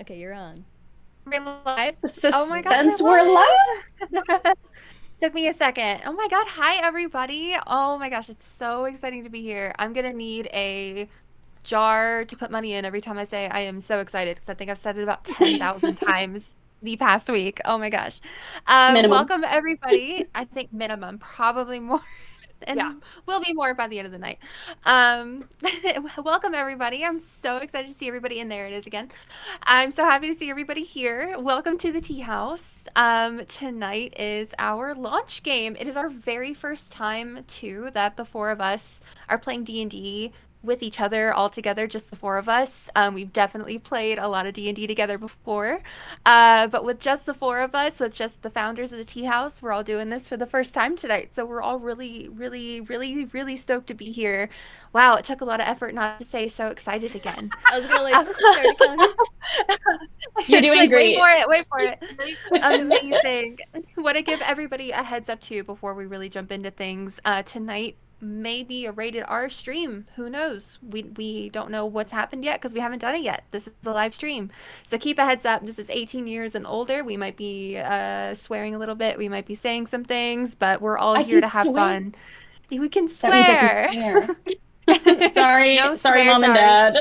Okay, you're on. We're live. Oh my God, Suspense, we're live. I love it. Took me a second. Oh my God. Hi, everybody. Oh my gosh, it's so exciting to be here. I'm gonna need a jar to put money in every time I say I am so excited because I think I've said it about 10,000 times the past week. Oh my gosh. Minimum. Welcome, everybody. I think minimum, probably more. Yeah. And will be more by the end of the night. Um, welcome everybody. I'm so excited to see everybody, and there it is again. I'm so happy to see everybody here. Welcome to the Tea House. Tonight is our launch game. It is our very first time too that the four of us are playing D&D with each other all together, just the four of us. We've definitely played a lot of D&D together before. But with just the four of us, with just the founders of the Tea House, we're all doing this for the first time tonight. So we're all really, really, really, really stoked to be here. Wow, it took a lot of effort not to say so excited again. I was gonna like start a counter. You're It's doing like, wait for great. it, wait for it. Amazing. Want to give everybody a heads up too before we really jump into things. Tonight may be a rated R stream. Who knows? We don't know what's happened yet because we haven't done it yet. This is a live stream, so keep a heads up. This is 18 years and older. We might be swearing a little bit. We might be saying some things, but we're all I here can to have swear. fun. We can That means I can swear. swear. Sorry, No sorry, swear mom and jars. dad.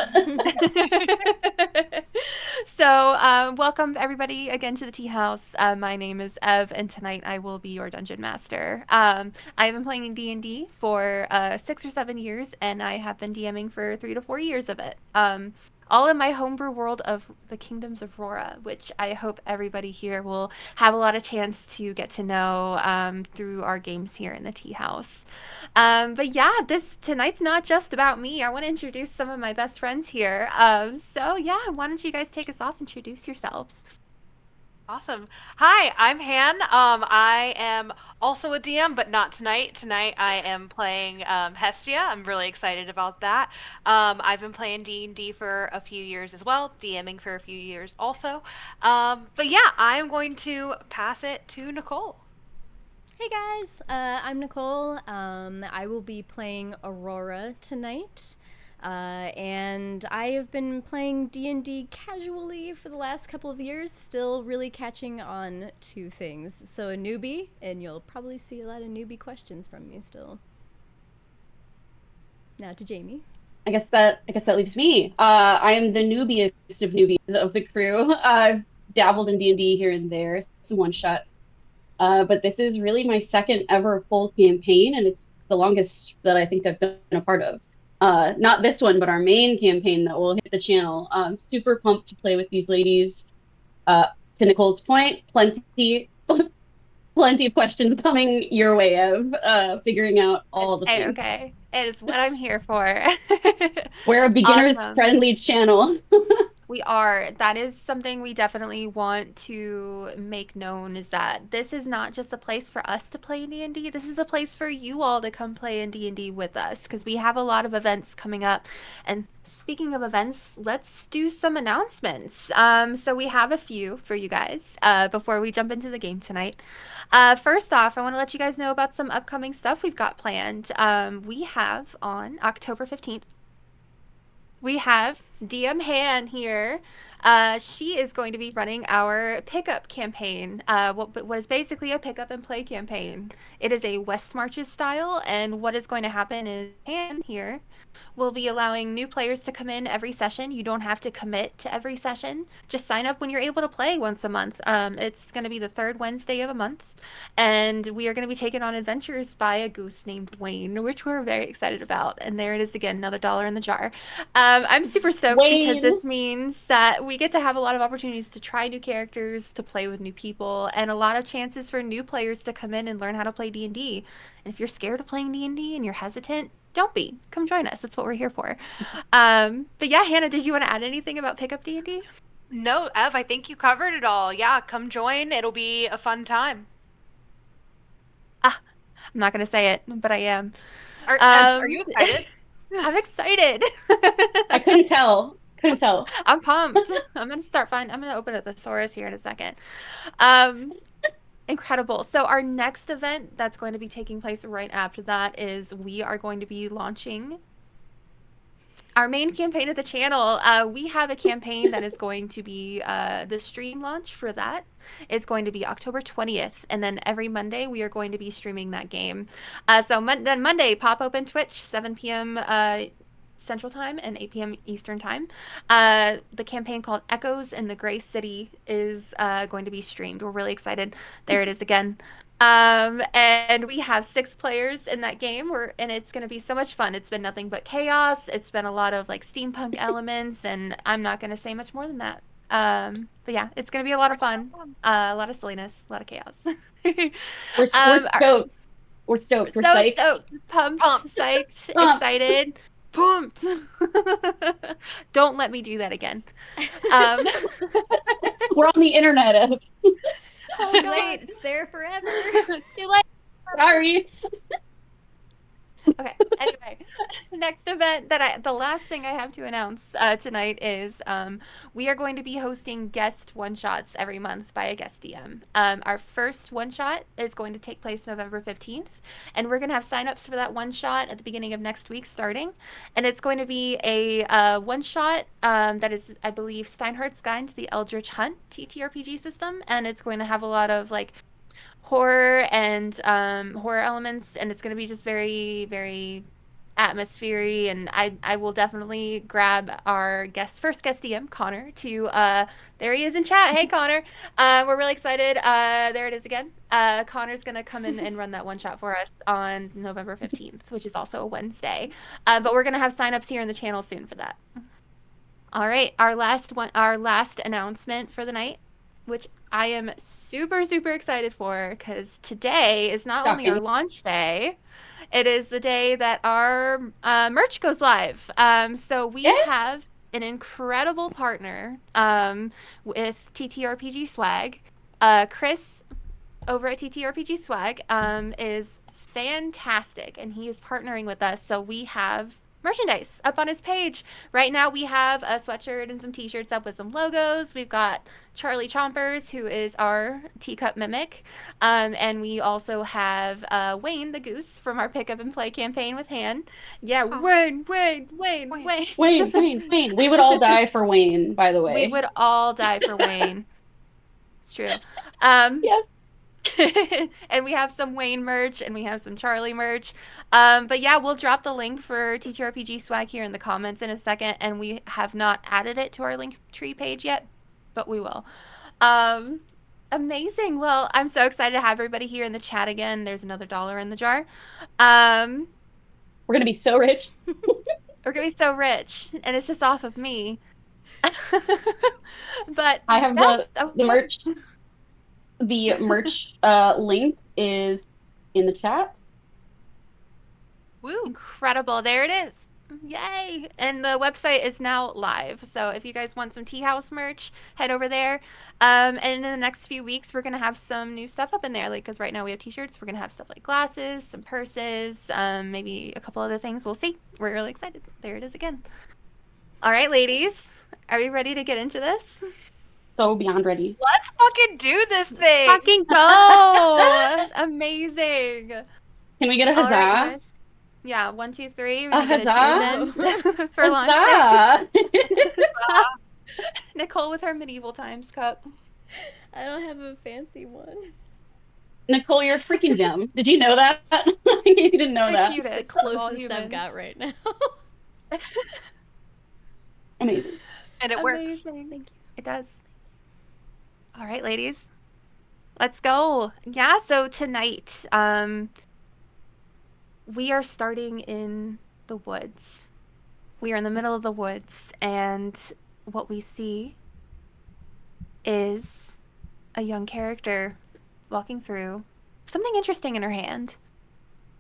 So, welcome everybody again to the Tea House. My name is Ev, and tonight I will be your dungeon master. I have been playing D&D for 6 or 7 years, and I have been DMing for 3 to 4 years of it. All in my homebrew world of the Kingdoms of Rora, which I hope everybody here will have a lot of chance to get to know through our games here in the Tea House. But yeah, this tonight's not just about me. I want to introduce some of my best friends here. So yeah, why don't you guys take us off, introduce yourselves? Awesome. Hi, I'm Han. I am also a DM, but not tonight. Tonight I am playing Hestia. I'm really excited about that. I've been playing D&D for a few years as well, DMing for a few years also. But yeah, I'm going to pass it to Nicole. Hey guys, I'm Nicole. I will be playing Aurora tonight. And I have been playing D&D casually for the last couple of years, still really catching on to things. So a newbie, and you'll probably see a lot of newbie questions from me still. Now to Jamie. I guess that leaves me. I am the newbiest of newbies of the crew. I've dabbled in D&D here and there, some one shots. But this is really my second ever full campaign, and it's the longest that I think I've been a part of. Not this one, but our main campaign that will hit the channel. Super pumped to play with these ladies. Uh, to Nicole's point, plenty of questions coming your way of figuring out all the Okay, things. okay. It is what I'm here for. We're a beginner's Awesome. friendly channel. We are. That is something we definitely want to make known is that this is not just a place for us to play D&D. This is a place for you all to come play in D&D with us because we have a lot of events coming up. And speaking of events, let's do some announcements. So we have a few for you guys before we jump into the game tonight. First off, I want to let you guys know about some upcoming stuff we've got planned. We have on October 15th, we have DM Han here. She is going to be running our pickup campaign, what is basically a pick up and play campaign. It is a West Marches style, and what is going to happen is Han here will be allowing new players to come in every session. You don't have to commit to every session. Just sign up when you're able to play once a month. It's going to be the third Wednesday of a month, and we are going to be taken on adventures by a goose named Wayne, which we're very excited about. And there it is again, another dollar in the jar. I'm super stoked because Wayne. this means that we get to have a lot of opportunities to try new characters, to play with new people, and a lot of chances for new players to come in and learn how to play D&D. And if you're scared of playing D&D and you're hesitant, don't be. Come join us. That's what we're here for. But yeah, Hannah, did you want to add anything about pickup D&D? No, Ev, I think you covered it all. Yeah, come join. It'll be a fun time. Ah, I'm not gonna say it, but I am. Are Um, you excited? I'm excited. I couldn't tell. Couldn't tell. I'm pumped. I'm gonna open a thesaurus here in a second. Um, Incredible. So our next event that's going to be taking place right after that is we are going to be launching our main campaign of the channel, we have a campaign that is going to be the stream launch for that is going to be October 20th. And then every Monday, we are going to be streaming that game. Then Monday, pop open Twitch, 7 p.m. Central Time and 8 p.m. Eastern Time. The campaign called Echoes in the Gray City is going to be streamed. We're really excited. There it is again. And we have 6 players in that game. And it's going to be so much fun. It's been nothing but chaos. It's been a lot of like steampunk elements, and I'm not going to say much more than that. But yeah, it's going to be a lot of fun, a lot of silliness, a lot of chaos. We're stoked. We're stoked. We're so psyched. stoked, pumped, psyched, excited, pumped. Don't let me do that again. We're on the internet. It's too late. It's there forever. Too late. Sorry. Okay. Anyway, next event the last thing I have to announce tonight is we are going to be hosting guest one shots every month by a guest DM. Our first one shot is going to take place November 15th, and we're going to have signups for that one shot at the beginning of next week starting. And it's going to be a one shot that is, I believe, Steinhardt's Guide to the Eldritch Hunt TTRPG system, and it's going to have a lot of like horror and horror elements, and it's going to be just very, very atmospheric. And I will definitely grab our first guest DM, Connor, to there he is in chat. Hey Connor, we're really excited. There it is again. Connor's going to come in and run that one shot for us on November 15th, which is also a Wednesday. But we're going to have signups here in the channel soon for that. All right, our last announcement for the night, which I am super, super excited for, because today is not only our launch day, it is the day that our merch goes live. So we have an incredible partner with TTRPG Swag. Chris over at TTRPG Swag is fantastic, and he is partnering with us. So we have merchandise up on his page. Right now we have a sweatshirt and some t-shirts up with some logos. We've got Charlie Chompers, who is our Teahouse Mimic. And we also have Wayne the Goose from our Pick Up and Play campaign with Han. Yeah, Wayne. Wayne. We would all die for Wayne, by the way. We would all die for Wayne. It's true. Yes. And we have some Wayne merch, and we have some Charlie merch. But yeah, we'll drop the link for TTRPG Swag here in the comments in a second, and we have not added it to our Linktree page yet, but we will. Amazing. Well, I'm so excited to have everybody here in the chat again. There's another $1 in the jar. We're gonna be so rich. We're gonna be so rich, and it's just off of me. But I have the merch. The merch link is in the chat. Woo! Incredible. There it is. Yay! And the website is now live. So if you guys want some Teahouse merch, head over there. And in the next few weeks, we're going to have some new stuff up in there. Like, because right now we have t-shirts. We're going to have stuff like glasses, some purses, maybe a couple other things. We'll see. We're really excited. There it is again. All right, ladies. Are we ready to get into this? So beyond ready. Let's fucking do this thing. Fucking go. Amazing. Can we get a huzzah? Right, yeah, 1, 2, 3. A huzzah for launch day. Huzzah. Nicole with her medieval times cup. I don't have a fancy one. Nicole, you're a freaking gem. Did you know that? You didn't know that. Cutest It's the closest I've got right now. Amazing. And it works. Thank you. It does. All right, ladies. Let's go. Yeah, so tonight, we are starting in the woods. We are in the middle of the woods, and what we see is a young character walking through something interesting in her hand.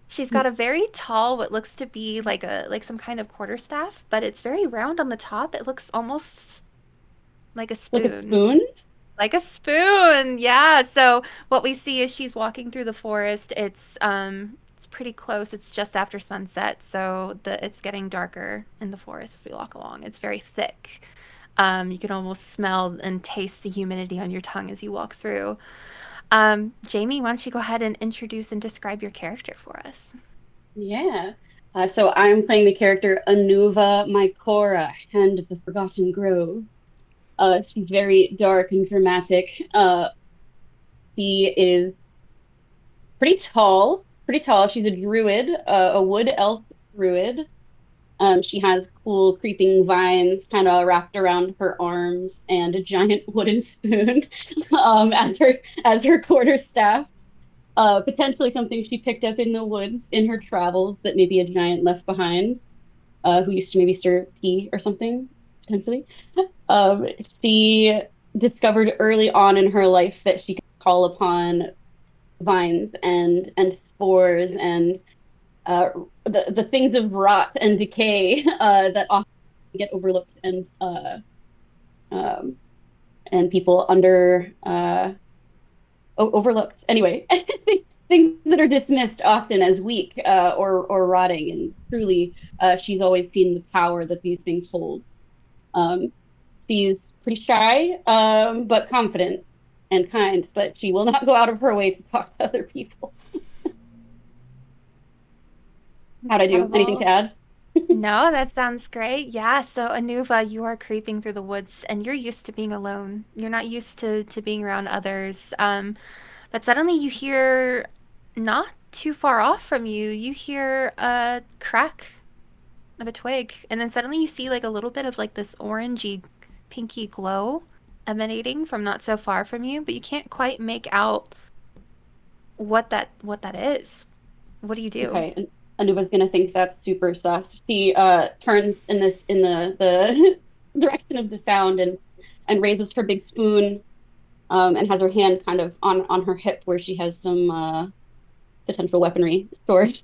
She's got a very tall, what looks to be like some kind of quarterstaff, but it's very round on the top. It looks almost like a spoon. Like a spoon? Like a spoon, yeah. So what we see is she's walking through the forest. It's pretty close. It's just after sunset, so it's getting darker in the forest as we walk along. It's very thick. You can almost smell and taste the humidity on your tongue as you walk through. Jamie, why don't you go ahead and introduce and describe your character for us? Yeah. So I'm playing the character Anuva Mycora, Hand of the Forgotten Grove. She's very dark and dramatic. She is pretty tall, pretty tall. She's a druid, a wood elf druid. She has cool creeping vines kind of wrapped around her arms and a giant wooden spoon as her quarterstaff. Potentially something she picked up in the woods in her travels that maybe a giant left behind, who used to maybe stir tea or something, potentially. Um, she discovered early on in her life that she could call upon vines and spores and uh, the things of rot and decay that often get overlooked um, and people overlooked. Anyway, things that are dismissed often as weak or rotting, and truly, she's always seen the power that these things hold. Um, she's pretty shy, but confident and kind, but she will not go out of her way to talk to other people. How'd I do? Anything to Incredible. add? No, that sounds great. Yeah, so Anuva, you are creeping through the woods and you're used to being alone. You're not used to being around others. But suddenly you hear not too far off from you, you hear a crack of a twig, and then suddenly you see like a little bit of like this orangey pinky glow emanating from not so far from you, but you can't quite make out what that is. What do you do? Okay, and Anuba's gonna think that's super sus. She turns in the direction of the sound and raises her big spoon and has her hand kind of on her hip where she has some potential weaponry stored,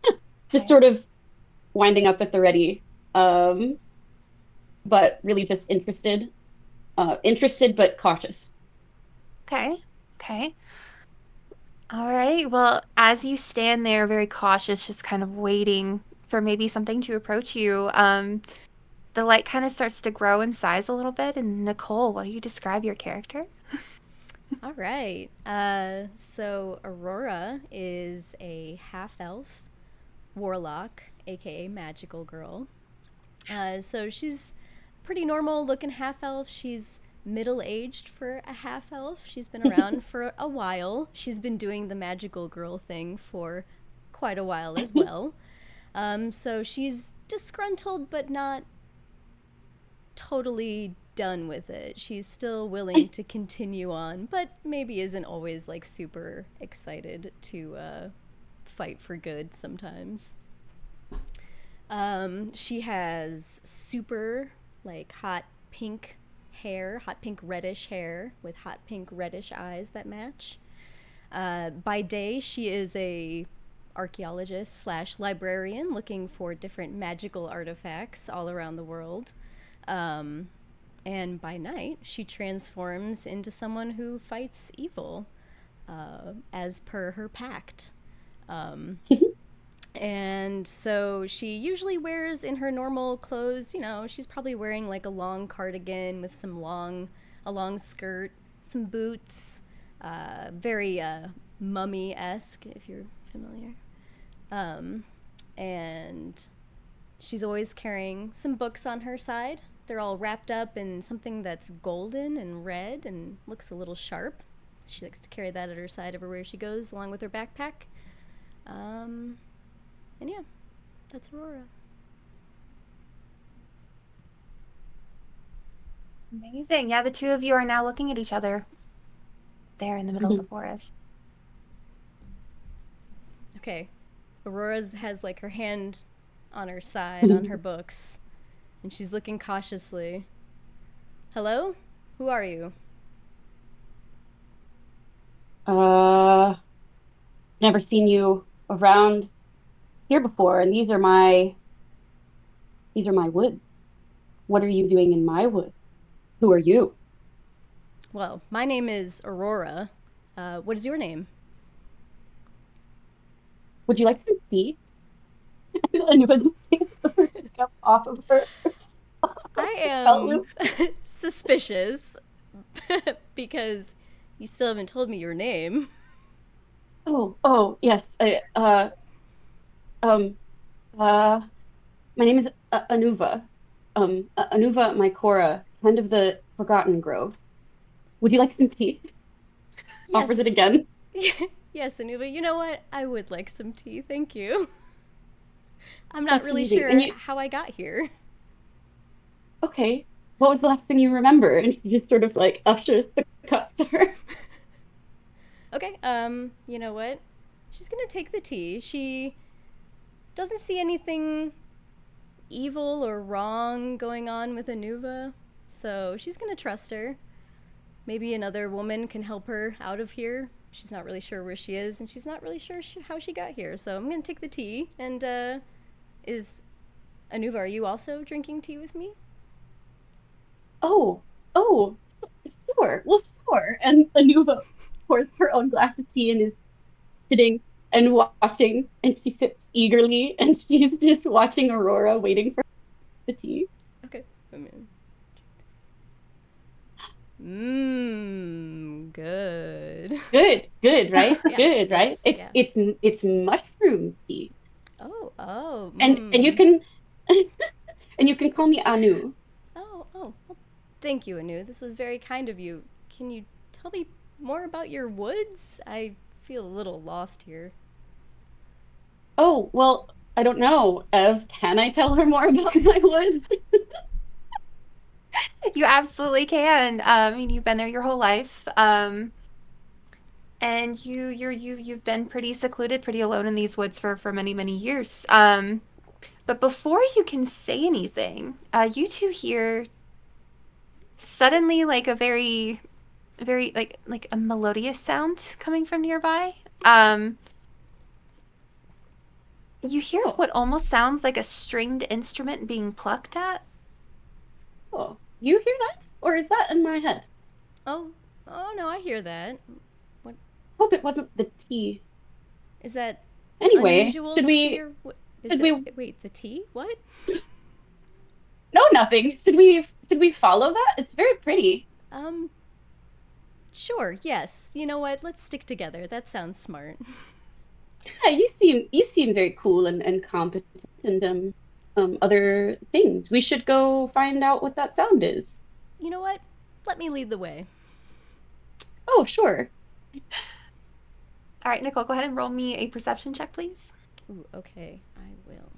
just Okay. sort of winding up at the ready, um, but really just interested but cautious. Okay. Okay. All right. Well, as you stand there very cautious, just kind of waiting for maybe something to approach you, the light kind of starts to grow in size a little bit. And Nicole, what do you describe your character? All right. So Aurora is a half elf warlock, aka magical girl. So she's pretty normal looking half elf. She's middle aged for a half elf. She's been around for a while. She's been doing the magical girl thing for quite a while as well. So she's disgruntled, but not totally done with it. She's still willing to continue on, but maybe isn't always like super excited to fight for good sometimes. She has super like hot pink hair, hot pink reddish hair with hot pink reddish eyes that match. By day, she is a archaeologist slash librarian looking for different magical artifacts all around the world. Um, and by night, she transforms into someone who fights evil, as per her pact. Um, and so she usually wears in her normal clothes, she's probably wearing like a long cardigan with a long skirt, some boots, very mummy esque, if you're familiar. Um, and she's always carrying some books on her side. They're all wrapped up in something that's golden and red and looks a little sharp. She likes to carry that at her side everywhere she goes, along with her backpack. Um, and yeah, that's Aurora. Amazing. Yeah, the two of you are now looking at each other there in the middle of the forest. Okay, Aurora's has like her hand on her side on her books, and she's looking cautiously. Hello? Who are you? uh, Never seen you around here before, and these are my woods. What are you doing in my woods? Who are you? Well, my name is Aurora. What is your name? Would you like some tea? Anybody takes the cup off of her I belt am loop. suspicious because you still haven't told me your name. Oh, yes. Um, uh, My name is Anuva. Anuva Mycora, hand of the Forgotten Grove. Would you like some tea? Offers it Yes. again. Yes, Anuba, you know what? I would like some tea, thank you. I'm not That's really amazing. And sure you, how I got here. okay, what was the last thing you remember? And she just sort of like ushers the cup to her. Okay, you know what? She's gonna take the tea. She doesn't see anything evil or wrong going on with Anuva, so she's gonna trust her. Maybe another woman can help her out of here. She's not really sure where she is, and she's not really sure how she got here. So I'm gonna take the tea. And is Anuva, are you also drinking tea with me? Oh, oh, sure. Well, sure. And Anuva pours her own glass of tea and is sitting and watching, and she sips eagerly, and she's just watching Aurora, waiting for the tea. Okay. I mean, mmm, good. Good, right? Yeah. Good, right? Yes. It's Yeah. it's it's mushroom tea, Oh. and you Mmm. can and you can call me Anu. Oh. Well, thank you, Anu. This was very kind of you. Can you tell me more about your woods? I feel a little lost here. Oh, well, I don't know. Can I tell her more about my woods? You absolutely can. I mean, you've been there your whole life. And you've been pretty secluded, pretty alone in these woods for many, many years. But before you can say anything, you two hear suddenly like a very like a melodious sound coming from nearby. You hear Oh, what almost sounds like a stringed instrument being plucked at. oh, you hear that? Or is that in my head? Oh. Oh no, I hear that. What Hope it wasn't the tea. is that Anyway, unusual should to we? your is Should that we? wait, the tea? What? No, nothing. Should we follow that? It's very pretty. Um sure. Yes. You know what? Let's stick together. That sounds smart. Yeah, you seem very cool and competent and other things. We should go find out what that sound is. You know what? Let me lead the way. Oh, sure. All right, Nicole, go ahead and roll me a perception check, please. Ooh, okay. I will.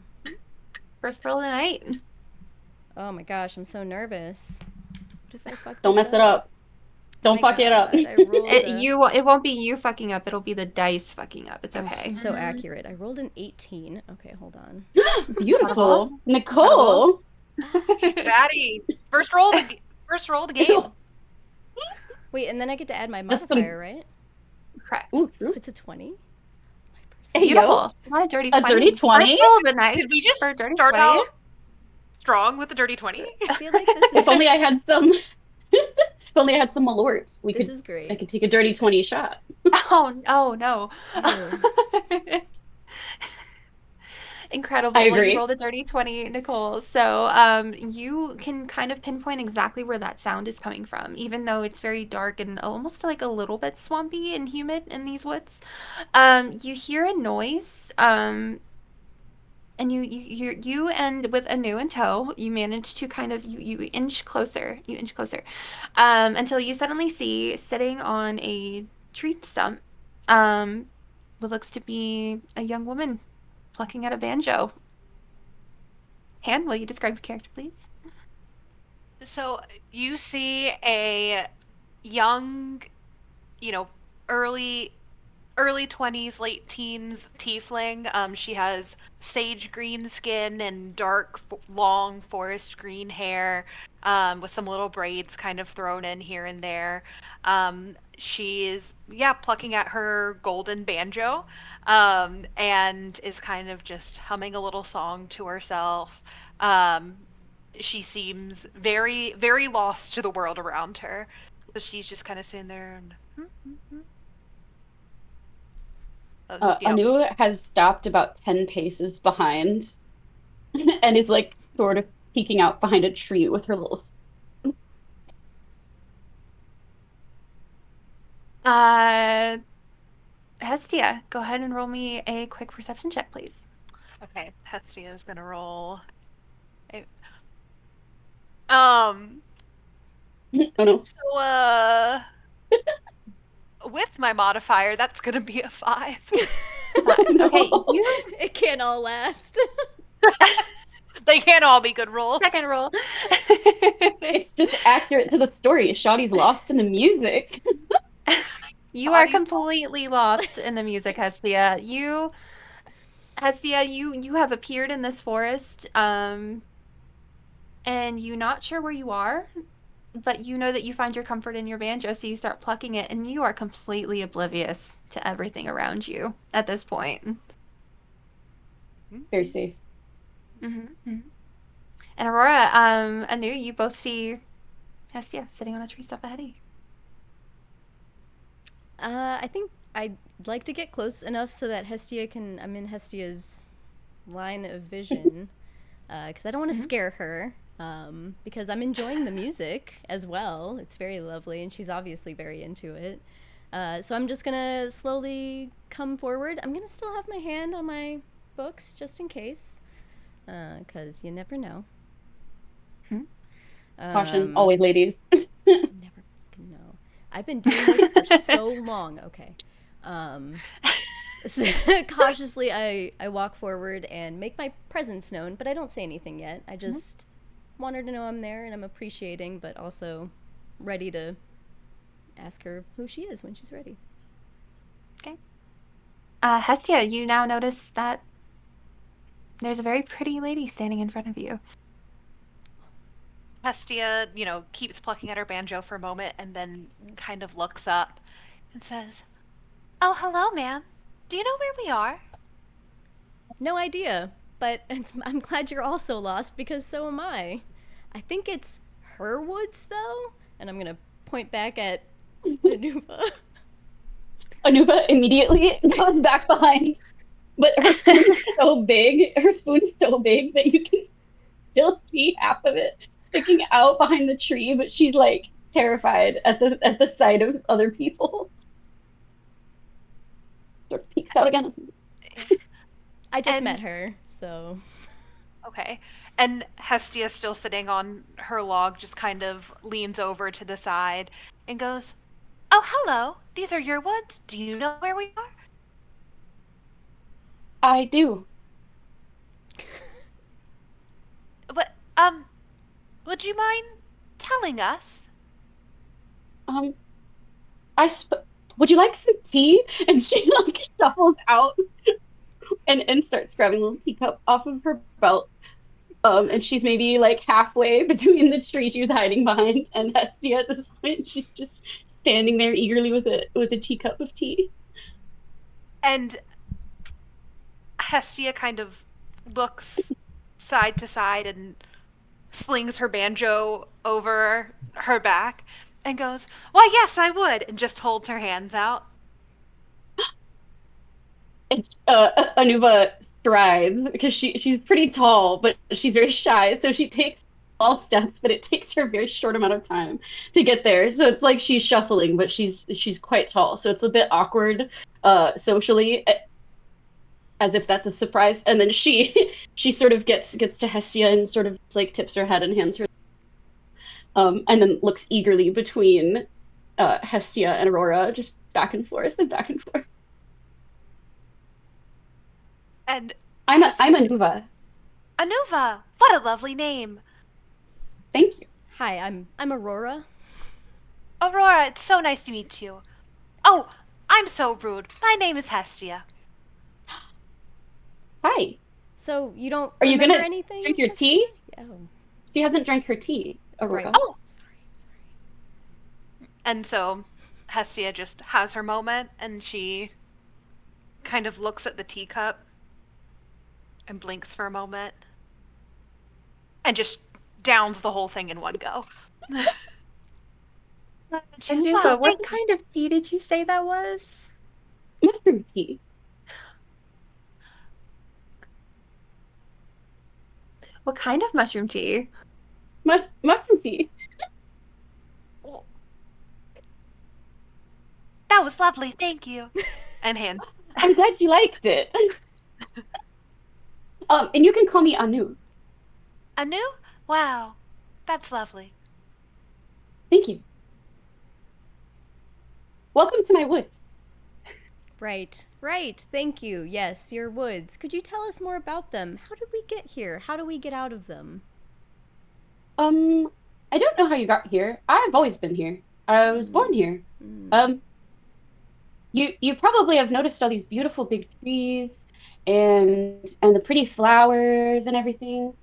First roll of the night. Oh my gosh, I'm so nervous. What if I fuck Don't this mess it up? up. Oh Don't my fuck it up. god, I rolled a It won't be you fucking up. It'll be the dice fucking up. It's Oh, okay. so accurate. I rolled an 18. Okay, hold on. Beautiful. Incredible. Nicole. Batty. First roll of the game. Wait, and then I get to add my That's modifier, right? Correct. Ooh, So true. it's a 20? My Hey, perception. yo. Beautiful. Not a dirty A 20. dirty 20? First roll of the night Did we just for a dirty start 20. out strong with the dirty 20? I feel like this If is only I had some if only I had some malorts. this is I great. could take a dirty 20 shot. Oh no. Ew. Incredible. I Well, you agree. rolled a dirty 20, Nicole. So, you can kind of pinpoint exactly where that sound is coming from, even though it's very dark and almost like a little bit swampy and humid in these woods. You hear a noise, and you and with Anu in tow, you manage to kind of you inch closer, until you suddenly see sitting on a tree stump, what looks to be a young woman plucking at a banjo. Han, will you describe your character, please? So you see a young, you know, early 20s, late teens tiefling. She has sage green skin and dark, long forest green hair, with some little braids kind of thrown in here and there. She is, yeah, plucking at her golden banjo, and is kind of just humming a little song to herself. Um, she seems very, very lost to the world around her. So she's just kind of sitting there and, you know, Anu has stopped about 10 paces behind and is like sort of peeking out behind a tree with her little. Uh, Hestia, go ahead and roll me a quick perception check, please. okay, Hestia is gonna roll Um, Oh no. so, with my modifier, that's gonna be a 5. Okay, No. you It can't all last. They can't all be good rolls. second roll. It's just accurate to the story. Shawty's lost in the music. You are Body's- completely lost in the music, Hestia. Hestia, you have appeared in this forest, and you're not sure where you are, but you know that you find your comfort in your banjo, so you start plucking it, and you are completely oblivious to everything around you at this point. Very safe. Mm-hmm. And Aurora, Anu, you both see Hestia sitting on a tree stump ahead of you. I think I'd like to get close enough so that Hestia can. I'm in Hestia's line of vision, because I don't want to scare her. Because I'm enjoying the music as well. It's very lovely, and she's obviously very into it. So I'm just gonna slowly come forward. I'm gonna still have my hand on my books just in case, because you never know. Caution, always ladies. Never fucking know. I've been doing this for so long. Okay. So cautiously, I walk forward and make my presence known, but I don't say anything yet. I just want her to know I'm there and I'm appreciating, but also ready to ask her who she is when she's ready. Okay. Hestia, you now notice that there's a very pretty lady standing in front of you. Hestia, keeps plucking at her banjo for a moment and then kind of looks up and says, "Oh, hello, ma'am. Do you know where we are?" No idea, but I'm glad you're also lost because so am I. I think it's her woods, though, and I'm gonna point back at Anuva. Anuba immediately goes back behind, but her spoon's so big. Her spoon's so big that you can still see half of it sticking out behind the tree. But she's like terrified at the sight of other people. Sort of peeks out again. I just And- met her, so Okay. And Hestia, still sitting on her log, just kind of leans over to the side and goes, "Oh, hello. These are your woods. Do you know where we are?" I do. What, would you mind telling us? Would you like some tea? And she like shuffles out and starts grabbing a little teacup off of her belt. And she's maybe like halfway between the tree she's hiding behind and Hestia at this point. She's just standing there eagerly with a teacup of tea. And Hestia kind of looks side to side and slings her banjo over her back and goes, "Why, yes, I would," and just holds her hands out. And Anuba strides because she's pretty tall, but she's very shy, so she takes small steps, but it takes her a very short amount of time to get there. So it's like she's shuffling, but she's quite tall, so it's a bit awkward socially, as if that's a surprise. And then she sort of gets to Hestia and sort of like tips her head and hands her, and then looks eagerly between Hestia and Aurora, just back and forth and back and forth. And I'm Hestia- Anuva. Anuva, what a lovely name. Thank you. hi, I'm Aurora. Aurora, it's so nice to meet you. Oh, I'm so rude. My name is Hestia. Hi. So you don't Are you remember gonna anything? drink your Hestia? tea? Oh, She hasn't drank her tea, Aurora. right. Oh. sorry. And so Hestia just has her moment and she kind of looks at the teacup and blinks for a moment and just downs the whole thing in one go. She goes, Anuba, "Wow, what thank kind of tea did you say that was? Mushroom tea. What kind of mushroom tea? Mushroom tea. you. That was lovely, thank you." And hand. I'm glad you liked it. And you can call me Anu. Anu? Wow. That's lovely. Thank you. Welcome to my woods. Right, right. Thank you. Yes, your woods. Could you tell us more about them? How did we get here? How do we get out of them? I don't know how you got here. I've always been here. I was born here. Um, you probably have noticed all these beautiful big trees and the pretty flowers and everything.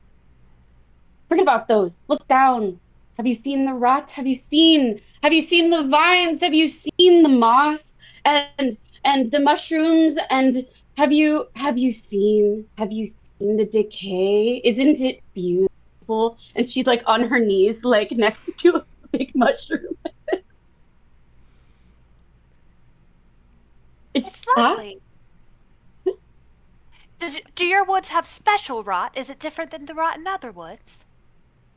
Forget about those. Look down. Have you seen the rot? Have you seen the vines? Have you seen the moss and the mushrooms? And have you seen the decay? Isn't it beautiful? And she's like on her knees, like next to a big mushroom. It's It's ah, lovely. Do your woods have special rot? Is it different than the rot in other woods?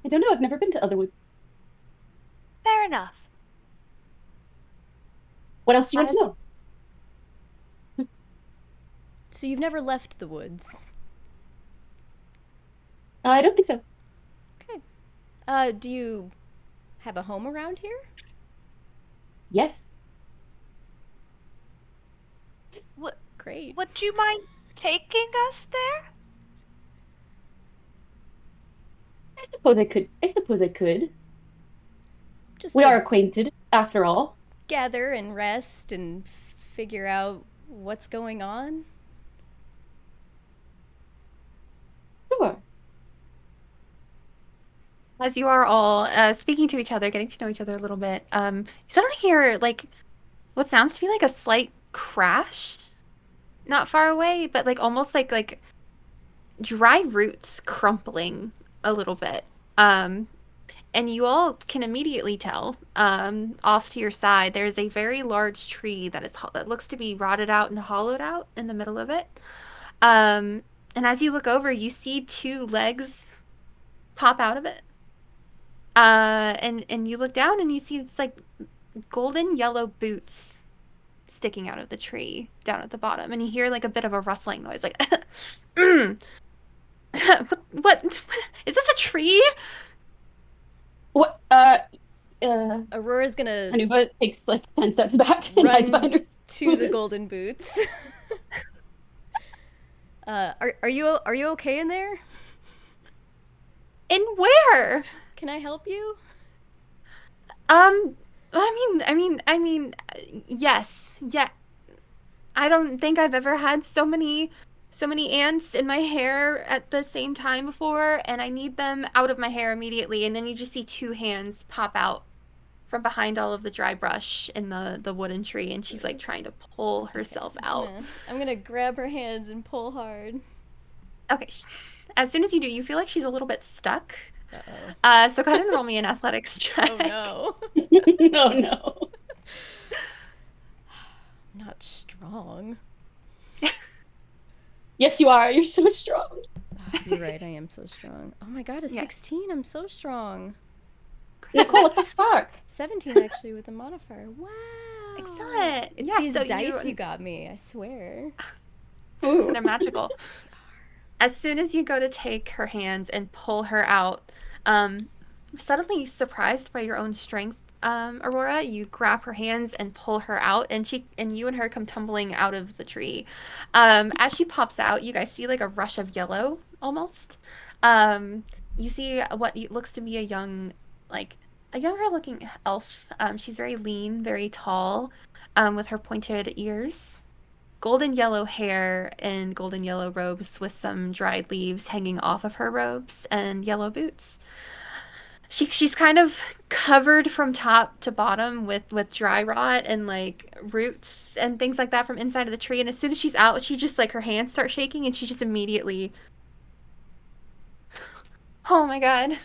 I don't know. I've never been to other woods. Fair enough. What else do you want to As know? So you've never left the woods. I don't think so. Okay. Do you have a home around here? Yes. Would Great. Would you mind taking us there? I suppose I could. I suppose I could. Just We to are acquainted, after all. gather and rest and figure out what's going on. Sure. you are all speaking to each other, getting to know each other a little bit, you suddenly hear like what sounds to be like a slight crash, not far away, but like almost like dry roots crumpling a little bit. And you all can immediately tell, off to your side, there's a very large tree that looks to be rotted out and hollowed out in the middle of it. Um, and as you look over, you see two legs pop out of it. And you look down and you see it's like golden yellow boots sticking out of the tree down at the bottom, and you hear like a bit of a rustling noise, like, what is this a tree? What? Aurora's gonna Anuba takes like 10 steps back and hides behind run her. to the golden boots. Are you okay in there? In where? Can I help you? Yes. Yeah. I don't think I've ever had so many ants in my hair at the same time before, and I need them out of my hair immediately. And then you just see two hands pop out from behind all of the dry brush in the wooden tree, and she's like trying to pull herself out. I'm gonna grab her hands and pull hard. Okay. As soon as you do, you feel like she's a little bit stuck. Uh-oh. So go ahead and roll me an athletics check. Oh no. No, no. Not strong. Yes, you are. You're so strong. Oh, you're right, I am so strong. Oh my god, a 16, I'm so strong. Nicole, what the fuck? 17 actually with a modifier. Wow. Excellent. It's Yeah, these so dice you got me, I swear. Ooh. They're magical. As soon as you go to take her hands and pull her out, suddenly surprised by your own strength, Aurora, you grab her hands and pull her out, and you and her come tumbling out of the tree. As she pops out, you guys see like a rush of yellow almost. You see what looks to be a younger looking elf. She's very lean, very tall, with her pointed ears, golden yellow hair, and golden yellow robes with some dried leaves hanging off of her robes, and yellow boots. She's kind of covered from top to bottom with dry rot and like roots and things like that from inside of the tree. And as soon as she's out, she just like her hands start shaking, and she just immediately, oh my god,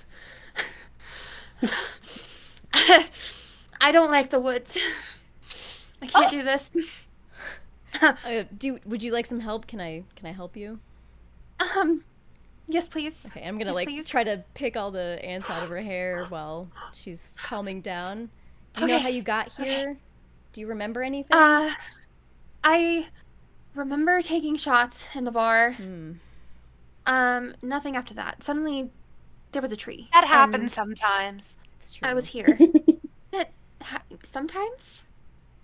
I don't like the woods. I can't do this. Would you like some help? Can I help you? Yes, please. Okay, I'm gonna Yes, like please. try to pick all the ants out of her hair while she's calming down. Do you know Okay. how you got here? Do you remember anything? I remember taking shots in the bar. Hmm. Nothing after that. Suddenly, there was a tree. That happens and sometimes. It's true. I was here. That sometimes.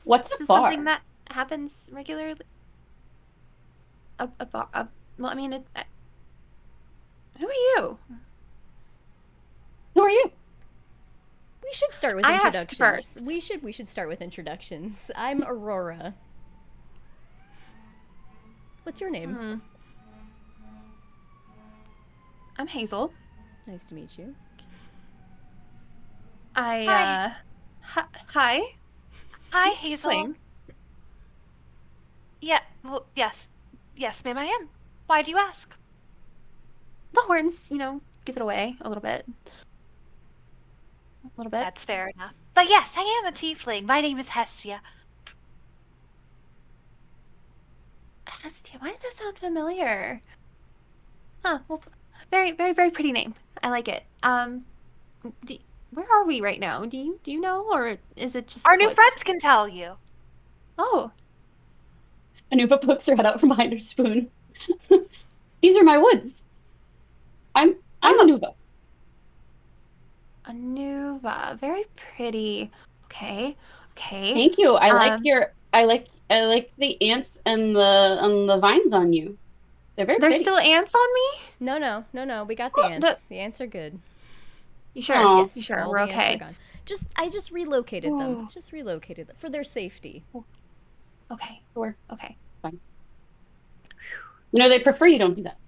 What's This a is something bar? that happens regularly. Well, I mean, who are you? Who are you? We should start with I asked introductions. first. We should start with introductions. I'm Aurora. What's your name? I'm Hazel. Nice to meet you. Hi. Hi, Who's Hazel. tiefling? Yeah, well, yes. Yes, ma'am, I am. Why do you ask? The horns, give it away a little bit. A little bit. That's fair enough. But yes, I am a tiefling. My name is Hestia. Hestia, why does that sound familiar? Huh. Well, very, very, very pretty name. I like it. Where are we right now? Do you know, or is it just Our new woods? friends can tell you. Oh, Anuva pokes her head out from behind her spoon. These are my woods. I'm Anuva. Anuva, very pretty. Okay. Thank you. I like the ants and the vines on you. They're very There's pretty. still ants on me? No. We got the ants. The ants are good. You sure? Aw. Yes, You sure? all We're the ants okay. are gone. I just relocated them. Ooh. Just relocated them for their safety. Okay. Sure. Okay. Fine. They prefer you don't do that.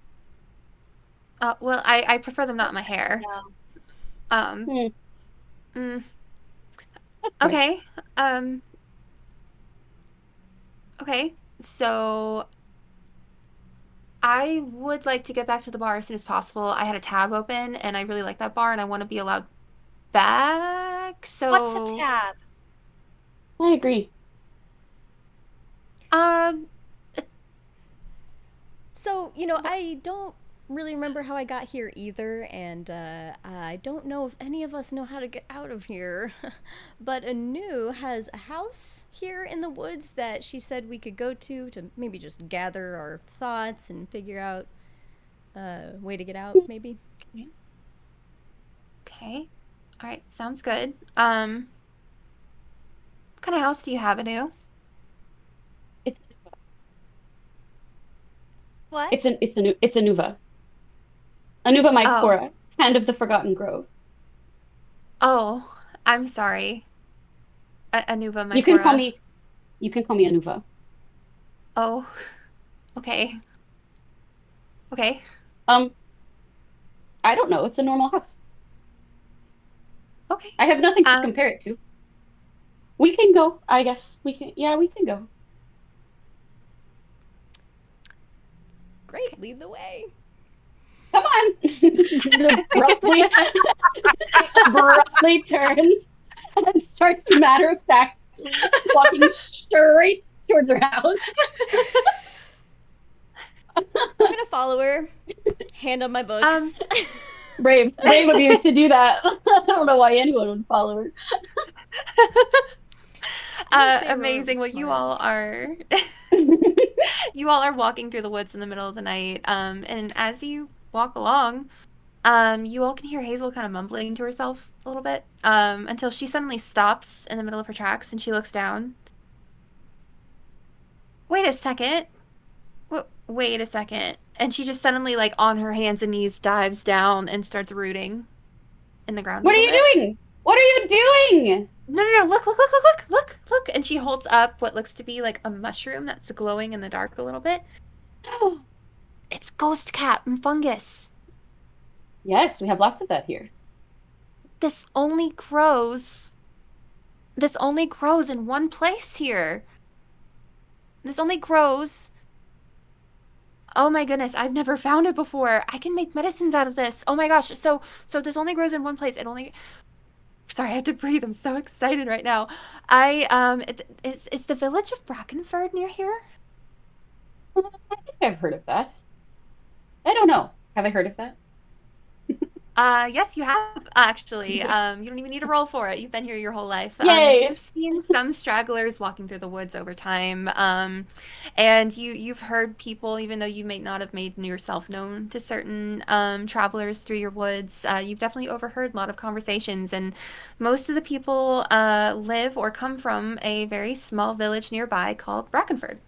Well, I prefer them not in my hair. No. Okay. Okay. So I would like to get back to the bar as soon as possible. I had a tab open and I really like that bar and I want to be allowed back. So What's a tab? I agree. So, I don't really remember how I got here either, and I don't know if any of us know how to get out of here. But Anu has a house here in the woods that she said we could go to maybe just gather our thoughts and figure out a way to get out, maybe. Okay. All right. Sounds good. What kind of house do you have, Anu? It's What? it's Anuva. Anuva Mycora, hand of the Forgotten Grove. Oh, I'm sorry. Anuva Mycora. You can call me Anuva. Oh, okay. Okay. I don't know. It's a normal house. Okay. I have nothing to compare it to. We can go, I guess. We can go. Great, lead the way. Come on! abruptly turns and starts matter of factly walking straight towards her house. I'm gonna follow her. Hand on my books. Brave of you to do that. I don't know why anyone would follow her. Amazing. Well, you all are walking through the woods in the middle of the night. And as you walk along, you all can hear Hazel kind of mumbling to herself a little bit, until she suddenly stops in the middle of her tracks and she looks down. Wait a second. Wait a second. And she just suddenly, like, on her hands and knees, dives down and starts rooting in the ground. What are you doing? What are you doing? No. Look. And she holds up what looks to be like a mushroom that's glowing in the dark a little bit. It's ghost cat and fungus. Yes, we have lots of that here. This only grows in one place here. This only grows. Oh my goodness, I've never found it before. I can make medicines out of this. Oh my gosh. So this only grows in one place. Sorry, I have to breathe. I'm so excited right now. Is the village of Brackenford near here? I think I've heard of that. I don't know. Have I heard of that? Yes, you have actually. You don't even need to roll for it. You've been here your whole life. Yay! You've seen some stragglers walking through the woods over time, and you've heard people, even though you may not have made yourself known to certain travelers through your woods. You've definitely overheard a lot of conversations, and most of the people live or come from a very small village nearby called Brackenford.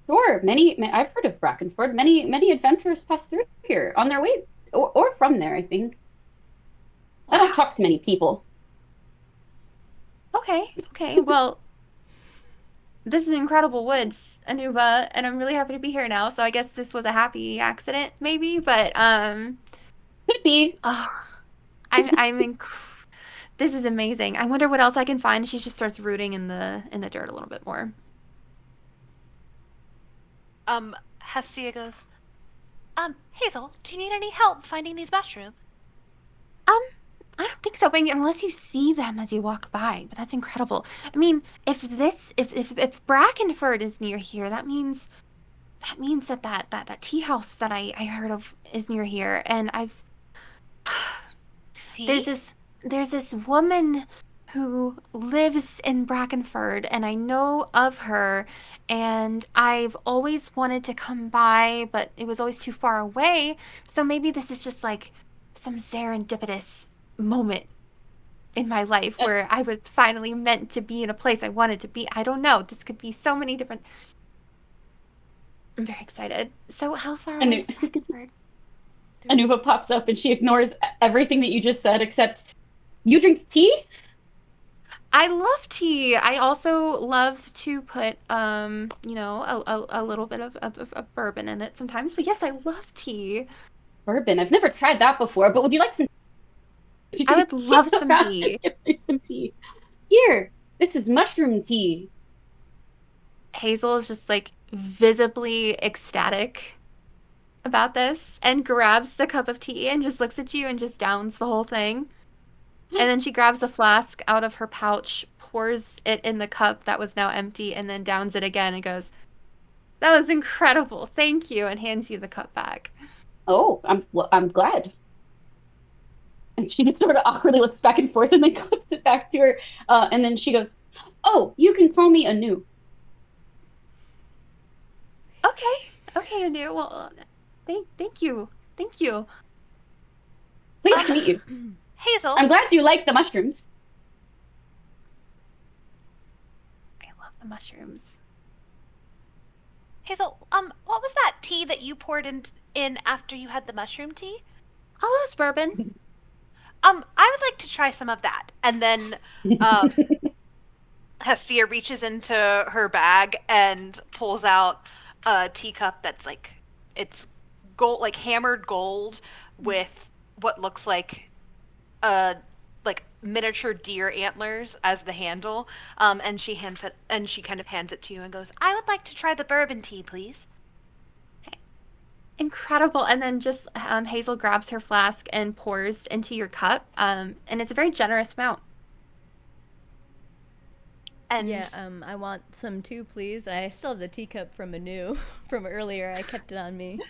Sure, I've heard of Brackenford. Many adventurers pass through here on their way, or from there, I think. I don't Wow. talk to many people. Okay. Okay. Well, this is incredible woods, Anuba, and I'm really happy to be here now. So I guess this was a happy accident, maybe, but Could be. oh, I'm this is amazing. I wonder what else I can find. She just starts rooting in the dirt a little bit more. Hestia goes, Hazel, do you need any help finding these mushrooms? Um, I don't think so. I mean, unless you see them as you walk by, but that's incredible. I mean, if Brackenford is near here, that means that tea house that I heard of is near here, and I've Tea? there's this woman who lives in Brackenford, and I know of her, and I've always wanted to come by, but it was always too far away. So maybe this is just like some serendipitous moment in my life Uh, where I was finally meant to be in a place I wanted to be. I don't know. This could be so many different. I'm very excited. So, how far away Anu- is Brackenford? Anuva pops up and she ignores everything that you just said, except you drink tea? I love tea. I also love to put, a little bit of bourbon in it sometimes. But yes, I love tea. Bourbon. I've never tried that before, but would you like some? She I would love takes some around and tea. gives me some tea. Here, this is mushroom tea. Hazel is just like visibly ecstatic about this and grabs the cup of tea and just looks at you and just downs the whole thing. And then she grabs a flask out of her pouch, pours it in the cup that was now empty, and then downs it again and goes, "That was incredible. Thank you," and hands you the cup back. Oh, I'm glad. And she just sort of awkwardly looks back and forth and then clips it back to her. And then she goes, "Oh, you can call me Anu." Okay. Okay, Anu. Well, thank you. Thank you. Pleased to meet you. Hazel, I'm glad you like the mushrooms. I love the mushrooms. Hazel, what was that tea that you poured in after you had the mushroom tea? Oh, that's bourbon. I would like to try some of that. And then, um, Hestia reaches into her bag and pulls out a teacup that's like it's gold, like hammered gold with what looks like miniature deer antlers as the handle. And she kind of hands it to you and goes, "I would like to try the bourbon tea, please." Incredible. And then just Hazel grabs her flask and pours into your cup. And it's a very generous amount. And Yeah, I want some too, please. I still have the teacup from Anu from earlier. I kept it on me.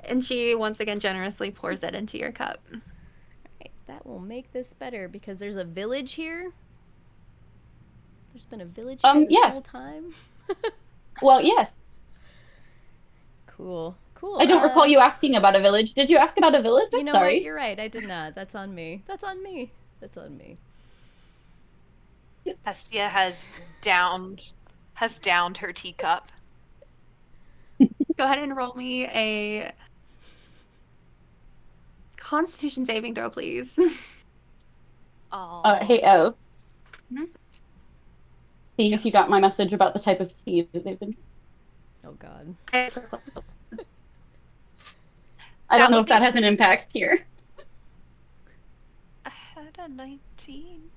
And she once again generously pours it into your cup. Right, that will make this better because there's a village here. There's been a village here this whole Yes. time. Well, yes. Cool, cool. I don't recall you asking about a village. Did you ask about a village? You I'm know sorry. what? You're right. I did not. That's on me. That's on me. That's on me. Hestia has downed her teacup. Go ahead and roll me a Constitution saving throw, please. Oh, Hey, oh. Mhm. Seeing if you got my message about the type of tea that they've been. Oh God. I That don't know would if that has an impact here. I had a 19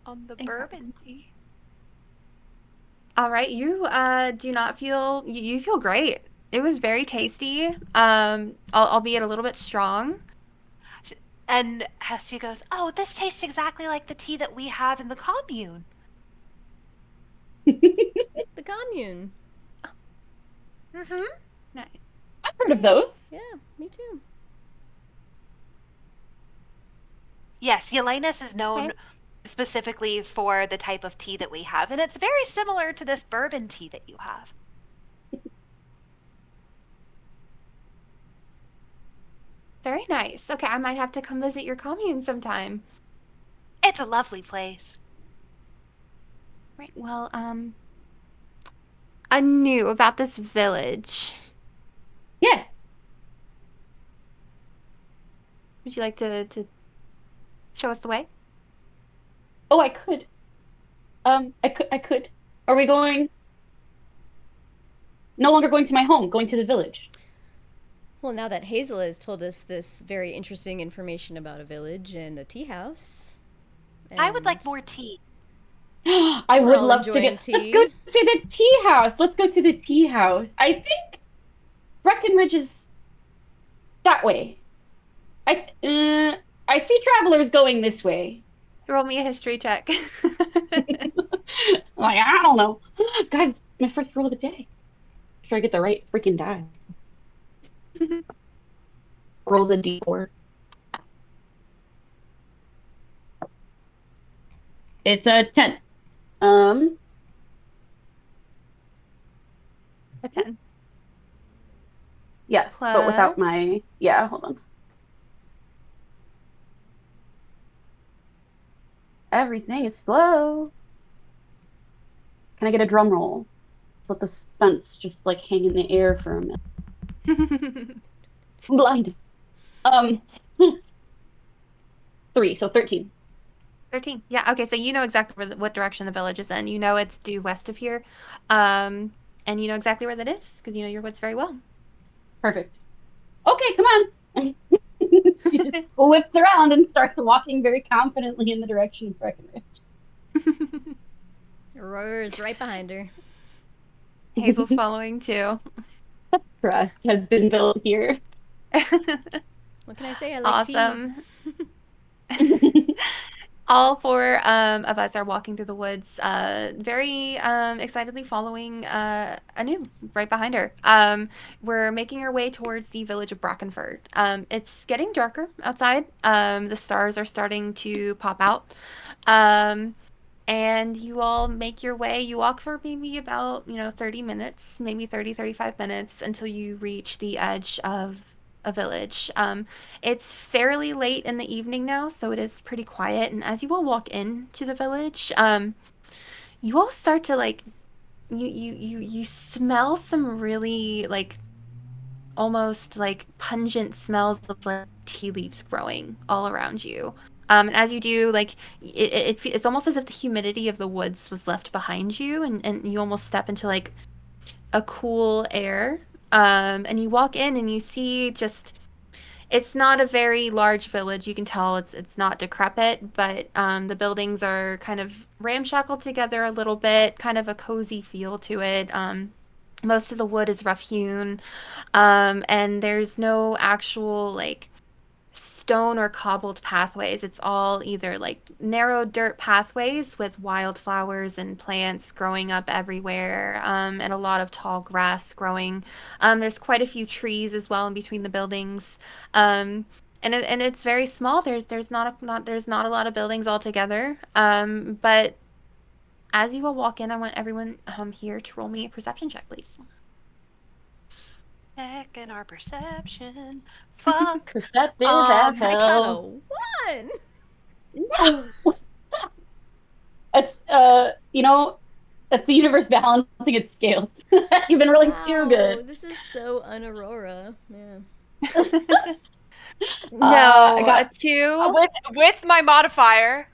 on the Incredible. bourbon tea. All right, you do not feel you feel great. It was very tasty, albeit a little bit strong. And Hestia goes, "Oh, this tastes exactly like the tea that we have in the commune." The commune. Mm-hmm. Nice. Heard of those. Yeah, me too. Yes, Yelenus is known Okay. specifically for the type of tea that we have, and it's very similar to this bourbon tea that you have. Very nice. Okay, I might have to come visit your commune sometime. It's a lovely place. Right. Well, I knew about this village. Yes. Would you like to show us the way? Oh, I could. I could. Are we going? No longer going to my home, going to the village. Well, now that Hazel has told us this very interesting information about a village and a tea house, I would like and more tea. I we're would all love to enjoying go. Let's go tea. to the tea house. Let's go to the tea house. I think Breckenridge is that way. I see travelers going this way. Roll me a history check. Like, I don't know. God, my first roll of the day. Sure I get the right freaking die. Roll the d4. It's a 10. A 10. Yes, but without Plus- my, yeah, hold on. Everything is slow. Can I get a drum roll? Let the suspense just like hang in the air for a minute. I'm blinded. 3, so 13. 13. Yeah, okay, so you know exactly what direction the village is in. You know it's due west of here. And you know exactly where that is because you know your woods very well. Perfect. Okay, come on. She just whips around and starts walking very confidently in the direction of Breckenridge. Aurora's right behind her. Hazel's following too. Trust has been built here. What can I say? I like Awesome. tea. All four of us are walking through the woods, very excitedly following Anu right behind her. We're making our way towards the village of Brackenford. It's getting darker outside. The stars are starting to pop out. And you all make your way. You walk for maybe about, 30 minutes, maybe 30, 35 minutes until you reach the edge of a village. It's fairly late in the evening now, so it is pretty quiet. And as you all walk into the village, you all start to like you smell some really like almost like pungent smells of like tea leaves growing all around you. And as you do, like it's almost as if the humidity of the woods was left behind you, and you almost step into like a cool air. And you walk in and you see just it's not a very large village. You can tell it's not decrepit, but the buildings are kind of ramshackled together a little bit, kind of a cozy feel to it. Most of the wood is rough hewn, and there's no actual like stone or cobbled pathways. It's all either like narrow dirt pathways with wildflowers and plants growing up everywhere, and a lot of tall grass growing. There's quite a few trees as well in between the buildings, and it's very small. There's not a lot of buildings altogether. But as you all walk in, I want everyone here to roll me a perception check, please. Heck in our perception. Fuck. Perceptive I as got a hell. 1. No. It's it's the universe balancing its scales. You've been rolling too Wow, good. this is so un-Aurora. Yeah. No, I got a 2, With my modifier,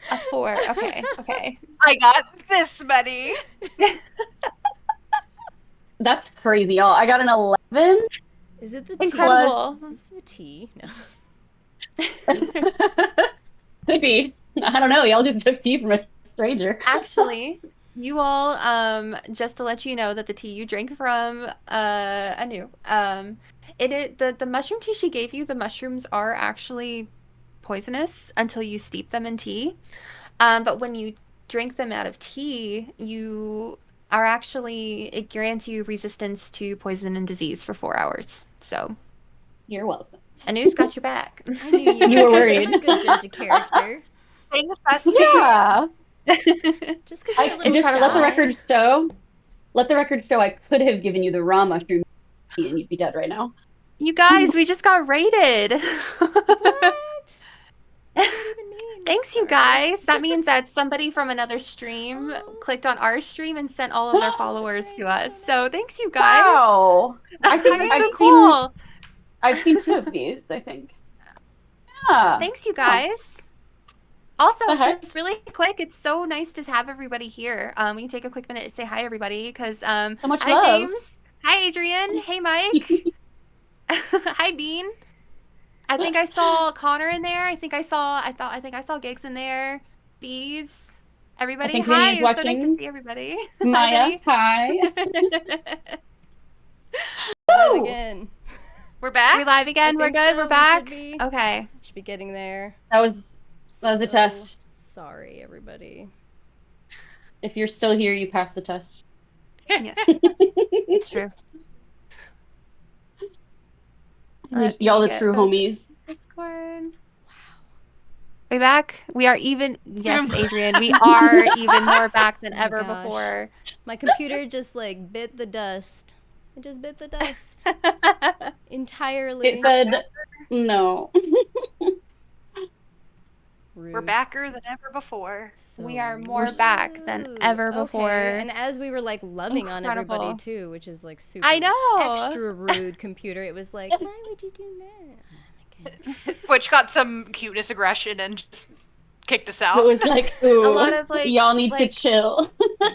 a 4. Okay, okay. I got this many. that's crazy, y'all. I got an 11. Is it the Incredible. tea? Is this the tea? No. Could be. I don't know. Y'all just took tea from a stranger. Actually, you all, just to let you know that the tea you drink from Anu, it is the mushroom tea she gave you. The mushrooms are actually poisonous until you steep them in tea. But when you drink them out of tea, you are actually, it grants you resistance to poison and disease for 4 hours. So You're welcome. Anu's got your back. I knew you. You were good. worried. I'm a good judge of character. Thanks, Bestie. Yeah. Just because you're a little Just shy. let the record show. Let the record show I could have given you the raw mushroom and you'd be dead right now. You guys, we just got raided. What? What does that even mean? Thanks, you Sorry. guys. That means that somebody from another stream Oh. clicked on our stream and sent all of their followers That's to right, us. so So nice. thanks, you guys. Wow. I think That's I've so seen cool. I've seen 2 of these, I think. Yeah. Thanks, you guys. Also, The heck? just really quick, it's so nice to have everybody here. We can take a quick minute to say hi, everybody, because So much hi, love. James. Hi, Adrian. Hey, Mike. Hi, Bean. I think I saw Connor in there. I think I saw Gigs in there. Bees. Everybody, think hi. Vinny's It's so nice to watching. see everybody. Maya, Hi, hi. Vinny. Live Woo! again. We're back. We're live again. I We're think good. so. We're We back. should be. Okay. Should be getting there. That was a So test. Sorry, everybody. If you're still here, you passed the test. Yes, it's true. Let Y'all me the get true this homies. Discord. We back? We are even. Yes, Even- Adrian, we are even more back than Oh my ever gosh. before. My computer just like bit the dust. It just bit the dust entirely. It said no. We're Rude. backer than ever before. So We are more We're back than rude. ever Okay, before. and as we were like loving on everybody Incredible. too, which is like super I know. extra rude computer. It was like, why would you do that? Oh my goodness. Which got some cuteness aggression and just kicked us It out. was like, ooh, A lot of, like- y'all need like- to chill.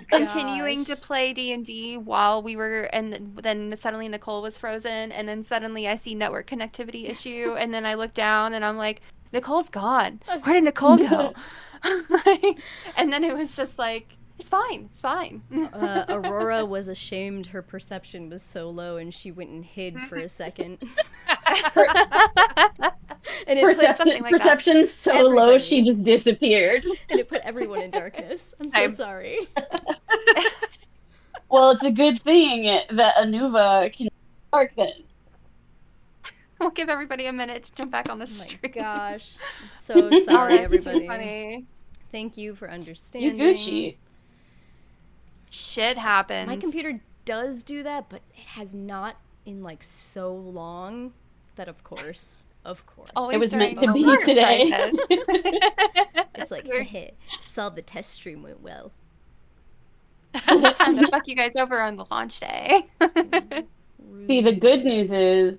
Continuing to Gosh. play D&D while we were, and then suddenly Nicole was frozen, and then suddenly I see network connectivity issue, and then I look down and I'm like, Nicole's gone. Where did Nicole go? And then it was just like, it's fine, it's fine. Aurora was ashamed her perception was so low, and she went and hid for a second. And it put something like that. Perception so low, Everybody. she just disappeared. and it put everyone in darkness. I'm so Same. sorry. Well, it's a good thing that Anuva can dark then. We'll give everybody a minute to jump back on the Oh my stream. gosh. I'm so Oh, sorry, that's too everybody. funny. Thank you for You understanding. Gucci. Shit happens. My computer does do that, but it has not in like so long that of course. Always It was during meant to be moments of today. crisis. It's like, We're- heh, saw the test stream went well. Time to fuck you guys over on the launch day. See, the good news is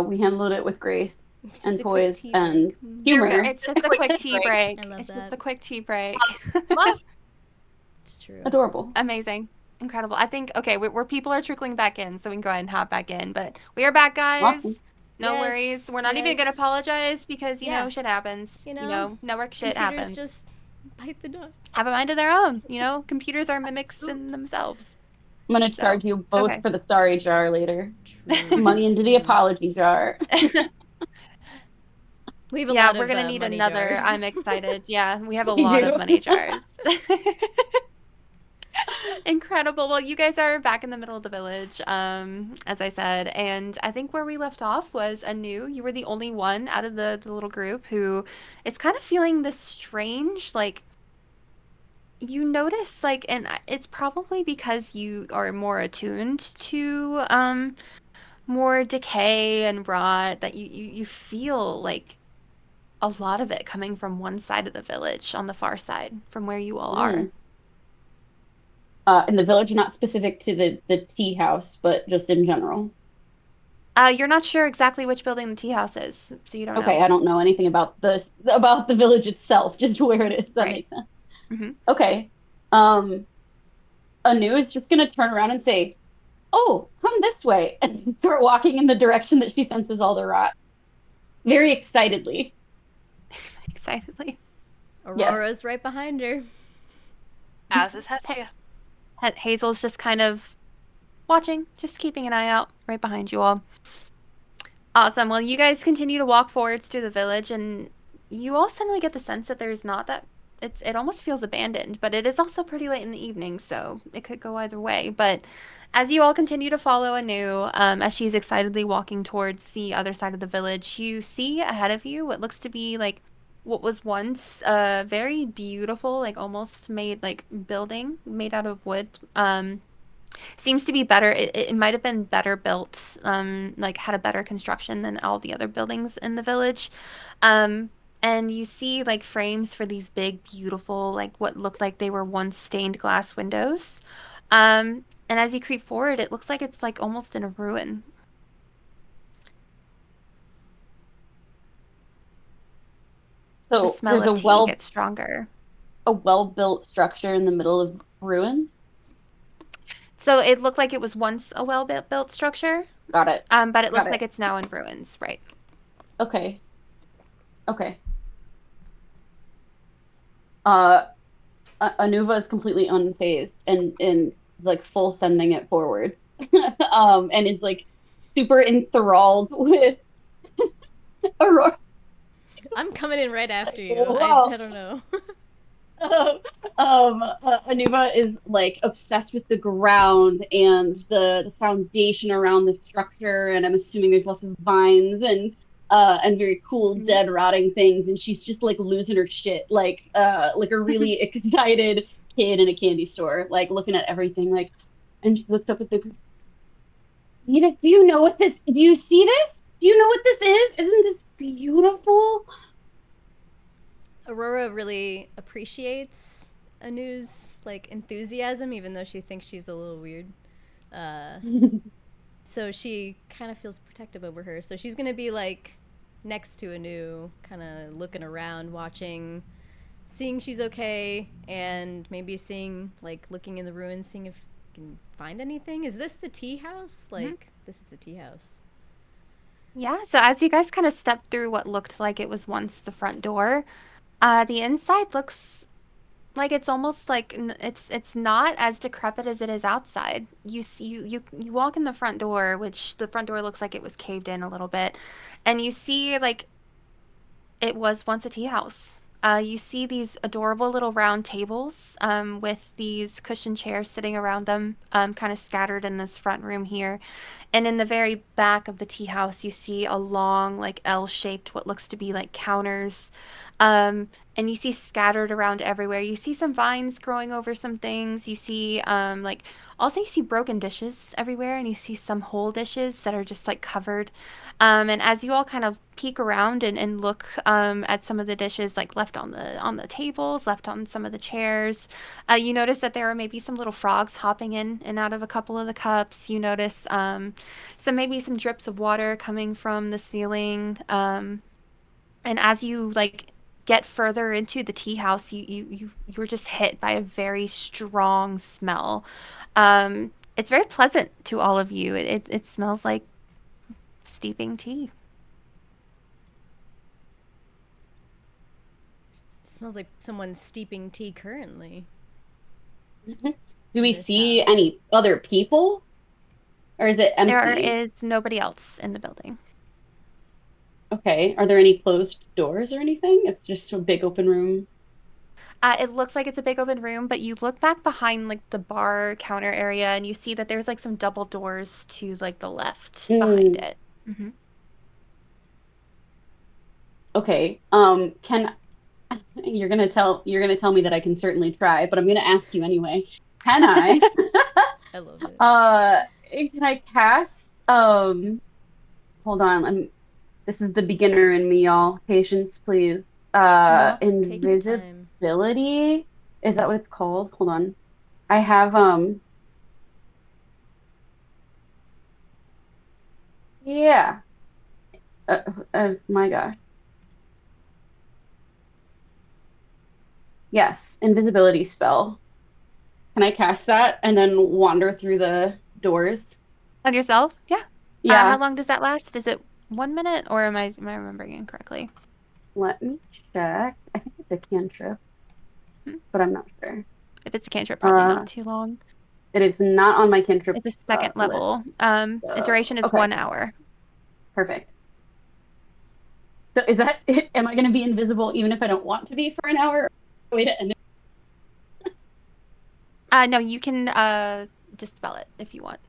we handled it with grace Just and a quick poise tea and break. Mm. humor. It's just a quick tea break. I love It's just that. a quick tea break. Love. It's true. Adorable. Amazing. Incredible. I think, okay, where people are trickling back in, so we can go ahead and hop back in. But we are back, guys. Awesome. No Yes, worries. We're not even going to yes. apologize because, you Yeah. know, shit happens. You know, network shit Computers happens. just bite the dust. Have a mind of their own. You know, computers are mimics in themselves. I'm gonna So, charge you both okay. for the sorry jar later. True. Money into the apology jar. We have a Yeah, lot we're of going to need money another. jars. I'm excited. Yeah, we have a We lot do. of money jars. Incredible. Well, you guys are back in the middle of the village, as I said, and I think where we left off was Anu. You were the only one out of the little group who is kind of feeling this strange, like, you notice, like, and it's probably because you are more attuned to more decay and rot, that you feel like a lot of it coming from one side of the village on the far side from where you all are. Mm. In the village, not specific to the tea house, but just in general. You're not sure exactly which building the tea house is, so you don't Okay, know. I don't know anything about the village itself, just where it is. That Right. makes sense. Mhm. Okay. Anu is just gonna turn around and say, "Oh, come this way," and start walking in the direction that she senses all the rot. Very excitedly. Excitedly. Aurora's right behind her. As is Hestia. Hazel's just kind of watching, just keeping an eye out right behind you all. Awesome. Well, you guys continue to walk forwards through the village, and you all suddenly get the sense that there's not that it almost feels abandoned, but it is also pretty late in the evening, so it could go either way. But as you all continue to follow Anu, as she's excitedly walking towards the other side of the village, you see ahead of you what looks to be like what was once a very beautiful, like almost made like building made out of wood. Seems to be better. It might have been better built, like had a better construction than all the other buildings in the village. Um, and you see like frames for these big, beautiful, like what looked like they were once stained glass windows. And as you creep forward, it looks like it's like almost in a ruin. The So smell there's of tea gets stronger. a well-built structure in the middle of ruins. So it looked like it was once a well-built structure, Got it. but it Got looks it. like it's now in ruins, right? Okay. Okay. Uh, Anuva is completely unfazed and like full sending it forward. And is like super enthralled with Aurora. I'm coming in right Like, after you. wow. I don't know. Anuba is like obsessed with the ground and the foundation around the structure, and I'm assuming there's lots of vines and very cool Mhm. dead rotting things, and she's just like losing her shit, like a really excited kid in a candy store, like looking at everything, like, and she looks up at the. Nita, do you know what this? Do you see this? Do you know what this is? Isn't this beautiful? Aurora really appreciates Anu's like enthusiasm, even though she thinks she's a little weird. Uh, so she kind of feels protective over her. So she's gonna be like next to Anu, kind of looking around, watching, seeing she's okay, and maybe seeing like looking in the ruins, seeing if you can find anything. Is this the tea house? Like this is the tea house. Yeah, so as you guys kind of step through what looked like it was once the front door, the inside looks like it's almost like it's not as decrepit as it is outside. You see, you walk in the front door, which the front door looks like it was caved in a little bit, and you see like it was once a tea house. You see these adorable little round tables with these cushioned chairs sitting around them, kind of scattered in this front room here. And in the very back of the tea house, you see a long, like L-shaped, what looks to be like counters. And you see scattered around everywhere. You see some vines growing over some things. You see, like, also you see broken dishes everywhere, and you see some whole dishes that are just like covered. And as you all kind of peek around and look at some of the dishes like left on the tables, left on some of the chairs, you notice that there are maybe some little frogs hopping in and out of a couple of the cups. You notice maybe some drips of water coming from the ceiling. And as you like get further into the tea house, you were just hit by a very strong smell. It's very pleasant to all of you. It smells like steeping tea. It smells like someone's steeping tea currently Do in we this see house. any other people? Or is it There empty? is nobody else in the building. Okay. Are there any closed doors or anything? It's just a big open room. It looks like it's a big open room, but you look back behind like the bar counter area and you see that there's like some double doors to like the left behind Mm, it. Hmm. okay. Can you're gonna tell me that I can certainly try, but I'm gonna ask you anyway. Can I I love it. can I cast hold on, this is the beginner in me, y'all. Patience, please. No. Take your time. Invisibility? Is that what it's called? Hold on. I have yeah. My gosh. Yes, invisibility spell. Can I cast that and then wander through the doors? On yourself? Yeah. How Yeah, long does that last? Is it 1 minute or am I remembering incorrectly? let me check. I think it's a cantrip, Hmm. but I'm not sure. If it's a cantrip, probably Uh, not too long. it is not on my cantrip It's a second list. level. The duration is Okay, 1 hour. perfect. So is that am I going to be invisible even if I don't want to be for an hour? Way to end it. No, you can dispel it if you want.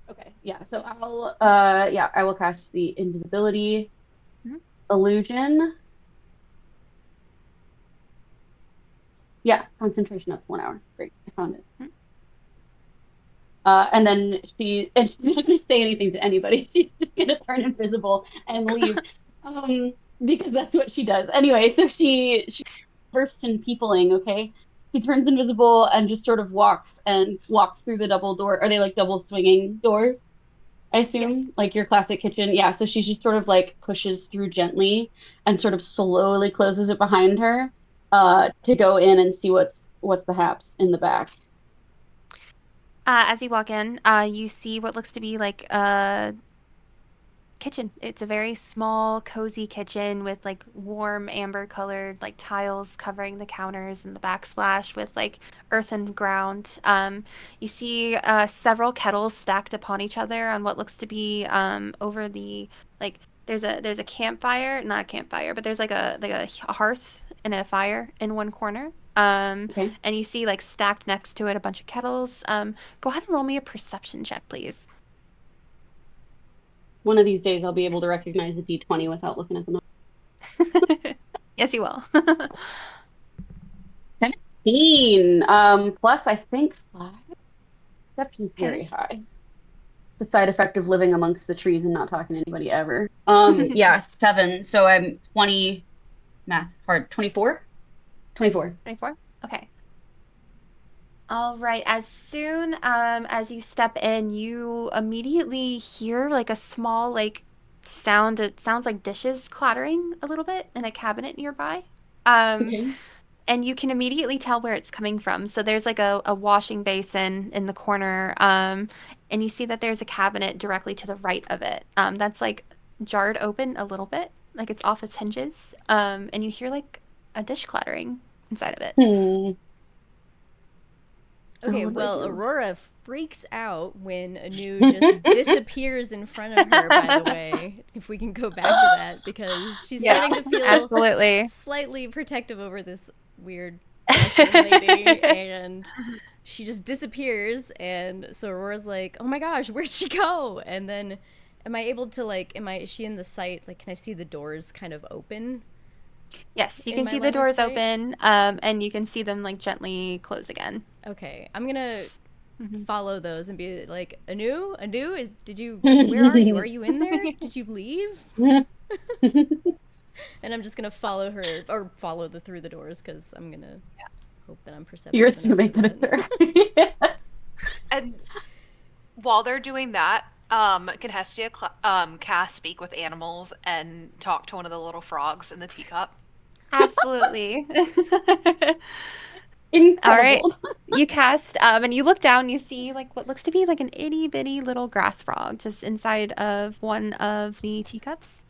Okay, yeah. So I will cast the invisibility Mhm. illusion. Yeah, concentration up to 1 hour. Great, I found it. Mhm. And then she's not going to say anything to anybody. She's just going to turn invisible and leave, um, because that's what she does. Anyway, so she bursts in peopling. Okay, she turns invisible and just sort of walks through the double door. Are they like double swinging doors? I Yes. assume, like your classic kitchen. Yeah, so she just sort of like pushes through gently and sort of slowly closes it behind her, to go in and see what's perhaps in the back. As you walk in, you see what looks to be like a kitchen. It's a very small, cozy kitchen with like warm amber colored like tiles covering the counters and the backsplash with like earthen ground. You see several kettles stacked upon each other on what looks to be over the like there's a campfire, not a campfire, but there's like a hearth and a fire in one corner. Okay. And you see like stacked next to it a bunch of kettles. Go ahead and roll me a perception check, please. One of these days I'll be able to recognize the D20 without looking at the Yes, you will. 17. Plus I think 5. Perception's Okay. very high. The side effect of living amongst the trees and not talking to anybody ever. Yeah, 7. So I'm 20, math hard. 24? 24. 24? Okay. All right. As soon as you step in, you immediately hear like a small like sound. It sounds like dishes clattering a little bit in a cabinet nearby. Um, Okay. and you can immediately tell where it's coming from. So there's like a washing basin in the corner. And you see that there's a cabinet directly to the right of it. That's like jarred open a little bit, like it's off its hinges. And you hear like a dish clattering inside of it. Hmm. Okay, What do I well, do? Aurora freaks out when Anu just disappears in front of her, by the way. If we can go back to that, because she's Yes, starting to feel absolutely. slightly protective over this weird mushroom lady, and she just disappears. And so Aurora's like, oh my gosh, where'd she go? And then, am I able to, like, is she in the sight? Like, can I see the doors kind of open Yes, you in can my see the line of doors sight? open, and you can see them like gently close again. Okay, I'm gonna Mhm. follow those and be like, Anu, where are you? Are you in there? Did you leave? And I'm just gonna follow her or follow the through the doors because I'm gonna hope that I'm You're perceptive enough for assuming that it's that. her. And while they're doing that, can Hestia cast Speak with Animals and talk to one of the little frogs in the teacup? Absolutely. All right. Incredible. You cast, and you look down, you see like what looks to be like an itty bitty little grass frog just inside of one of the teacups.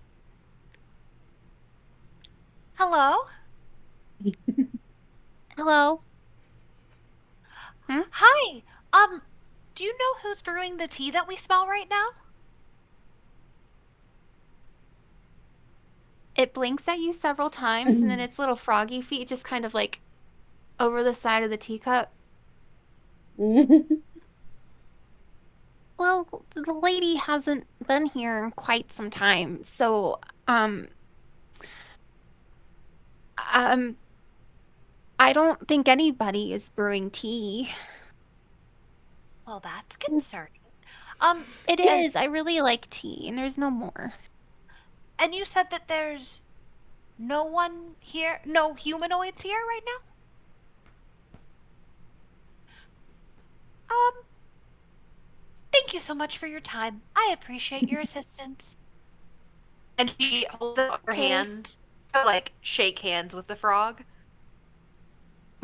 Hello? Hello. Hmm? Hi. Do you know who's brewing the tea that we smell right now? It blinks at you several times, and then its little froggy feet just kind of like over the side of the teacup. Well, the lady hasn't been here in quite some time, so um I don't think anybody is brewing tea. Well, that's concerning. Um, It and is. I really like tea, and there's no more. and you said that there's no one here, no humanoids here right now? Um, thank you so much for your time. I appreciate your assistance. And she holds out her Okay. hand to like shake hands with the frog.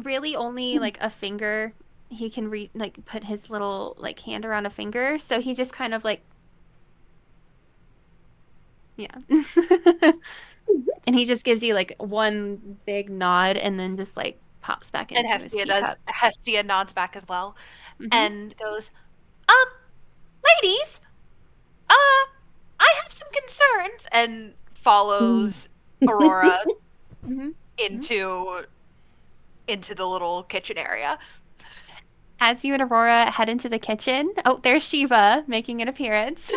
Really, only like a finger. He can like put his little like hand around a finger, so he just kind of like yeah. And he just gives you like one big nod and then just like pops back And into his teacup. Hestia nods back as well Hmm. and goes, um, ladies, I have some concerns, and follows Aurora Hmm. into into the little kitchen area. As you and Aurora head into the kitchen, oh, there's Shiva making an appearance.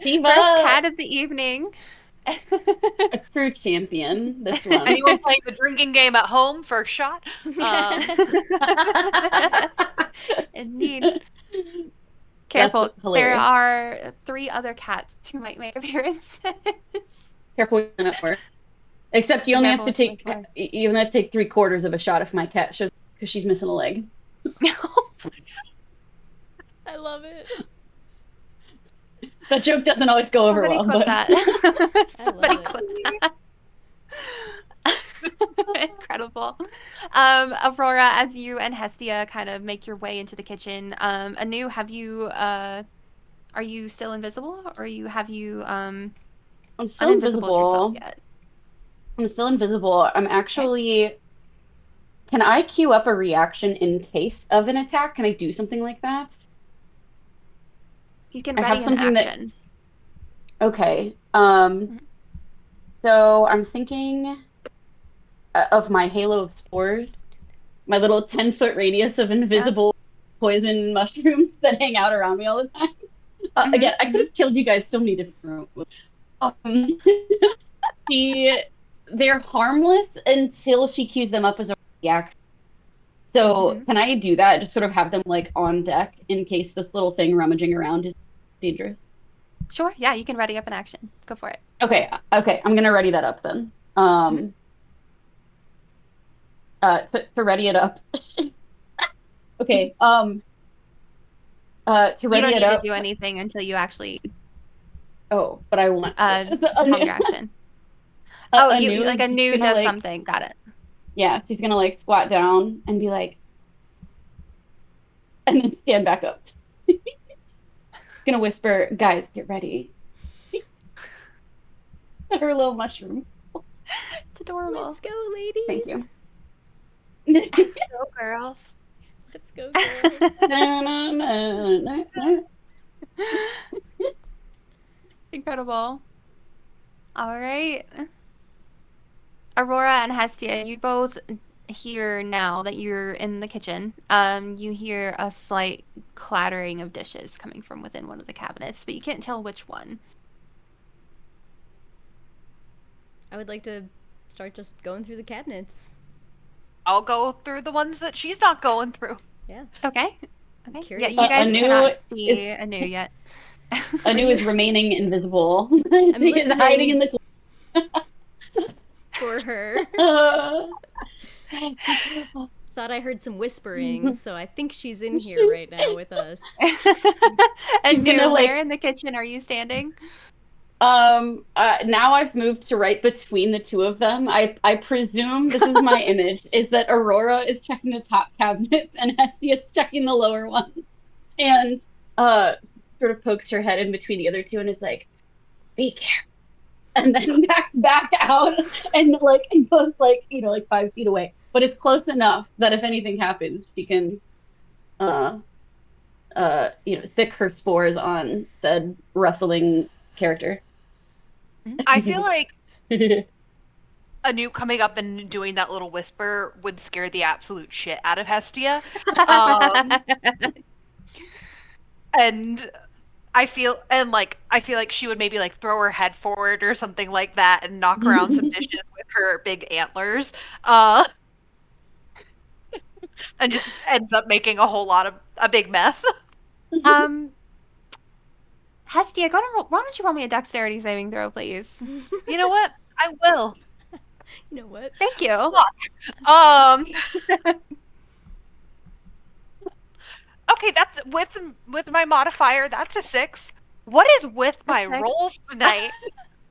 Shiva! First cat of the evening. A true champion, this one. Anyone playing the drinking game at home, first shot. Indeed. Careful. That's There hilarious. are 3 other cats who might make appearances. Careful with the network. Except you only have to take 3/4 of a shot if my cat shows because she's missing a leg. I love it. That joke doesn't always go over well. Clip But... that. Somebody it. clip that. Incredible. Aurora, as you and Hestia kind of make your way into the kitchen, Anu, are you still invisible, or have you I'm still invisible yourself yet? I'm still invisible. I'm actually. Can I queue up a reaction in case of an attack? Can I do something like that? You can I ready have an something action. Okay. So I'm thinking of my halo of spores, my little 10-foot radius of invisible poison mushrooms that hang out around me all the time. Again, I could have killed you guys so many different ways. They're harmless until she queues them up as a reaction. So can I do that? Just sort of have them like on deck in case this little thing rummaging around is dangerous. Sure. Yeah, you can ready up an action. Go for it. Okay. I'm gonna ready that up then. To ready it up. Okay. To ready you don't it need up. to do anything until you actually. Oh, but I want have your action. You like Anu does something. Got it. Yeah, she's gonna like squat down and be like, and then stand back up. Gonna whisper, "Guys, get ready." Her little mushroom. It's adorable. Let's go, ladies. Thank you. Let's go, girls. Let's go, girls. Incredible. All right. Aurora and Hestia, you both hear now that you're in the kitchen. You hear a slight clattering of dishes coming from within one of the cabinets, but you can't tell which one. I would like to start just going through the cabinets. I'll go through the ones that she's not going through. Yeah. Okay. Yeah, Curious. you guys Anu cannot see Anu yet. Anu is remaining invisible. I'm He's hiding in the for her. Thought I heard some whispering, so I think she's in here right now with us. Anu, where in the kitchen are you standing? Now I've moved to right between the two of them. I presume this is my image, is that Aurora is checking the top cabinets and Hestia is checking the lower ones. And sort of pokes her head in between the other two and is like, "Be careful." And then backs back out and like goes like, 5 feet away. But it's close enough that if anything happens, she can thick her spores on said wrestling character. I feel like Anu coming up and doing that little whisper would scare the absolute shit out of Hestia. And I feel like she would maybe like throw her head forward or something like that and knock around some dishes with her big antlers. And just ends up making a big mess. Hestia, why don't you roll me a dexterity saving throw, please? You know what? I will. You know what? Thank you. Okay, that's with my modifier. That's a 6. What is with my rolls tonight?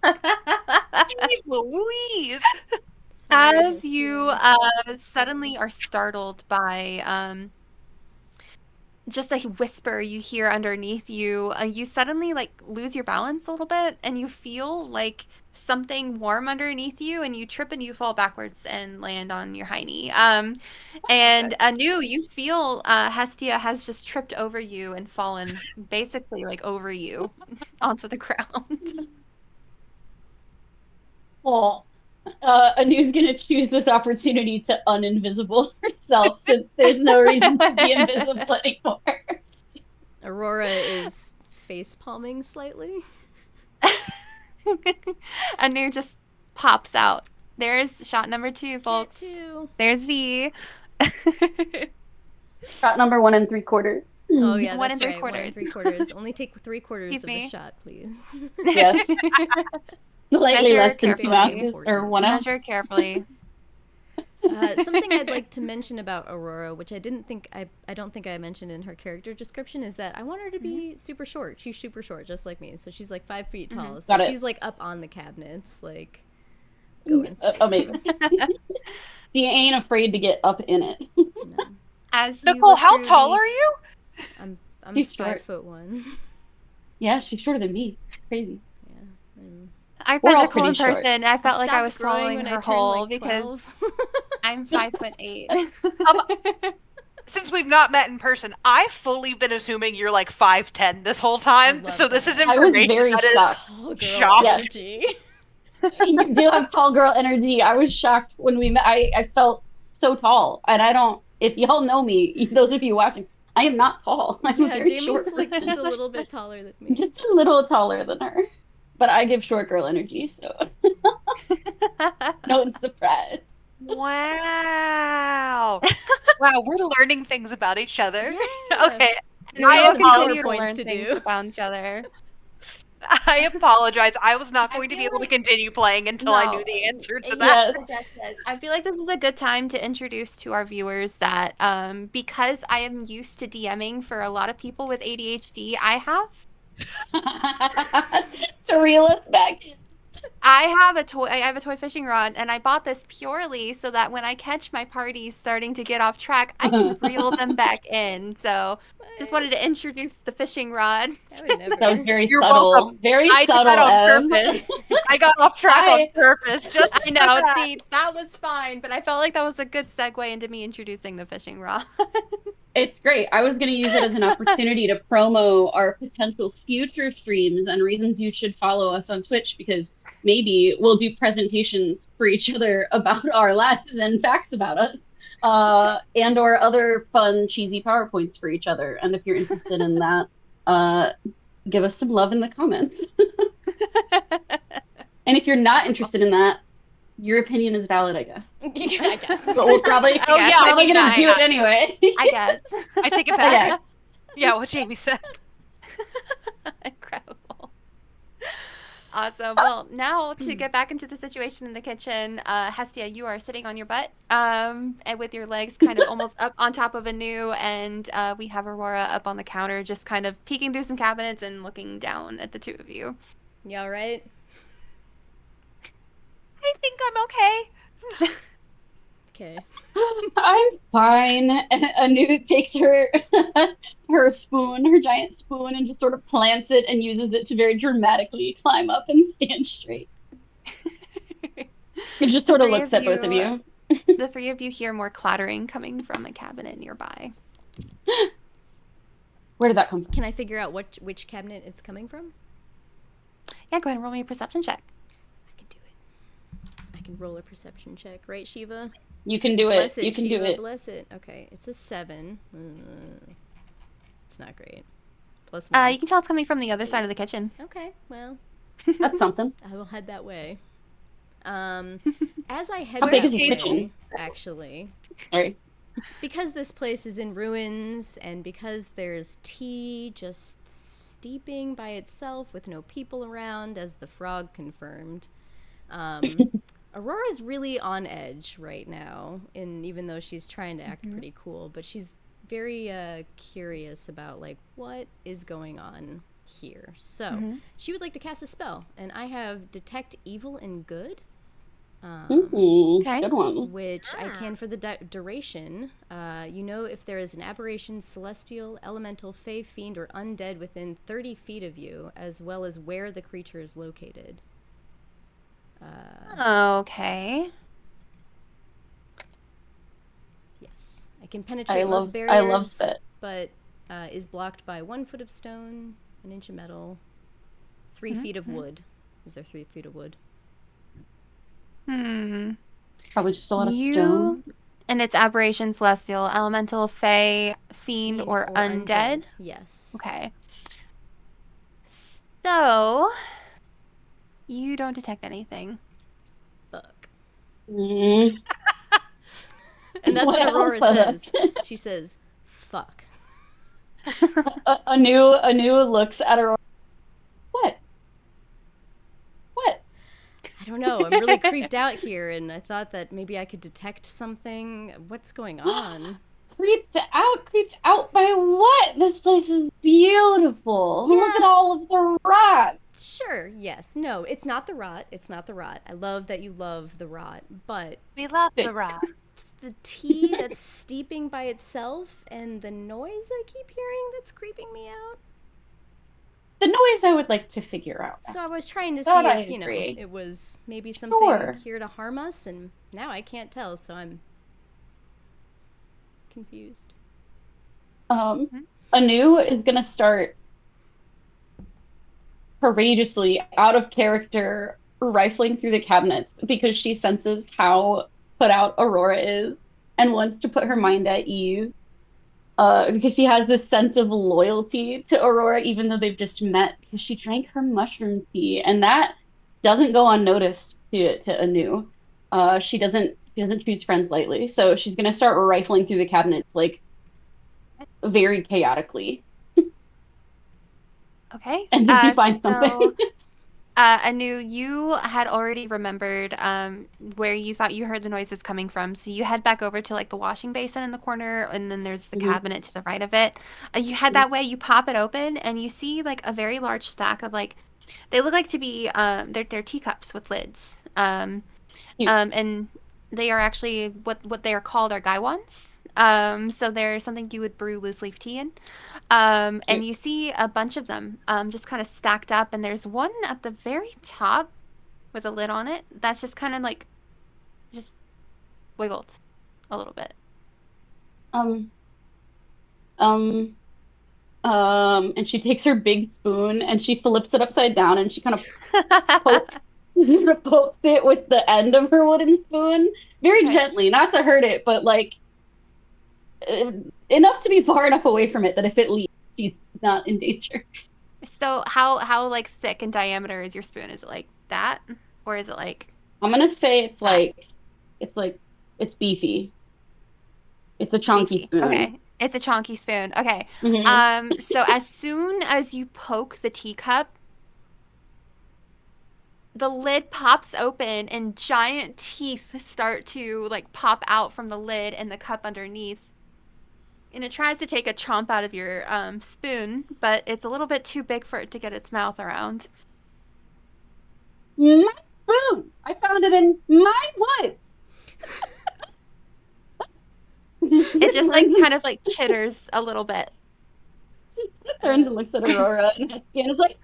Jeez Louise! As you suddenly are startled by just a whisper you hear underneath you, you suddenly like lose your balance a little bit and you feel like something warm underneath you and you trip and you fall backwards and land on your hiney. And Anu, you feel Hestia has just tripped over you and fallen basically like over you onto the ground. Oh, Anu's gonna choose this opportunity to uninvisible herself since there's no reason to be invisible anymore. Aurora is face palming slightly. Anu just pops out. There's shot number 2, folks. Two. There's Z. Shot number 1 3/4. Oh yeah, One that's and right. 1 3/4. 3/4. Only take 3/4 Excuse of me. a shot, please. Yes. Slightly Measure less than 2 carefully. ounces or 1 ounce. Measure carefully. Something I'd like to mention about Aurora, which I don't think I mentioned in her character description, is that I want her to be super short. She's super short, just like me. So she's like 5 feet tall. So Got it. she's like up on the cabinets, like going. Amazing. She ain't afraid to get up in it. No. As you Nicole, look how through tall the- are you? I'm She's 5'1". Yeah, she's shorter than me. It's crazy. Yeah. I've We're met all Nicole in pretty short. person. I felt like I was stopped growing swallowing when her I turned, whole like, because 12. I'm 5'8". Since we've not met in person, I've fully been assuming you're like 5'10" this whole time. love So this is that. I was information very that is shocked. Tall girl Shock. Yes. energy. You do have tall girl energy. I was shocked when we met. I felt so tall. And I don't, if y'all know me, those of you watching, I am not tall. I'm Yeah, very Jamie's short. like just a little bit taller than me. Just a little taller than her. But I give short girl energy, so no surprise. Wow. Wow, we're learning things about each other. Yeah. Okay. We I all have some core continue to points learn to things do. about each other. I apologize. I was not I going to be feel able to like- continue playing until I No. knew the answer to that. Yes. I feel like this is a good time to introduce to our viewers that because I am used to DMing for a lot of people with ADHD, I have To reel us back. I have a toy fishing rod, and I bought this purely so that when I catch my parties starting to get off track, I can reel them back in. So just wanted to introduce the fishing rod. I would never. That was very You're subtle. welcome. Very I did subtle, that on Em. purpose. I got off track on purpose. Just I for know, that. see, that was fine, but I felt like that was a good segue into me introducing the fishing rod. It's great. I was going to use it as an opportunity to promo our potential future streams and reasons you should follow us on Twitch, because maybe we'll do presentations for each other about our lives and facts about us, and or other fun, cheesy PowerPoints for each other. And if you're interested in that, give us some love in the comments. And if you're not interested in that, your opinion is valid, I guess. I guess. But we're probably, Oh, yeah, I probably mean, going to do I- it anyway. I guess. I take it Yeah. back. Yeah, what Jamie said. Incredible. Awesome. Well, now to get back into the situation in the kitchen, Hestia, you are sitting on your butt, and with your legs kind of almost up on top of Anu, and we have Aurora up on the counter, just kind of peeking through some cabinets and looking down at the two of you. You all right? I think I'm okay. Okay. I'm fine. Anu takes her spoon, her giant spoon, and just sort of plants it and uses it to very dramatically climb up and stand straight. And just sort of Three looks of at both of you. The three of you hear more clattering coming from a cabinet nearby. Where did that come from? Can I figure out which cabinet it's coming from? Yeah, go ahead and roll me a perception check. I can do it. I can roll a perception check, right, Shiva? You can do Bless it. You can Shiva, do it. Bless it. Okay, it's a 7. It's not great. +1. You can tell it's coming from the other side of the kitchen. Okay, well, That's something. I will head that way. As I head How big that is the way, kitchen? actually, Sorry. because this place is in ruins and because there's tea just steeping by itself with no people around, as the frog confirmed, Aurora's really on edge right now, and even though she's trying to act pretty cool, but she's very curious about like what is going on here. So she would like to cast a spell, and I have Detect Evil and Good, Okay. Good one. which I can for the duration. You know if there is an aberration, celestial, elemental, fey, fiend, or undead within 30 feet of you, as well as where the creature is located. Okay. Yes, I can penetrate most I love barriers, that. but is blocked by 1 foot of stone, 1 inch of metal, 3 feet of wood. Is there 3 feet of wood? Hmm. Probably just a lot of You stone. and its aberration, celestial, elemental, fey, fiend, Fiend or or undead. undead. Yes. Okay. So you don't detect anything. Fuck. Mm. And that's what Well, Aurora fuck. says. She says, fuck. A new looks at her. What? What? I don't know. I'm really creeped out here, and I thought that maybe I could detect something. What's going on? Creeped out by what? This place is beautiful. Look at Yeah, all of the rats. sure. Yes. No, it's not the rot. It's not the rot. I love that you love the rot, but We love the Good. rock. it's the tea that's steeping by itself and the noise I keep hearing that's creeping me out. The noise I would like to figure out. So I was trying to That see I if, agree. it was maybe something Sure. here to harm us, and now I can't tell, so I'm confused. Um, Anu is gonna start courageously out of character rifling through the cabinets because she senses how put out Aurora is and wants to put her mind at ease. Because she has this sense of loyalty to Aurora, even though they've just met, because she drank her mushroom tea, and that doesn't go unnoticed to Anu. She doesn't choose friends lightly, so she's gonna start rifling through the cabinets like very chaotically, Okay. and then she finds something. So Anu, you had already remembered where you thought you heard the noises coming from. So you head back over to like the washing basin in the corner, and then there's the Mhm. cabinet to the right of it. You head that way, you pop it open, and you see like a very large stack of like they look like to be they're teacups with lids. Cute. And they are actually what they are called are gaiwans. So they're something you would brew loose leaf tea in. And Cute. you see a bunch of them just kind of stacked up, and there's one at the very top with a lid on it that's just kind of like just wiggled a little bit. Um, um, and she takes her big spoon and she flips it upside down and she kind of pokes pokes it with the end of her wooden spoon very Okay. gently, not to hurt it, but like uh, enough to be far enough away from it that if it leaves, she's not in danger. So how like thick in diameter is your spoon? Is it like that, or is it like I'm gonna say that? it's like it's beefy. It's a It's chunky beefy. spoon. Okay. It's a chonky spoon. Okay. Hmm. So as soon as you poke the teacup, the lid pops open and giant teeth start to like pop out from the lid and the cup underneath. And it tries to take a chomp out of your spoon, but it's a little bit too big for it to get its mouth around. My spoon. I found it in my woods. It just like kind of like chitters a little bit. Turns Uh, and looks at Aurora and Hestia is like,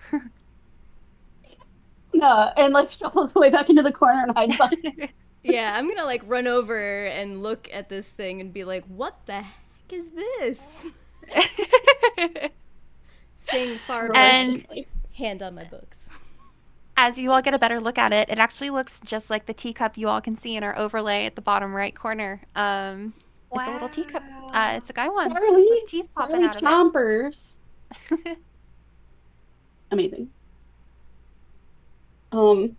no, and like shuffles away back into the corner and hides behind. yeah, I'm gonna like run over and look at this thing and be like, what the heck is this? Staying far Aurora's back, And just like, hand on my books. as you all get a better look at it, it actually looks just like the teacup you all can see in our overlay at the bottom right corner. It's a little teacup. It's a guy one with teeth popping Charlie out of it. Chompers. Amazing. Um,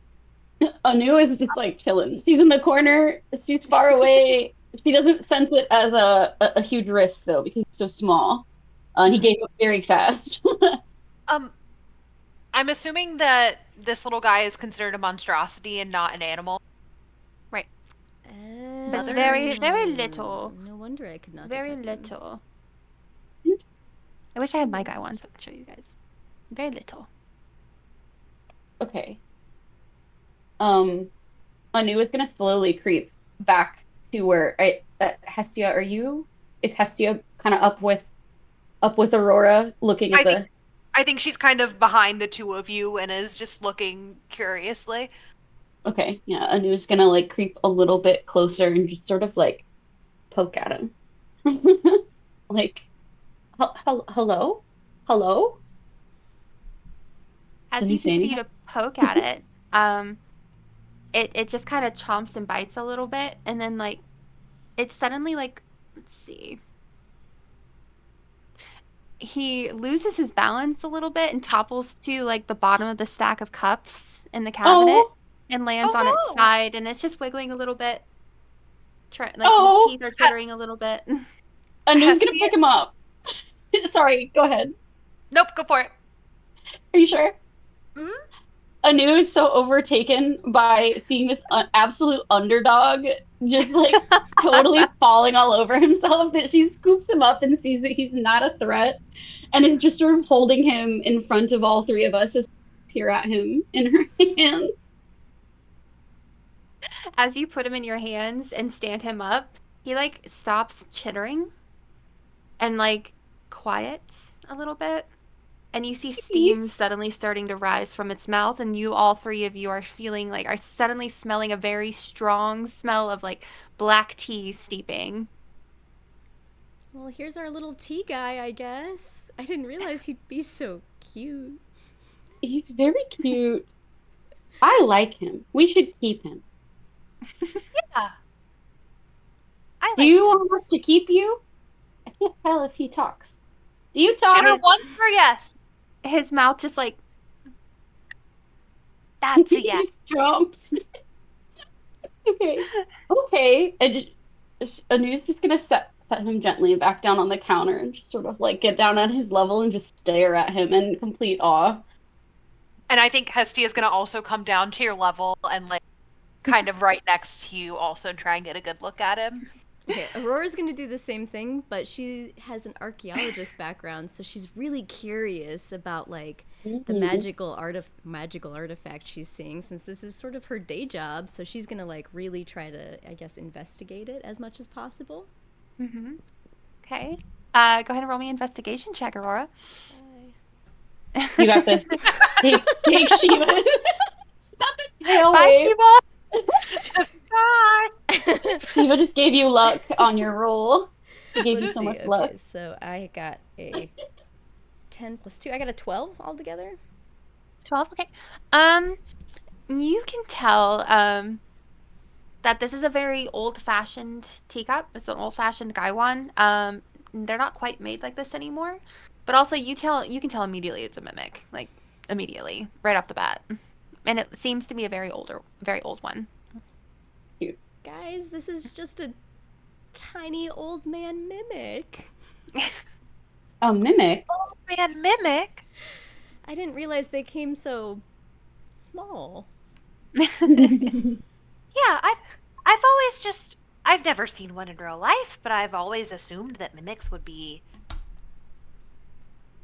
Anu is just like chilling. She's in the corner. She's far away. She doesn't sense it as a huge risk though because it's so small. He gave up very fast. Um, I'm assuming that this little guy is considered a monstrosity and not an animal. Right. But Oh, very, very little. No wonder I could not Very detect him. little. I wish I had my guy one so I could show you guys. Very little. Okay. Anu is gonna slowly creep back to where Hestia, are you? Is Hestia kind of up with Aurora, looking at I think the? I think she's kind of behind the two of you and is just looking curiously. Okay, yeah. Anu's gonna like creep a little bit closer and just sort of like poke at him, like, hello, hello. As Does he you say continue anything? to poke at it, it just kind of chomps and bites a little bit, and then like it suddenly like let's see. He loses his balance a little bit and topples to like the bottom of the stack of cups in the cabinet Oh, and lands on its no. side, and it's just wiggling a little bit. Like his oh, teeth are chittering a little bit. Anu's gonna Hestia? pick him up. Sorry, go ahead. Nope, go for it. Are you sure? Mhm. Anu is so overtaken by seeing this absolute underdog just like totally falling all over himself that she scoops him up and sees that he's not a threat and is just sort of holding him in front of all three of us as we peer at him in her hands. As you put him in your hands and stand him up, he like stops chittering and like quiets a little bit. And you see steam suddenly starting to rise from its mouth, and you all three of you are feeling like are suddenly smelling a very strong smell of like black tea steeping. Well, here's our little tea guy, I guess. I didn't realize he'd be so cute. He's very cute. I like him. We should keep him. Yeah. I Do like you it. want us to keep you? I can't tell if he talks. Do you talk? Chitter once or yes? His mouth just like That's a He yes. just jumps. Okay. Okay. Anu's just gonna set him gently back down on the counter and just sort of like get down on his level and just stare at him in complete awe. And I think Hestia is gonna also come down to your level and like kind of right next to you also try and get a good look at him. Okay, Aurora's gonna do the same thing, but she has an archaeologist background, so she's really curious about like the magical artifact she's seeing, since this is sort of her day job. So she's gonna like really try to, I guess, investigate it as much as possible. mm-hmm. Okay. Go ahead and roll me an investigation check, Aurora. You got this. Take Shiva. Not the tail Bye, wave. Shiva. Just bye. Shiva just gave you luck on your roll. He gave you Let's so see. much Okay, luck. so I got a 10 plus 2. I got a 12 altogether. 12. Okay. You can tell that this is a very old-fashioned teacup. It's an old-fashioned gaiwan. They're not quite made like this anymore. But also you can tell immediately it's a mimic, like immediately, right off the bat. And it seems to be a very old one. Guys, this is just a tiny old man mimic. A mimic? Oh man, mimic. I didn't realize they came so small. Yeah, I've always just I've never seen one in real life, but I've always assumed that mimics would be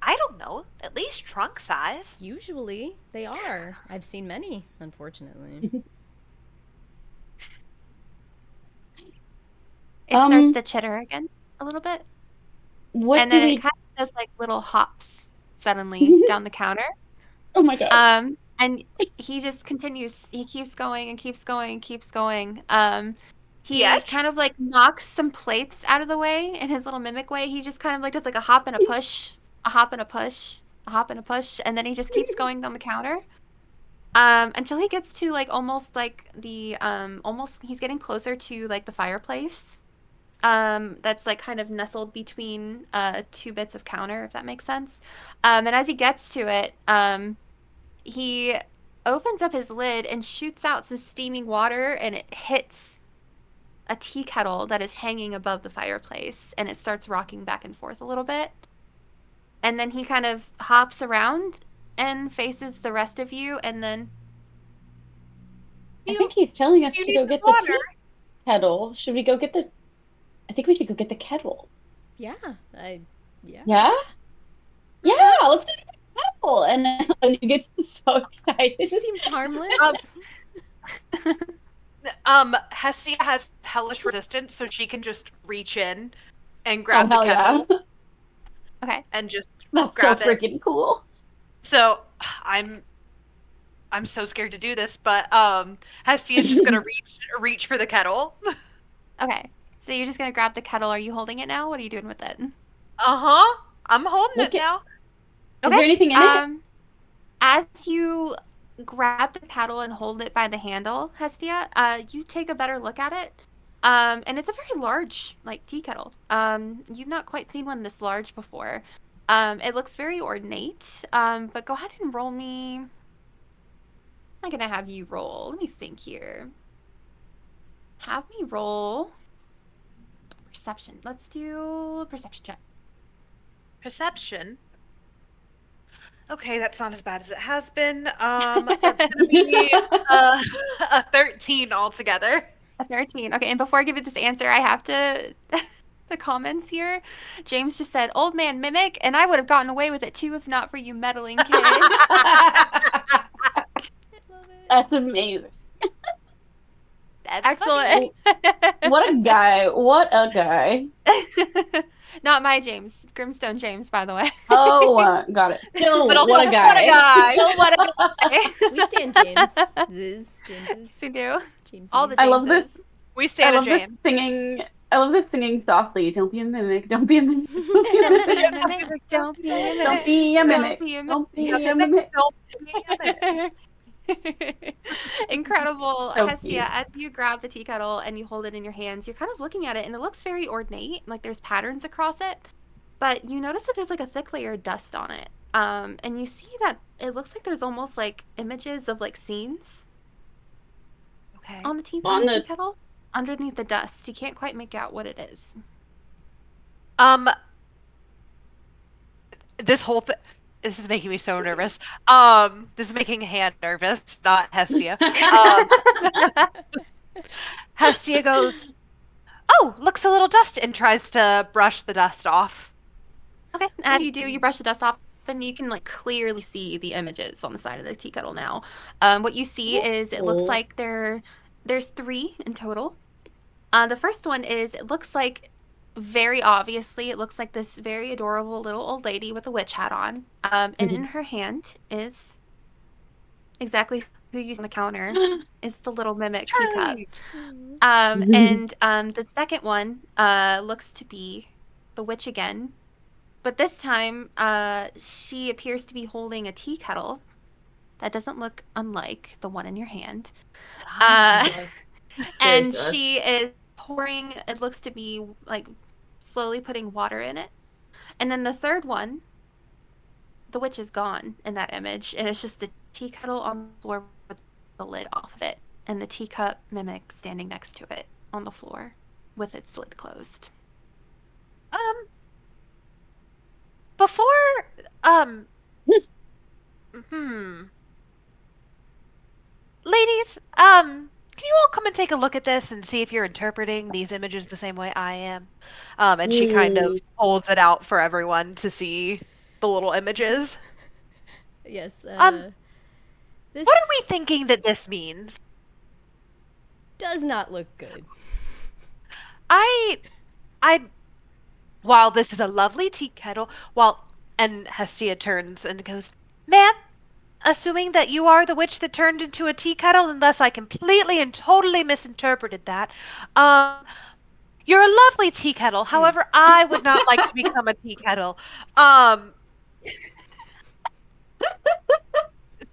I don't know, at least trunk size. Usually they are. I've seen many, unfortunately. It starts to chitter again a little bit. What And do then we... it kind of does like little hops suddenly down the counter. Oh my god. And he just continues. He keeps going and keeps going and keeps going. He Yes. kind of like knocks some plates out of the way in his little mimic way. He just kind of like does like a hop and a push, a hop and a push, a hop and a push, and then he just keeps going down the counter. Until he gets to like almost like the almost he's getting closer to like the fireplace. That's like kind of nestled between two bits of counter, if that makes sense. And as he gets to it, he opens up his lid and shoots out some steaming water, and it hits a tea kettle that is hanging above the fireplace, and it starts rocking back and forth a little bit. And then he kind of hops around and faces the rest of you, and then I think he's telling us you to need go some get water. the tea kettle. Should we go get the... I think we should go get the kettle. Yeah. Yeah? Mm-hmm. Yeah, let's go get the kettle. And you get so excited. It seems harmless. Hestia has hellish resistance, so she can just reach in and Oh, grab the hell kettle yeah. okay. and just That's so grab it. freaking cool. So I'm so scared to do this, but Hestia's just gonna reach for the kettle. Okay. So you're just gonna grab the kettle. Are you holding it now? What are you doing with it? I'm holding Look it at- now. Is there anything in it? As you grab the kettle and hold it by the handle, Hestia, you take a better look at it. And it's a very large, like, tea kettle. You've not quite seen one this large before. It looks very ornate. But go ahead and roll me. I'm gonna have you roll. Let me think here. Have me roll perception. Let's do a perception check. Perception. Okay, that's not as bad as it has been. That's gonna be a 13 altogether. A 13. Okay, and before I give you this answer, I have to the comments here. James just said, "Old man mimic," and I would have gotten away with it too if not for you meddling kids. I love it. That's amazing. That's excellent. What a guy. What a guy. Not my James. Grimstone James, by the way. Oh, got it. Still, But also, what a guy. what a guy. Oh, what a guy. We stand James. James's. We do. James. All the I love Jameses. this. We I stand a love this James. singing. I love this singing softly. Don't be a mimic. Don't be a mimic. Don't be a Don't be mimic. a mimic. Don't be a mimic. Don't be a mimic. Don't be a mimic. Don't be a mimic. Incredible. So Hestia, cute. as you grab the tea kettle and you hold it in your hands, you're kind of looking at it and it looks very ornate, like there's patterns across it, but you notice that there's like a thick layer of dust on it. And you see that it looks like there's almost like images of like scenes Okay. on the tea kettle underneath the dust. You can't quite make out what it is. This whole thing. This is making me so nervous. This is making Han nervous, not Hestia. Hestia goes, "Oh, looks a little dusty," and tries to brush the dust off. Okay. As you do, you brush the dust off, and you can like clearly see the images on the side of the tea kettle now. What you see is it looks like there's 3 in total. The first one is it looks like very obviously it looks like this very adorable little old lady with a witch hat on. And in her hand is exactly who you see on the counter is the little mimic teacup. And the second one looks to be the witch again. But this time, she appears to be holding a tea kettle that doesn't look unlike the one in your hand. And she is pouring, it looks to be like slowly putting water in it. And then the third one, the witch is gone in that image. And it's just the tea kettle on the floor with the lid off of it. And the teacup mimic standing next to it on the floor with its lid closed. Before, ladies, can you all come and take a look at this and see if you're interpreting these images the same way I am? And she kind of holds it out for everyone to see the little images. Yes. What This are we thinking that this means? does not look good. While this is a lovely tea kettle, and Hestia turns and goes, "Ma'am, assuming that you are the witch that turned into a tea kettle, unless I completely and totally misinterpreted that, you're a lovely tea kettle. However, I would not like to become a tea kettle.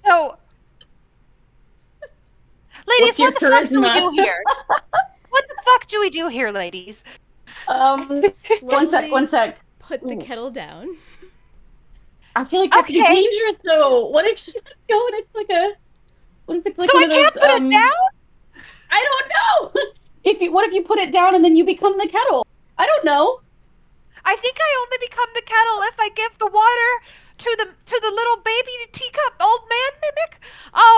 So, ladies, what the fuck do we do here? What the fuck do we do here, ladies?" One sec. Put the kettle down. I feel like that could be Okay. dangerous though. What if she go and it's like a what if it's like So one I of can't those, put it down? I don't know. What if you put it down and then you become the kettle? I don't know. I think I only become the kettle if I give the water to the little baby teacup old man mimic.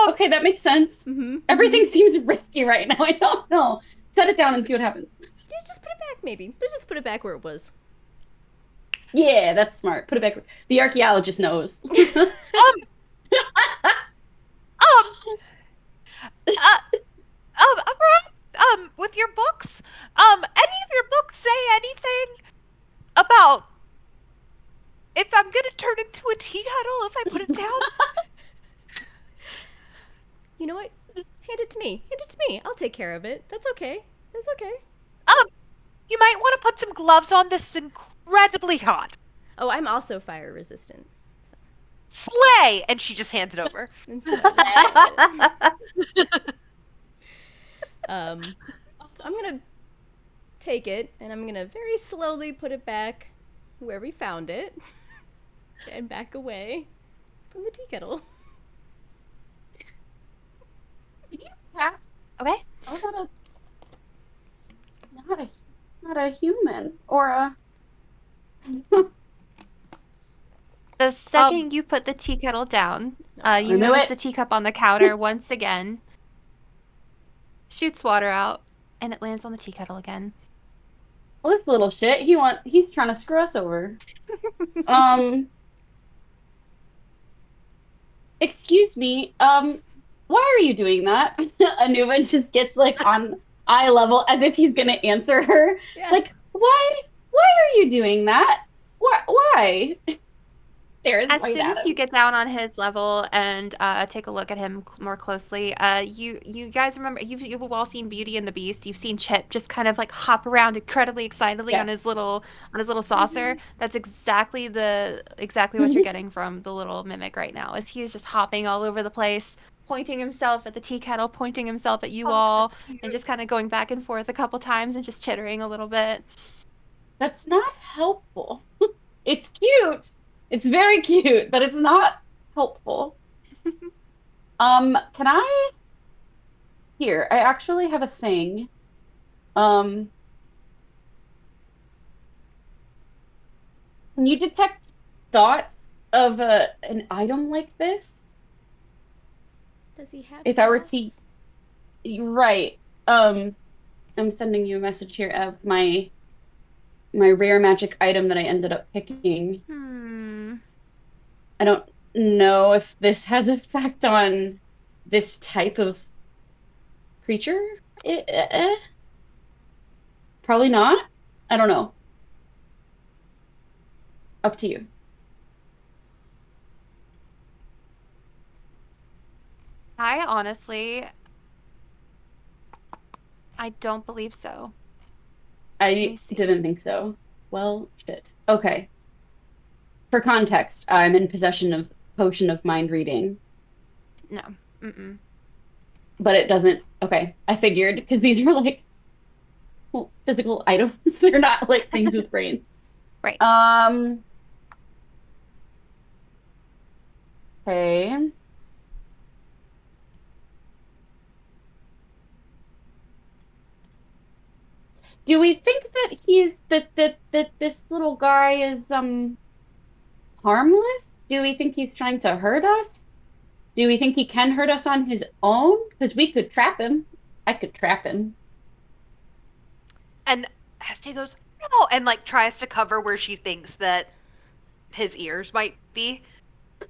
Okay, that makes sense. Mm-hmm. Everything seems risky right now. I don't know. Set it down and see what happens. Just put it back, maybe. Just put it back where it was. Yeah, that's smart. Put it back. The archaeologist knows. With your books, any of your books say anything about if I'm gonna turn into a tea kettle if I put it down? You know what? Hand it to me. Hand it to me. I'll take care of it. That's okay. That's okay. You might want to put some gloves on. This is incredibly hot. Oh, I'm also fire resistant. slay, and she just hands it over. And so, I'm gonna take it and I'm gonna very slowly put it back where we found it and back away from the tea kettle. Can you pass? Okay. Oh, not a human or a. The second you put the tea kettle down, you knew notice it. the teacup on the counter once again shoots water out, and it lands on the tea kettle again. Well, this little shit. He's trying to screw us over. Excuse me. Why are you doing that? Anuva just gets like on eye level as if he's gonna answer her. Yeah. Like, why are you doing that? Why? Stares As right soon at as him. you get down on his level and take a look at him more closely, you guys remember you've all seen Beauty and the Beast. You've seen Chip just kind of like hop around incredibly excitedly Yeah. on his little saucer. That's exactly what you're getting from the little mimic right now. Is he is just hopping all over the place, pointing himself at the tea kettle, pointing himself at you all, and just kind of going back and forth a couple times and just chittering a little bit. That's not helpful. It's cute. It's very cute, but it's not helpful. Can I? Here, I actually have a thing. Can you detect thoughts of an item like this? Does he have If I were thoughts? to, right. I'm sending you a message here of my rare magic item that I ended up picking. I don't know if this has effect on this type of creature. Probably not. I don't know. Up to you. Honestly, I don't believe so. I didn't think so. Well, shit. Okay. For context, I'm in possession of potion of mind reading. No. Mm-mm. But it doesn't. Okay, I figured because these are like physical items. They're not like things with brains. Right. Okay. Do we think that this little guy is harmless? Do we think he's trying to hurt us? Do we think he can hurt us on his own? Because we could trap him. I could trap him. And Hestia goes, no, and like tries to cover where she thinks that his ears might be.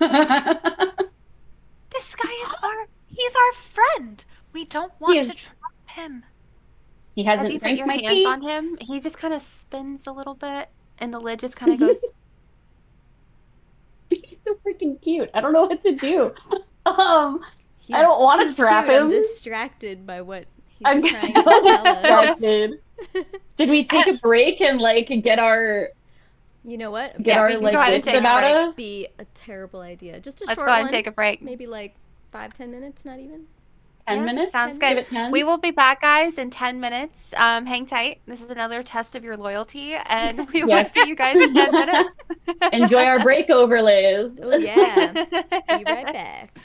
This guy is he's our friend. We don't want to trap him. He As hasn't you put drank your my hands tea. on him, he just kind of spins a little bit, and the lid just kind of goes. He's so freaking cute. I don't know what to do. He's I don't want to trap him. I'm distracted by what he's I'm trying to tell us. Did we take a break and like get our? You know what? We can go ahead and take a break. Would be a terrible idea. Just a Let's short go ahead one. and take a break. Maybe like 5-10 minutes, not even. 10 minutes? Sounds 10 good. minutes. We will be back, guys, in 10 minutes. Hang tight. This is another test of your loyalty, and we will see you guys in 10 minutes. Enjoy our break overlays. Oh, yeah. Be right back.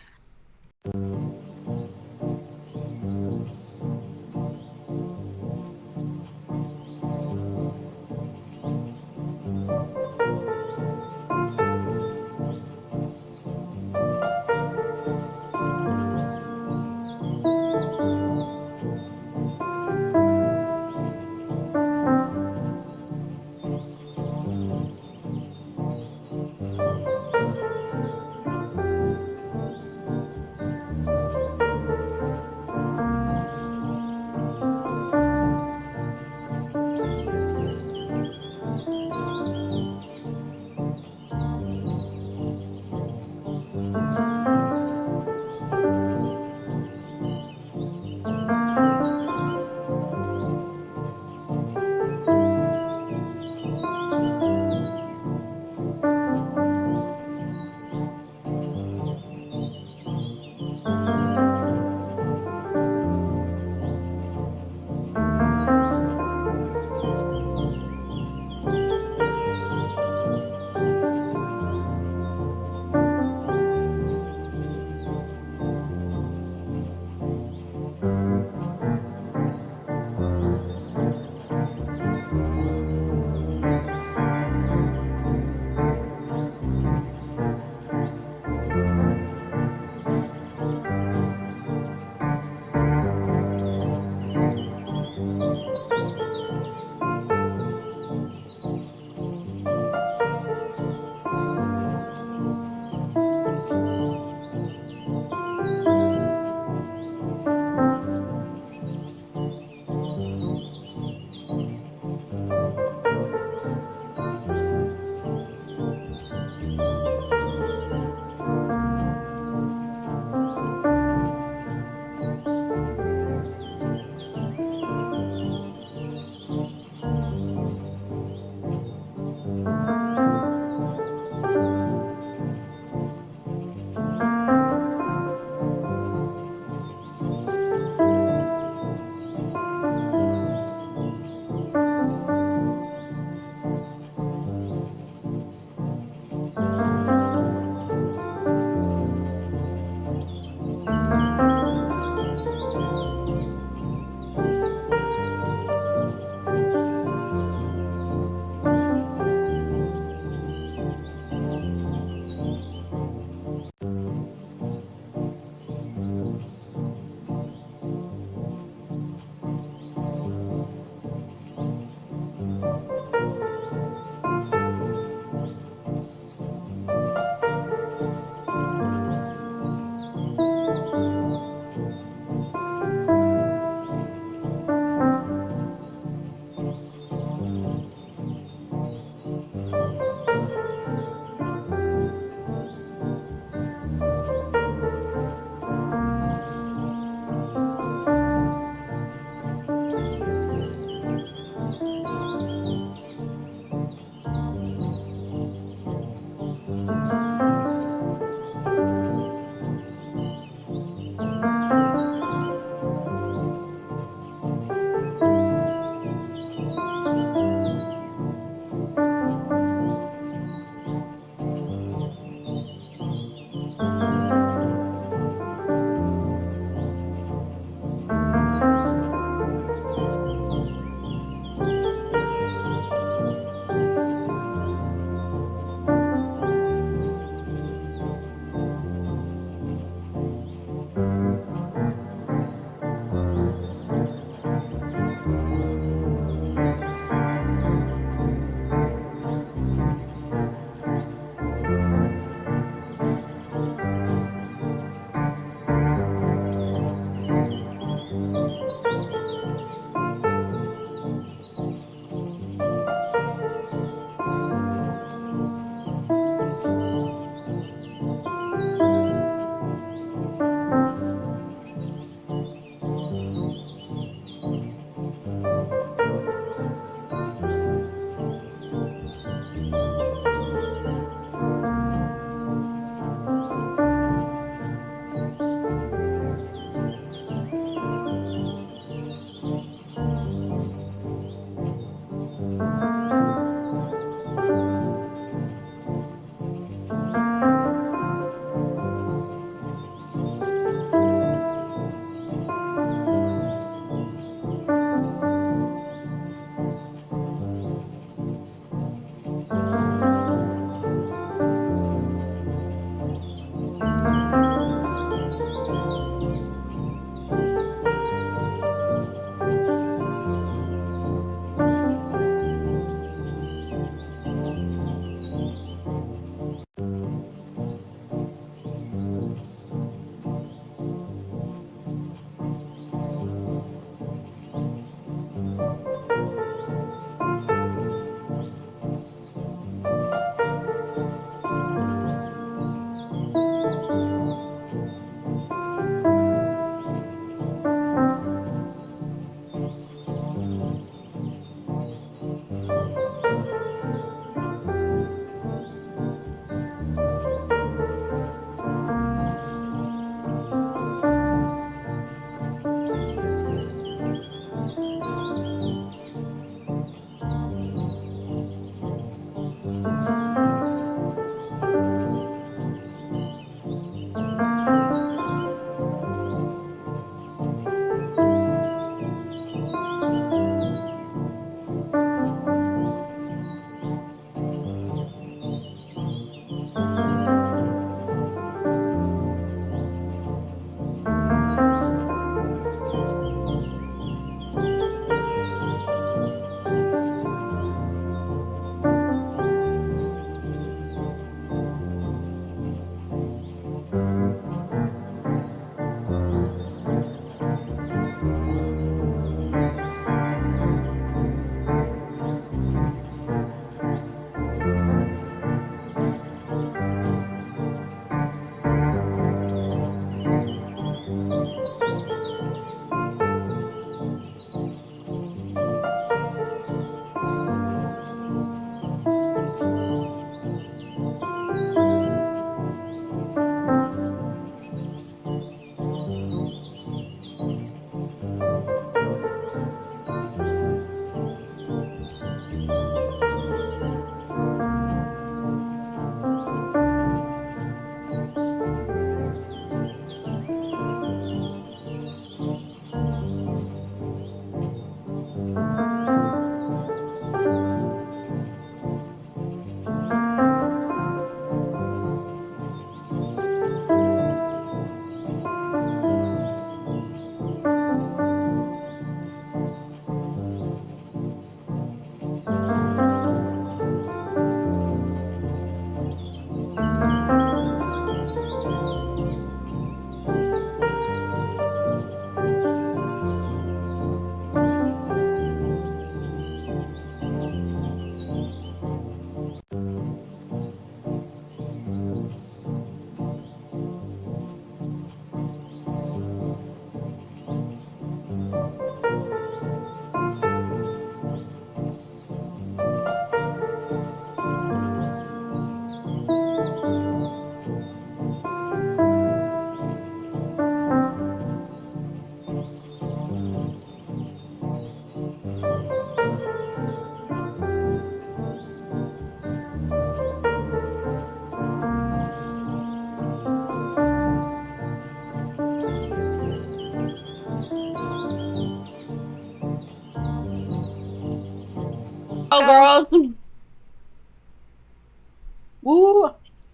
Woo!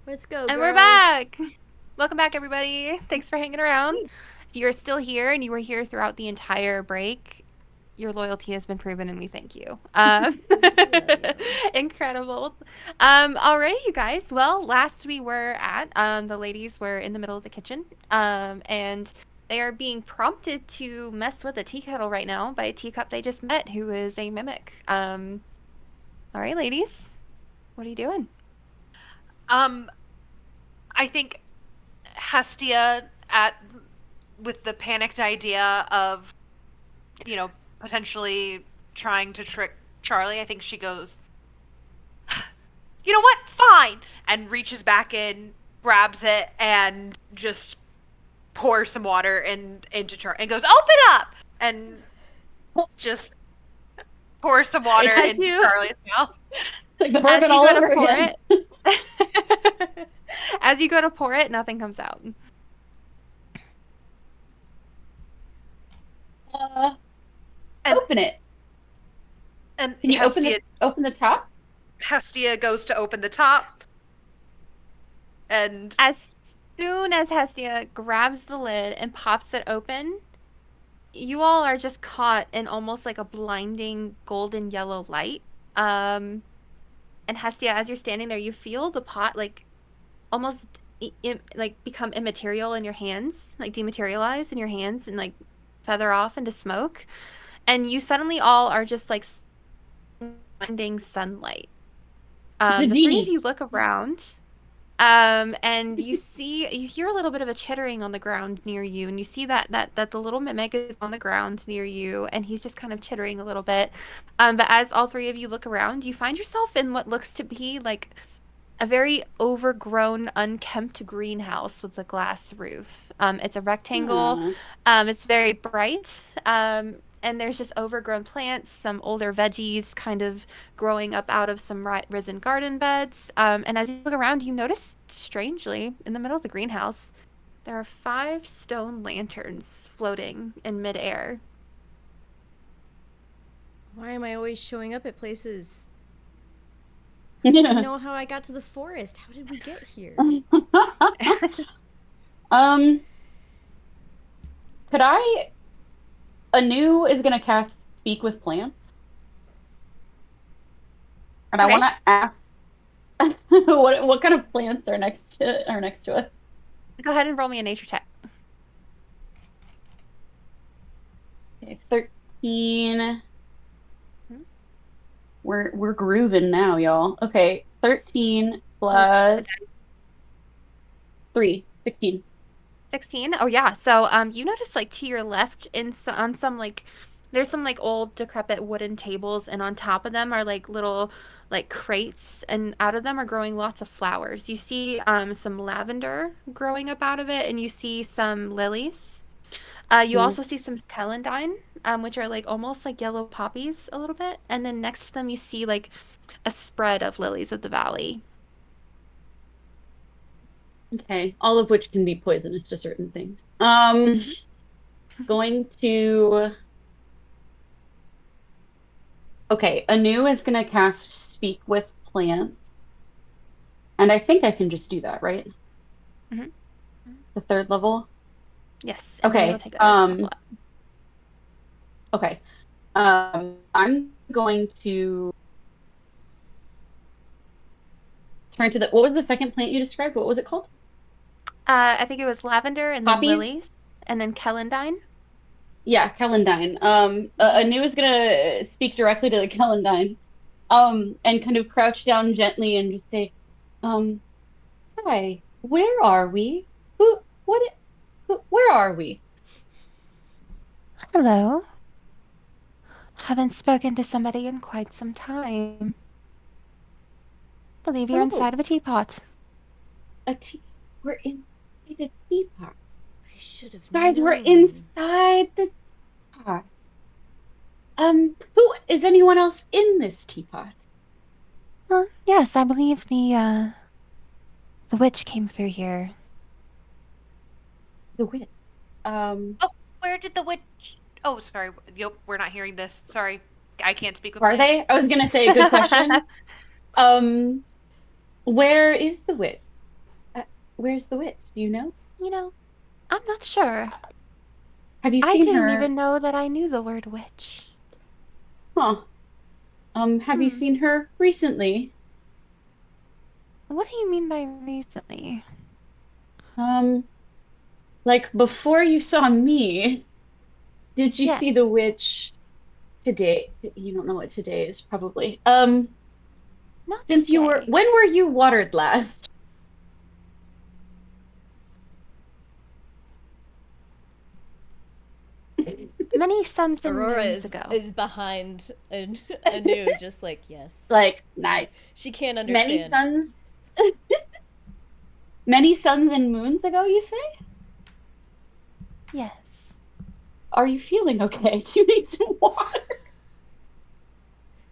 Let's go, And girls. we're back. Welcome back, everybody. Thanks for hanging around. If you are still here and you were here throughout the entire break, your loyalty has been proven, and we thank you. Incredible. All right, you guys. Well, last we were at, the ladies were in the middle of the kitchen, and they are being prompted to mess with a tea kettle right now by a teacup they just met, who is a mimic. All right, ladies, what are you doing? I think Hestia with the panicked idea of, potentially trying to trick Charlie, I think she goes, you know what? Fine. And reaches back in, grabs it, and just pours some water into Charlie and goes, open up! And just pours some water As into you- Charlie's mouth. It's like the As bourbon you all go over to pour again. it, as you go to pour it, nothing comes out. And- Open it. And Can you open the top? Hestia goes to open the top. And As soon as Hestia grabs the lid and pops it open, you all are just caught in almost like a blinding golden yellow light. And Hestia, as you're standing there, you feel the pot like almost like become immaterial in your hands, like dematerialize in your hands and like feather off into smoke. And you suddenly all are just like blinding sunlight. The three of you look around, and you hear a little bit of a chittering on the ground near you, and you see that the little mimic is on the ground near you, and he's just kind of chittering a little bit. But as all three of you look around, you find yourself in what looks to be like a very overgrown, unkempt greenhouse with a glass roof. It's a rectangle. It's very bright. And there's just overgrown plants, some older veggies kind of growing up out of some risen garden beds. And as you look around, you notice, strangely, in the middle of the greenhouse, there are 5 stone lanterns floating in midair. Why am I always showing up at places? I don't know how I got to the forest. How did we get here? Could I... Anu is going to cast Speak with Plants. And Okay. I want to ask what kind of plants are next to us? Go ahead and roll me a nature check. Okay, 13. We're grooving now, y'all. Okay, 13 plus 3, 16. 16. Oh yeah. So you notice like to your left on some like there's some like old decrepit wooden tables, and on top of them are like little like crates, and out of them are growing lots of flowers. You see some lavender growing up out of it, and you see some lilies. You also see some celandine, which are like almost like yellow poppies a little bit, and then next to them you see like a spread of lilies of the valley. Okay, all of which can be poisonous to certain things. Going to... Okay, Anu is going to cast Speak with Plants. And I think I can just do that, right? Mhm. The 3rd level? Yes. And then Okay, you'll take that as a slot. okay. I'm going to turn to what was the second plant you described? What was it called? I think it was lavender and Poppies? then lilies and then celandine. Yeah, celandine. Anu is gonna speak directly to the celandine, and kind of crouch down gently and just say, hi, where are we? Where are we? Hello. Haven't spoken to somebody in quite some time. Believe you're Oh. inside of a teapot. We're inside a teapot. I should have Guys, we're known. inside the teapot. Who is anyone else in this teapot? Well, yes, I believe the witch came through here. The witch. Oh, where did the witch... Oh, sorry. Yep, we're not hearing this. Sorry. I can't speak with Are plants. they? I was gonna say, good question. Where is the witch? Where's the witch? Do you know? You know, I'm not sure. Have you I seen didn't her? even know that I knew the word witch. Huh. Have you seen her recently? What do you mean by recently? Um, like before you saw me, did you see the Yes. witch today? You don't know what today is, probably. Not Since you were, today. when were you watered last? Many suns and Aurora moons ago. is behind Anu, just like, yes. Like, nice. She can't Many understand. suns, many suns and moons ago, you say? Yes. Are you feeling okay? Do you need some water?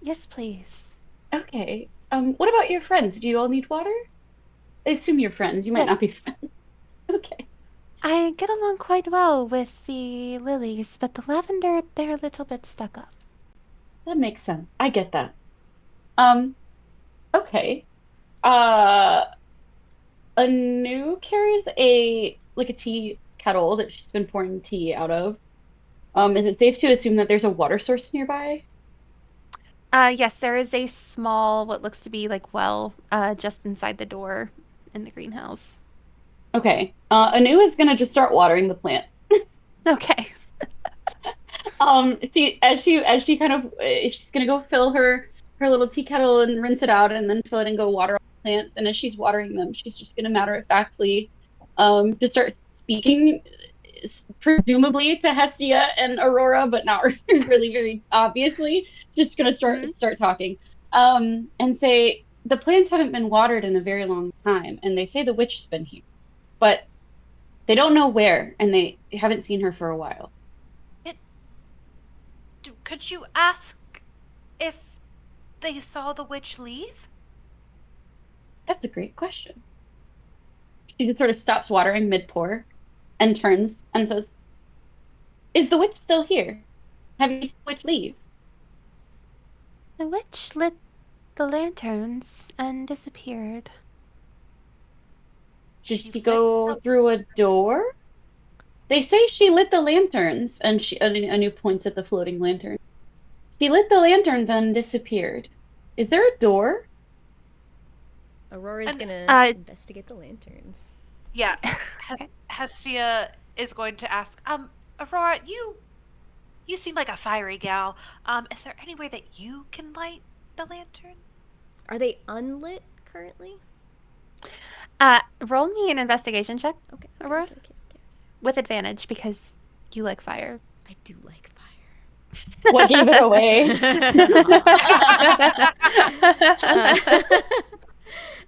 Yes, please. Okay. What about your friends? Do you all need water? I assume you're friends. You might not be Yes. friends. Okay. I get along quite well with the lilies, but the lavender, they're a little bit stuck up. That makes sense. I get that. Um, okay. Uh, Anu carries a tea kettle that she's been pouring tea out of. Is it safe to assume that there's a water source nearby? Yes, there is a small, what looks to be like well, just inside the door in the greenhouse. Okay. Anu is gonna just start watering the plant. Okay. As she kind of she's gonna go fill her little tea kettle and rinse it out and then fill it and go water all the plants. And as she's watering them, she's just gonna matter of factly just start speaking presumably to Hestia and Aurora, but not really very obviously. Just gonna Mhm. start talking. And say the plants haven't been watered in a very long time, and they say the witch has been here, but they don't know where, and they haven't seen her for a while. Could you ask if they saw the witch leave? That's a great question. She just sort of stops watering mid pour and turns and says, "Is the witch still here? Have you seen the witch leave?" The witch lit the lanterns and disappeared. Did She she lit go the through a door? They say she lit the lanterns, and Anu points at the floating lantern. She lit the lanterns and disappeared. Is there a door? Aurora's And- gonna investigate the lanterns. Yeah, Hestia is going to ask, Aurora, you seem like a fiery gal. Is there any way that you can light the lantern? Are they unlit currently? Roll me an investigation check Okay. Aurora? Okay. with advantage because you like fire. I do like fire. What gave it away?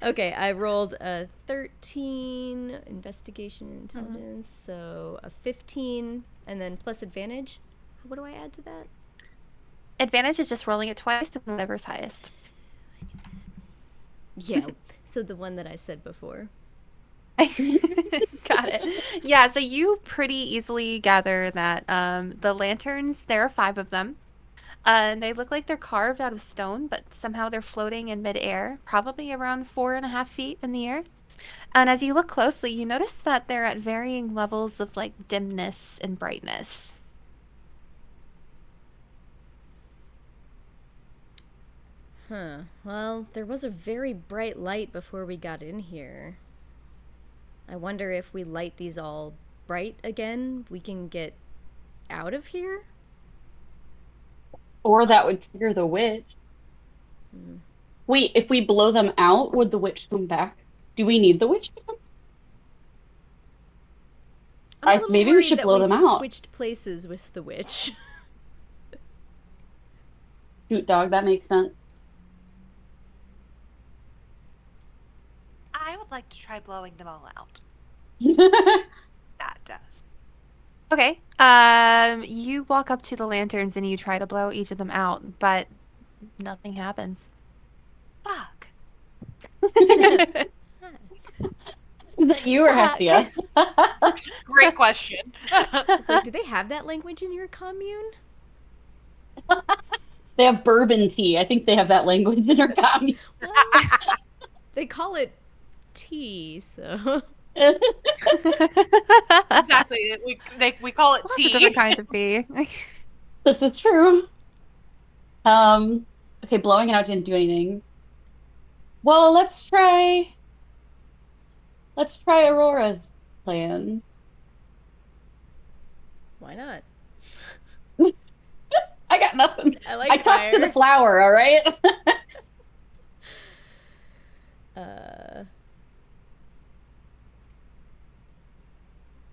Okay, I rolled a 13 investigation intelligence, so a 15, and then plus advantage. What do I add to that? Advantage is just rolling it twice and whatever's highest. Yeah, so the one that I said before. Got it. Yeah, so you pretty easily gather that the lanterns, there are 5 of them. And they look like they're carved out of stone, but somehow they're floating in midair, probably around 4.5 feet in the air. And as you look closely, you notice that they're at varying levels of like dimness and brightness. Huh. Well, there was a very bright light before we got in here. I wonder if we light these all bright again, we can get out of here? Or that would trigger the witch. Wait, if we blow them out, would the witch come back? Do we need the witch to come? I'm a little Maybe we worried should that blow them out. switched places with the witch. Shoot, dog, that makes sense. I would like to try blowing them all out. That does. Okay. You walk up to the lanterns and you try to blow each of them out, but nothing happens. Fuck. Is that you or Hestia? Great question. It's like, do they have that language in your commune? They have bourbon tea. I think they have that language in our commune. Well, They call it tea, so Exactly. We call it Lots of tea. different kinds of tea. This is true. Okay, blowing it out didn't do anything. Well, let's try Aurora's plan. why not? I got nothing. I I like talked to the fire. flower, all right?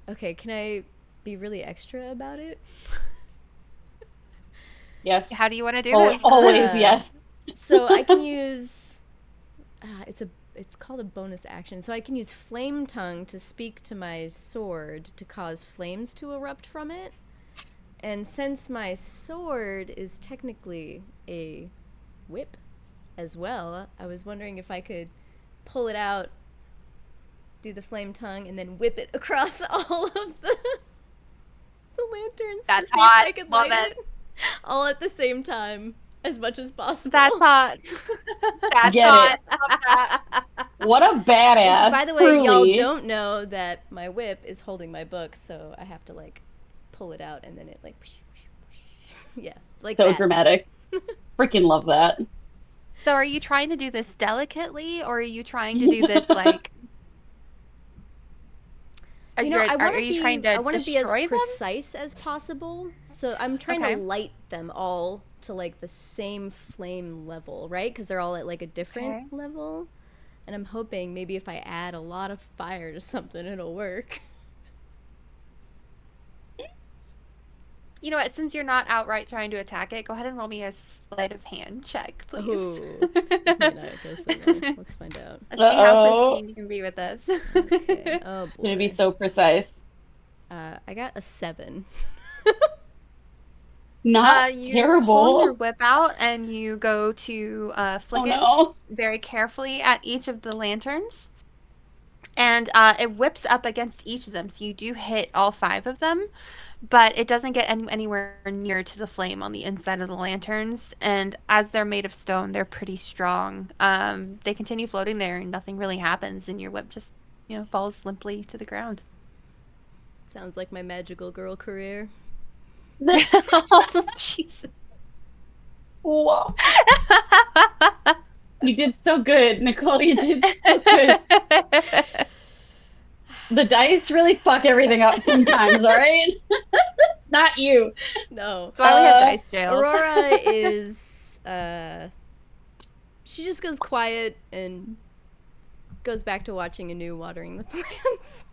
Okay, can I be really extra about it? Yes. How do you want to do Al- this? Always, Uh, yes. So I can use it's called a bonus action. So I can use flame tongue to speak to my sword to cause flames to erupt from it. And since my sword is technically a whip as well, I was wondering if I could pull it out, do the flame tongue, and then whip it across all of the lanterns That's to see hot. if I could Love light it. all at the same time as much as possible. That's hot. That's Get hot. it. Love that. What a badass. Which, by the way, y'all truly. don't know that my whip is holding my book, so I have to like pull it out and then it like, yeah, like So that. dramatic. Freaking love that. So are you trying to do this delicately, or are you trying to do this like? You know, I want are to you be. trying to I want to be as destroy them? precise as possible. So I'm trying Okay. to light them all to like the same flame level, right? Because they're all at like a different Okay. level, and I'm hoping maybe if I add a lot of fire to something, it'll work. You know what? Since you're not outright trying to attack it, go ahead and roll me a sleight of hand check, please. Ooh, this might not go so well. Let's find out. Let's see how Uh-oh. pristine you can be with this. Okay. Oh boy. Gonna be so precise. I got a 7. Not You terrible. pull your whip out and you go to flick Oh it no. very carefully at each of the lanterns. And it whips up against each of them. So you do hit all 5 of them, but it doesn't get anywhere near to the flame on the inside of the lanterns. And as they're made of stone, they're pretty strong. They continue floating there and nothing really happens. And your whip just, falls limply to the ground. Sounds like my magical girl career. Oh, Jesus. Whoa. You did so good, Nicole. You did so good. The dice really fuck everything up sometimes, all right? Not you. No. That's why we have dice jails. Aurora is she just goes quiet and goes back to watching Anu watering the plants.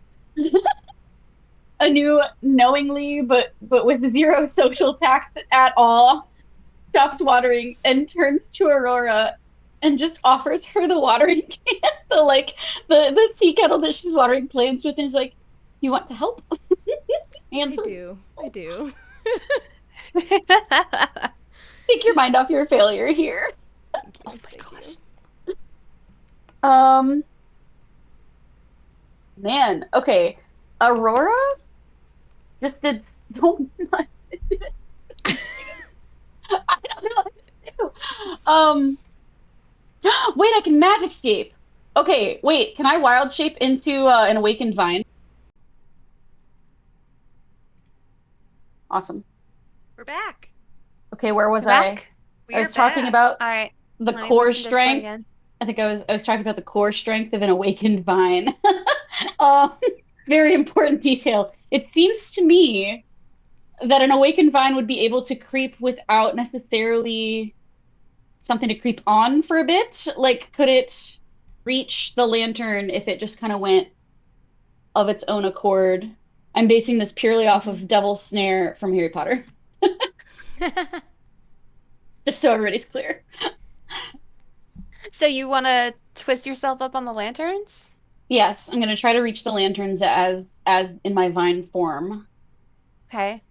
Anu knowingly, but with zero social tact at all, stops watering and turns to Aurora and just offers her the watering can, the tea kettle that she's watering plants with, and is like, "You want to help?" Answer. I do. Take your mind off your failure here. Oh my gosh. Man, okay. Aurora just did so much. I don't know what to do. Wait, I can magic shape. Okay, wait, can I wild shape into an awakened vine? Awesome. We're back. Okay, where was You're I? back? We I are was talking back. about All right. the Let me core listen to this one strength. again. I think I was talking about the core strength of an awakened vine. Very important detail. It seems to me that an awakened vine would be able to creep without necessarily something to creep on for a bit. Like, could it reach the lantern if it just kind of went of its own accord? I'm basing this purely off of Devil's Snare from Harry Potter. Just so everybody's clear. So you want to twist yourself up on the lanterns? Yes, I'm gonna try to reach the lanterns as in my vine form Okay.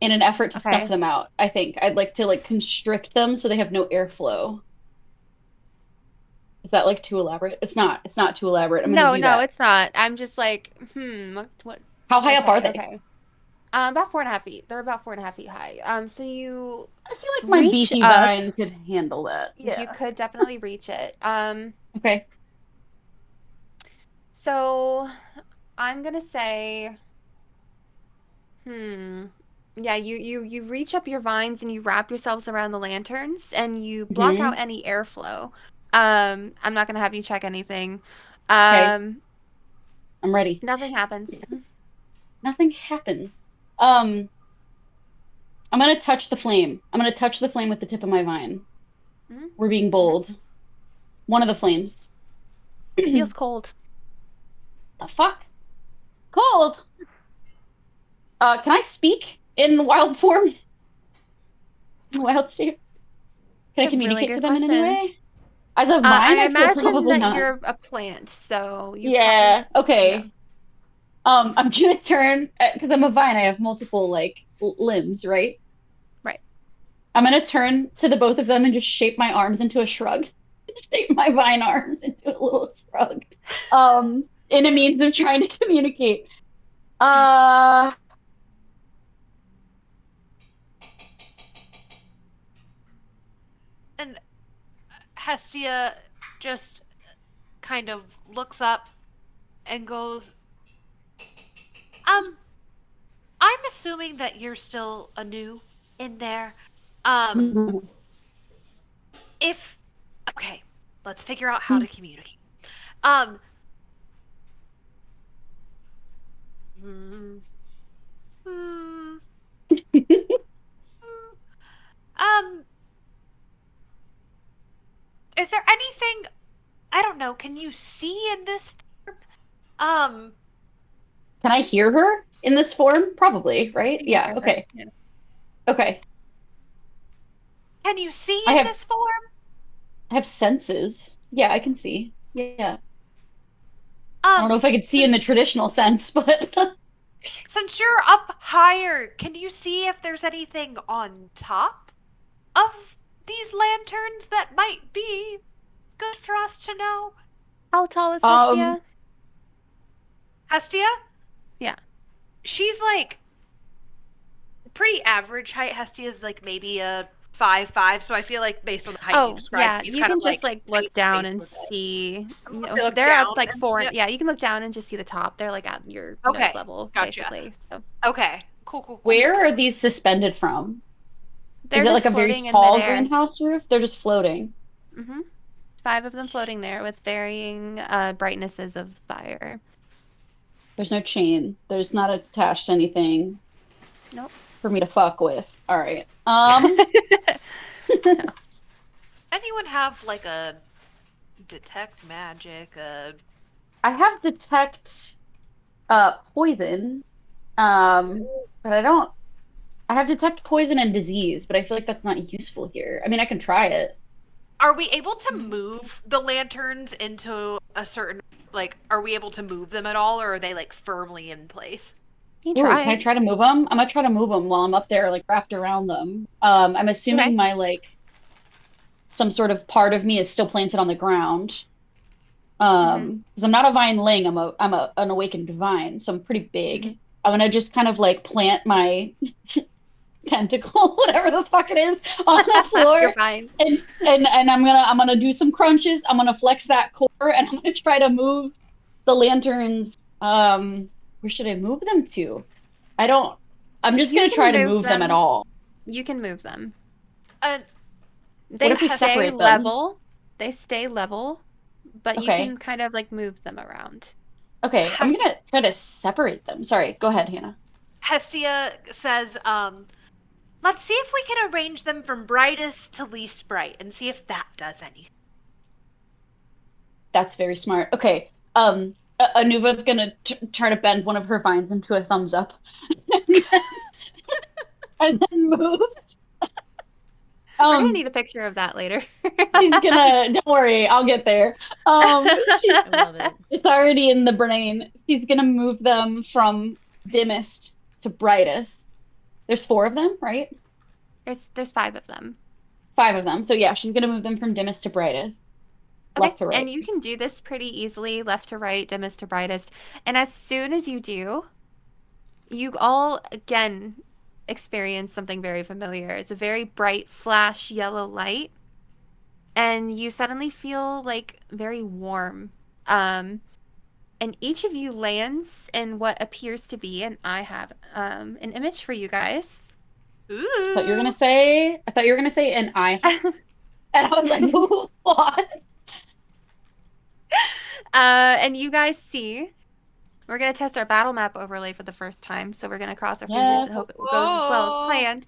in an effort to Okay. stuff them out. I think I'd like to constrict them so they have no airflow. Is that too elaborate? It's not. It's not too elaborate. I'm gonna do No, that. it's not. I'm just like, what? How high up are they? Okay. About 4.5 feet. They're about 4.5 feet high. So you I feel like my reach beefy up. vine could handle that. You Yeah. could definitely reach it. Okay. So I'm gonna say, yeah, you reach up your vines and you wrap yourselves around the lanterns and you block out any airflow. I'm not gonna have you check anything. Okay, Um, I'm ready. Nothing happens. Nothing happened. Um, I'm gonna touch the flame. I'm gonna touch the flame with the tip of my vine. Mhm. We're being bold. One of the flames. It feels cold. The fuck? Cold. Can I speak in wild form? Wild shape? Can I It's a really communicate to good them in any question. way? As a vine, I I feel imagine probably that not. you're a plant, so you probably, Yeah, yeah. okay. I'm gonna turn because I'm a vine. I have multiple like limbs, right? Right. I'm gonna turn to the both of them and just shape my arms into a shrug. Shape my vine arms into a little shrug. In a means of trying to communicate. Uh, And Hestia just kind of looks up and goes, um, I'm assuming that you're still a new in there. Um, if okay, let's figure out how to communicate. Um, hmm, hmm, um, is there anything I don't know? Can you see in this form? Um, can I hear her in this form? Probably, You right? can Yeah, hear her. okay. Yeah. Okay. can you see I in have this form? I have senses. Yeah, I can see. Yeah. I don't know Um, if I could see in the since traditional sense, but since you're up higher, can you see if there's anything on top of these lanterns that might be good for us to know? How tall is um Hestia? Hestia? Yeah. She's like pretty average height. Hestia is like maybe a 5'5", so I feel like based on the height you Oh, described, yeah. she's You kind of can just like like look face to down face and with it. see. I'm No, gonna look they're up down like and four. yeah. Yeah, you can look down and just see the top. They're like at your nose Okay, level, gotcha. basically. So Okay, cool, cool, cool, where are cool. these suspended from? Is they're it like just a very floating in tall midair. greenhouse roof? They're just floating. Mm-hmm. 5 of them floating there with varying brightnesses of fire. There's no chain. There's not attached to anything Nope. for me to fuck with. All right. No. Anyone have like a detect magic? I have detect poison. But I have detect poison and disease, but I feel like that's not useful here. I mean, I can try it. Are we able to move the lanterns into a certain like? Are we able to move them at all, or are they like firmly in place? You can Ooh, try can I it. try to move them? I'm gonna try to move them while I'm up there, like wrapped around them. I'm assuming Okay. my like some sort of part of me is still planted on the ground. Mm-hmm. Because I'm not a vine ling, I'm an awakened vine, so I'm pretty Mm-hmm. big. I'm gonna just kind of like plant my tentacle, whatever the fuck it is, on the You're floor. fine. And I'm gonna do some crunches. I'm gonna flex that core and I'm gonna try to move the lanterns. Where should I move them to? I don't I'm just You gonna try can to move move them at them. all. You can move them. Uh, What They if we stay separate them? level. They stay level, but you Okay. can kind of like move them around. Okay, I'm Hestia, gonna try to separate them. Sorry, go ahead, Hannah. Hestia says, let's see if we can arrange them from brightest to least bright and see if that does anything. That's very smart. Okay. Anuva's gonna try to bend one of her vines into a thumbs up, and then move. We're gonna Um, need a picture of that later. she's gonna. Don't worry, I'll get there. She's I love it. it's already in the brain. She's gonna move them from dimmest to brightest. There's four of them, right? There's 5 of them. Five of them. So yeah, she's gonna move them from dimmest to brightest, Okay, left to and right. you can do this pretty easily, left to right, dimmest to brightest. And as soon as you do, you all again experience something very familiar. It's a very bright flash yellow light, and you suddenly feel like very warm. Um, and each of you lands in what appears to be, and I have an image for you guys. Ooh. I thought you were gonna say an eye, and I was like, what? And you guys see, we're gonna test our battle map overlay for the first time, so we're gonna cross our fingers Yes, and hope it goes as well as Whoa. planned.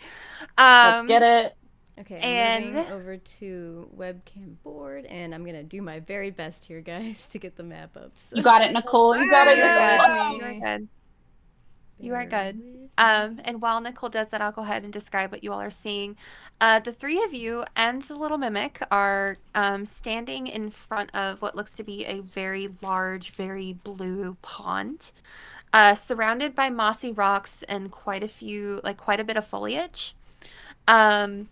let's get it. Okay, I'm And- moving over to webcam board, and I'm gonna do my very best here, guys, to get the map up. So. You got it, Nicole. You got it. You're Yeah. good. You are good. You are Bear good. with me. And while Nicole does that, I'll go ahead and describe what you all are seeing. The three of you and the little mimic are standing in front of what looks to be a very large, very blue pond, surrounded by mossy rocks and quite a bit of foliage. As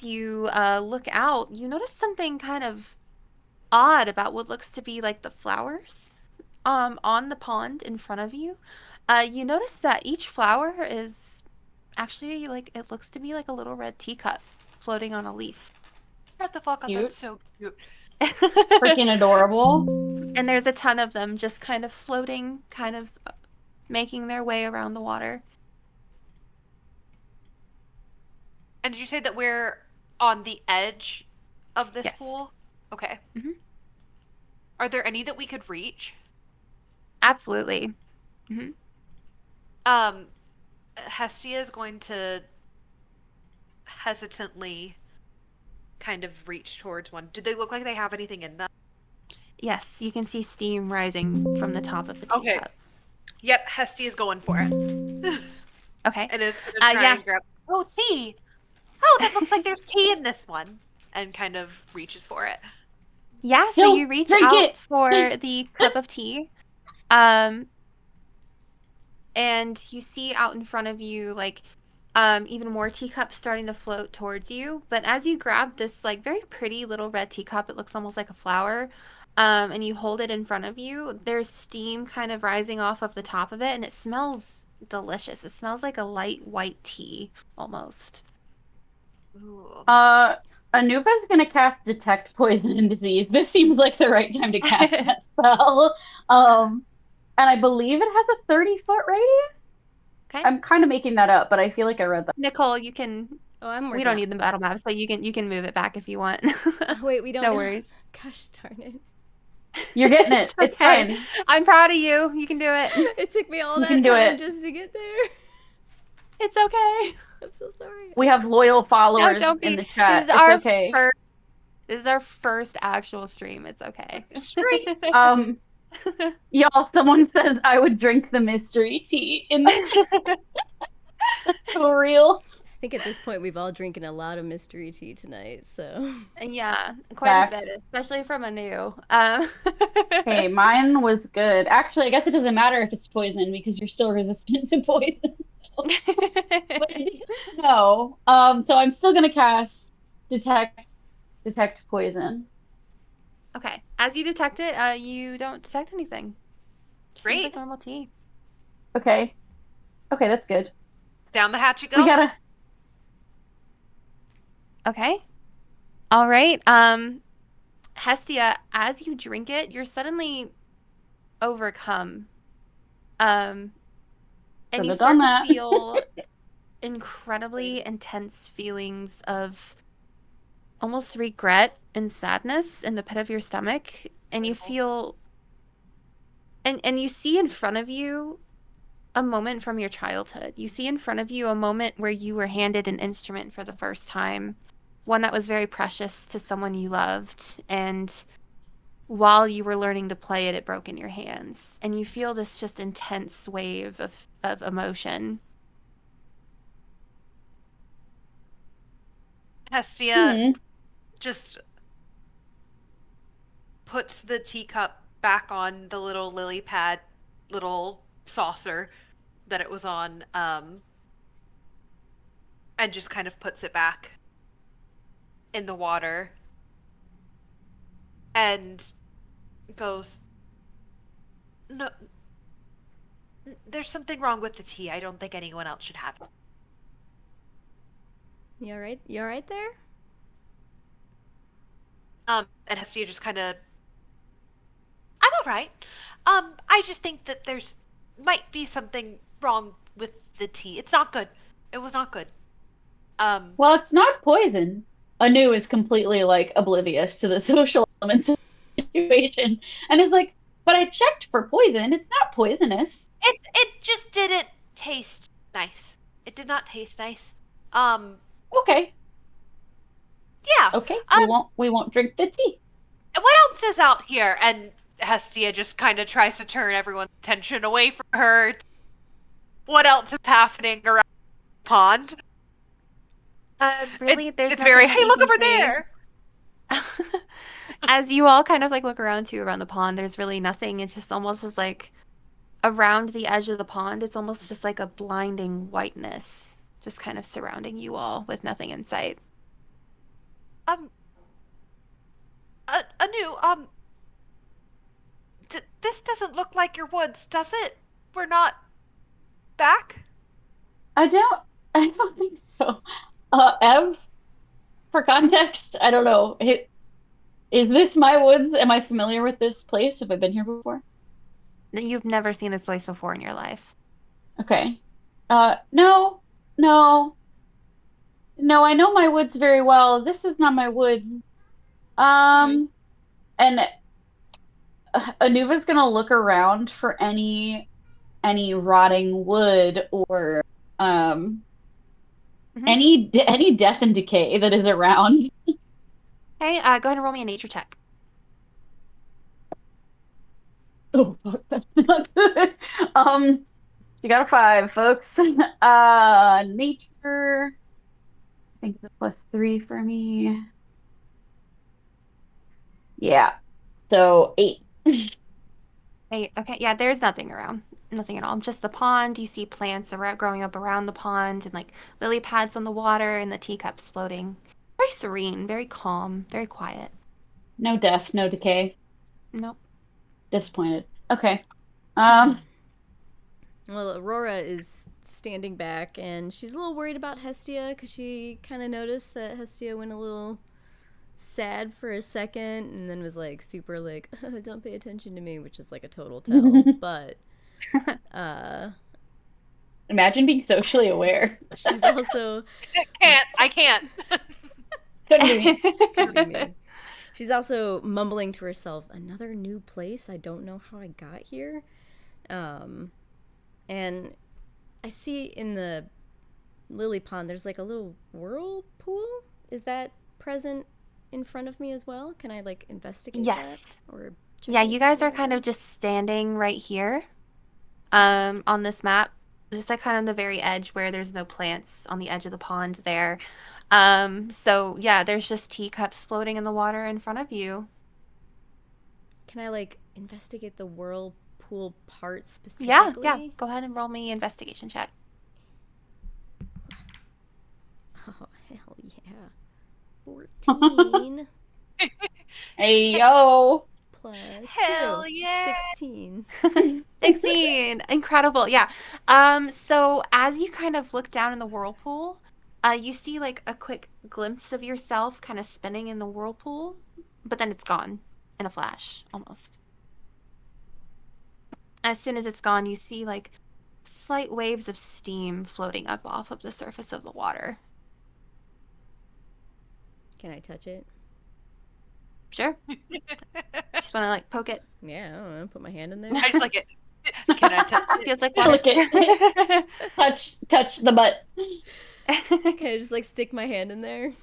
you look out, you notice something kind of odd about what looks to be like the flowers on the pond in front of you. You notice that each flower is actually it looks to be like a little red teacup floating on a leaf. Shut the fuck up. Cute. That's so cute. Freaking adorable. And there's a ton of them just kind of floating, kind of making their way around the water. And did you say that we're on the edge of this Yes. pool? Okay. Mhm. Are there any that we could reach? Absolutely. Hestia is going to hesitantly kind of reach towards one. Do they look like they have anything in them? Yes, you can see steam rising from the top of the teacup. Okay. Yep, Hestia is going for it. Okay. And is going to try yeah. and grab. Oh, tea! Oh, that looks like there's tea in this one. And kind of reaches for it. Yeah, so Don't you reach drink out it. for the cup of tea. And you see out in front of you, even more teacups starting to float towards you. But as you grab this, very pretty little red teacup, it looks almost like a flower, and you hold it in front of you, there's steam kind of rising off of the top of it, and it smells delicious. It smells like a light white tea, almost. Ooh. Anuba's gonna cast Detect Poison and Disease. This seems like the right time to cast that spell. And I believe it has a 30-foot radius. Okay. I'm kind of making that up, but I feel like I read that. Nicole, you can... Oh, I'm working We don't on- need the battle map, so you can move it back if you want. Oh, wait, we don't. No worries. Gosh darn it! You're getting it. It's okay. fine. I'm proud of you. You can do it. It took me all You that can do time it. just to get there. It's okay. I'm so sorry. We have loyal followers don't be. in the chat. This is It's our okay. first. This is our first actual stream. It's okay. Y'all, someone says I would drink the mystery tea in the for real. I think at this point we've all drinking a lot of mystery tea tonight, so. Yeah, quite Facts. a bit, especially from a new. Hey, mine was good. Actually, I guess it doesn't matter if it's poison because you're still resistant to poison. No. So I'm still gonna cast detect poison. Okay. As you detect it, you don't detect anything. Just seems Great. like normal tea. Okay. Okay, that's good. Down the hatch it goes. We gotta. Okay. All right. Hestia, as you drink it, you're suddenly overcome. And Should've you start done to that. feel incredibly intense feelings of almost regret and sadness in the pit of your stomach. And you feel and you see in front of you a moment from your childhood. You see in front of you a moment where you were handed an instrument for the first time, one that was very precious to someone you loved, and while you were learning to play it, it broke in your hands, and you feel this just intense wave of emotion. Hestia just puts the teacup back on the little lily pad, little saucer that it was on, and just kind of puts it back in the water and goes, no, there's something wrong with the tea. I don't think anyone else should have it. You alright? You alright there? And Hestia just kind of all right. I just think that there's might be something wrong with the tea. It's not good. It was not good. Um, Well, it's not poison. Anu is it's completely like oblivious to the social elements of the situation and is like, but I checked for poison. It's not poisonous. it just didn't taste nice. It did not taste nice. Um, Okay, yeah. okay. Um, We won't drink the tea. what else is out here? And Hestia just kind of tries to turn everyone's attention away from her. What else is happening around the pond? Really, there's It's very, nothing hey, that you look can over see. there. As you all kind of like look around too around the pond, there's really nothing. It's just almost as like around the edge of the pond, it's almost just like a blinding whiteness just kind of surrounding you all with nothing in sight. Um, Anu, this doesn't look like your woods, does it? We're not back? I don't think so. Ev, for context, I don't know. Is this my woods? Am I familiar with this place? Have I been here before? You've never seen this place before in your life. Okay. No, no, no, I know my woods very well. This is not my woods. Okay. And Anuva's gonna look around for any rotting wood or um Hmm. any death and decay that is around. Okay, go ahead and roll me a nature check. Oh, fuck, that's not good. You got a 5, folks. Nature. I think it's a +3 for me. Yeah. So 8. Hey, okay, yeah, there's nothing around. Nothing at all. Just the pond. You see plants growing up around the pond and like lily pads on the water and the teacups floating. Very serene, very calm, very quiet. No death, no decay. Nope. Disappointed. Okay. Um, Well, Aurora is standing back, and she's a little worried about Hestia because she kind of noticed that Hestia went a little sad for a second, and then was like super like, "Don't pay attention to me," which is like a total tell. But imagine being socially aware. she's also I can't. Couldn't be me. could be me. She's also mumbling to herself, "Another new place. I don't know how I got here." And I see in the lily pond there's like a little whirlpool. Is that present in front of me as well? Can I like investigate Yes. that or check Yeah, it? you guys are Whatever? kind of just standing right here, on this map, just like kind of the very edge where there's no plants on the edge of the pond there. So yeah, there's just teacups floating in the water in front of you. Can I like investigate the whirlpool part Yeah, specifically? yeah. Go ahead and roll me investigation check. Oh hell yeah! 14 Hey yo. plus Hell 2, yeah! 16. 16. Incredible. Yeah. So as you kind of look down in the whirlpool, you see like a quick glimpse of yourself kind of spinning in the whirlpool, but then it's gone in a flash almost. As soon as it's gone, you see like slight waves of steam floating up off of the surface of the water. Can I touch it? Sure. Just want to like poke it. Yeah, I don't know. Put my hand in there. I just like it. Can I touch it? Feels like water. Look it. touch the butt. Can I just like stick my hand in there?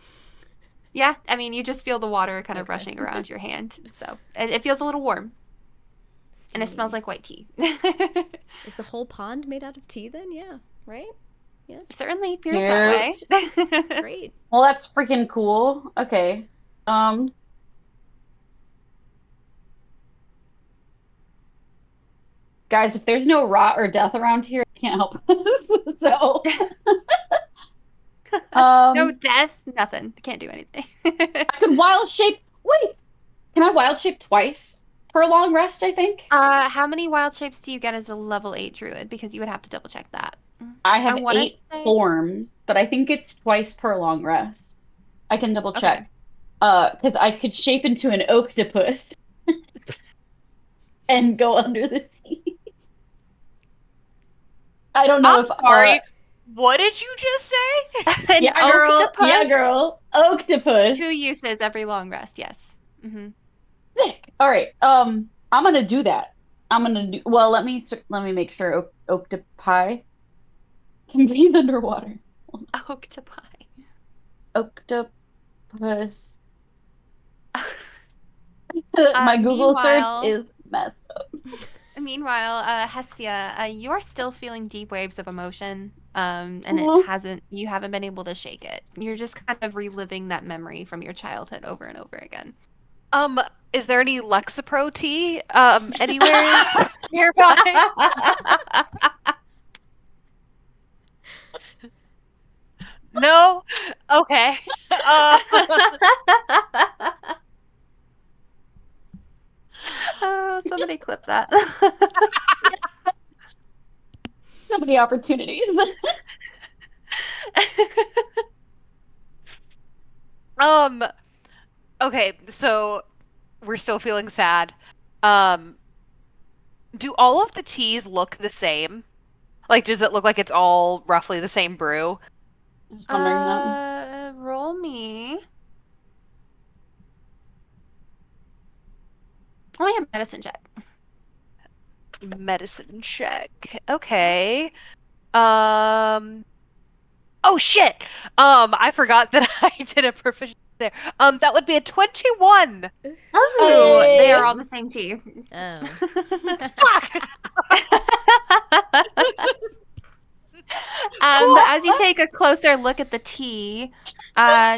Yeah, I mean, you just feel the water kind of Okay. rushing around your hand. So it feels a little warm. And it smells Steamy. like white tea. Is the whole pond made out of tea then? Yeah, right? Yes. Certainly appears that way. Great. Well, that's freaking cool. Okay. Guys, if there's no rot or death around here, I can't help. So, No death, nothing. Can't do anything. I could wild shape. Wait, can I wild shape twice per long rest? I think How many wild shapes do you get as a level 8 druid? Because you would have to double check that. I have wanna 8 say- forms, but I think it's twice per long rest. I can double Okay. check. Because I could shape into an octopus. and go under the sea. I don't know I'm if sorry. What did you just say? An yeah, girl. octopus. Yeah, girl. Octopus. 2 uses every long rest. Yes. Mm-hmm. Sick. All right. I'm gonna do that. I'm gonna do. Well, let me make sure octopi can breathe underwater. Octopi. Octopus. My Google search Meanwhile, is messed up. Hestia, you're still feeling deep waves of emotion, and Aw. you haven't been able to shake it. You're just kind of reliving that memory from your childhood over and over again. Is there any Lexapro tea anywhere nearby? No? Okay. Oh, somebody clip that. So many opportunities. Okay, so we're still feeling sad. Um, do all of the teas look the same? Like, does it look like it's all roughly the same brew? I was wondering that. Roll me. Only a medicine check. Medicine check. Okay. Oh shit! I forgot that I did a proficiency there. That would be a 21! Oh, they Hey. are all the same tea. Oh. Fuck! As you take a closer look at the tea,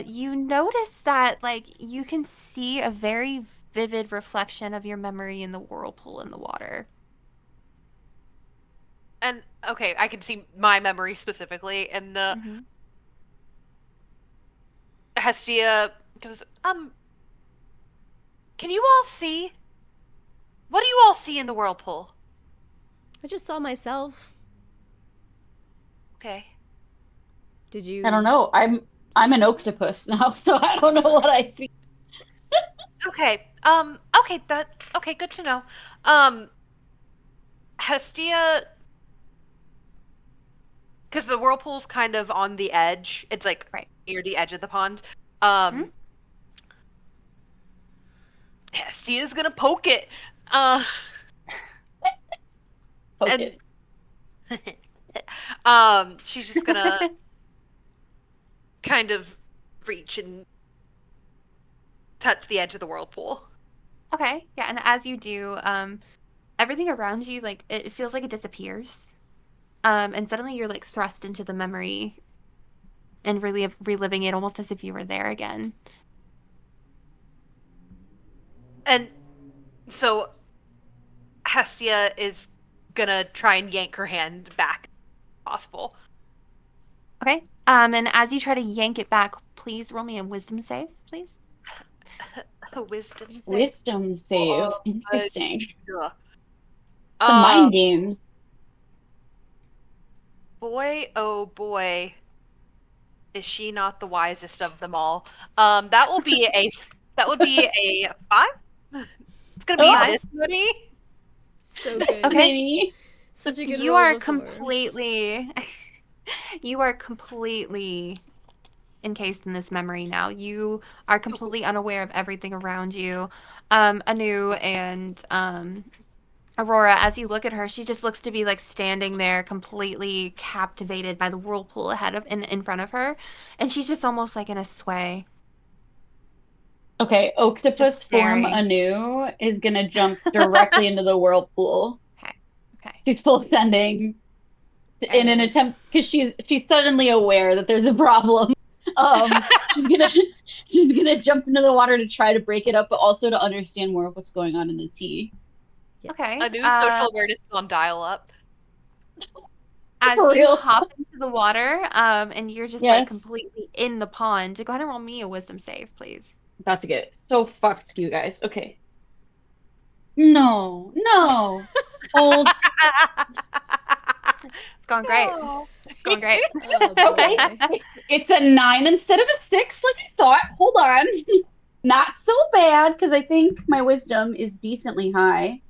you notice that like you can see a very vivid reflection of your memory in the whirlpool in the water. And, okay, I can see my memory specifically, and the Mm-hmm. Hestia goes, can you all see? What do you all see in the whirlpool? I just saw myself. Okay. Did you? I don't know. I'm an octopus now, so I don't know what I see. Okay, okay, good to know. Hestia, because the whirlpool's kind of on the edge. It's like Right. near the edge of the pond. Mhm. Hestia's gonna poke it. Poke And it. she's just gonna kind of reach and touch the edge of the whirlpool. Okay, yeah, and as you do, everything around you, like, it feels like it disappears. And suddenly you're, like, thrust into the memory and really reliving it almost as if you were there again. And so Hestia is gonna try and yank her hand back if possible. Okay, and as you try to yank it back, please roll me a wisdom save, please. A wisdom save. Wisdom save. Oh, Interesting. Ugh. The mind games. Boy, oh boy, is she not the wisest of them all? That will be a 5. It's gonna be Oh. this many. So good. Okay. Maybe. Such a good You roll are before. completely encased in this memory now. You are completely unaware of everything around you. Anu and Aurora, as you look at her, she just looks to be like standing there completely captivated by the whirlpool in front of her, and she's just almost like in a sway. Okay, octopus Just form staring. Anu is gonna jump directly into the whirlpool. Okay. She's full sending in an Okay. attempt because she's suddenly aware that there's a problem. She's gonna jump into the water to try to break it up, but also to understand more of what's going on in the tea. Yes. Okay. A new social awareness is on dial-up. As For you real. hop into the water, and you're just Yes. like completely in the pond, go ahead and roll me a wisdom save, please. About to get so fucked, you guys. Okay. No. Hold. It's going great. No. It's going great. Oh, boy. Okay. It's a 9 instead of a 6, like I thought. Hold on. Not so bad, because I think my wisdom is decently high.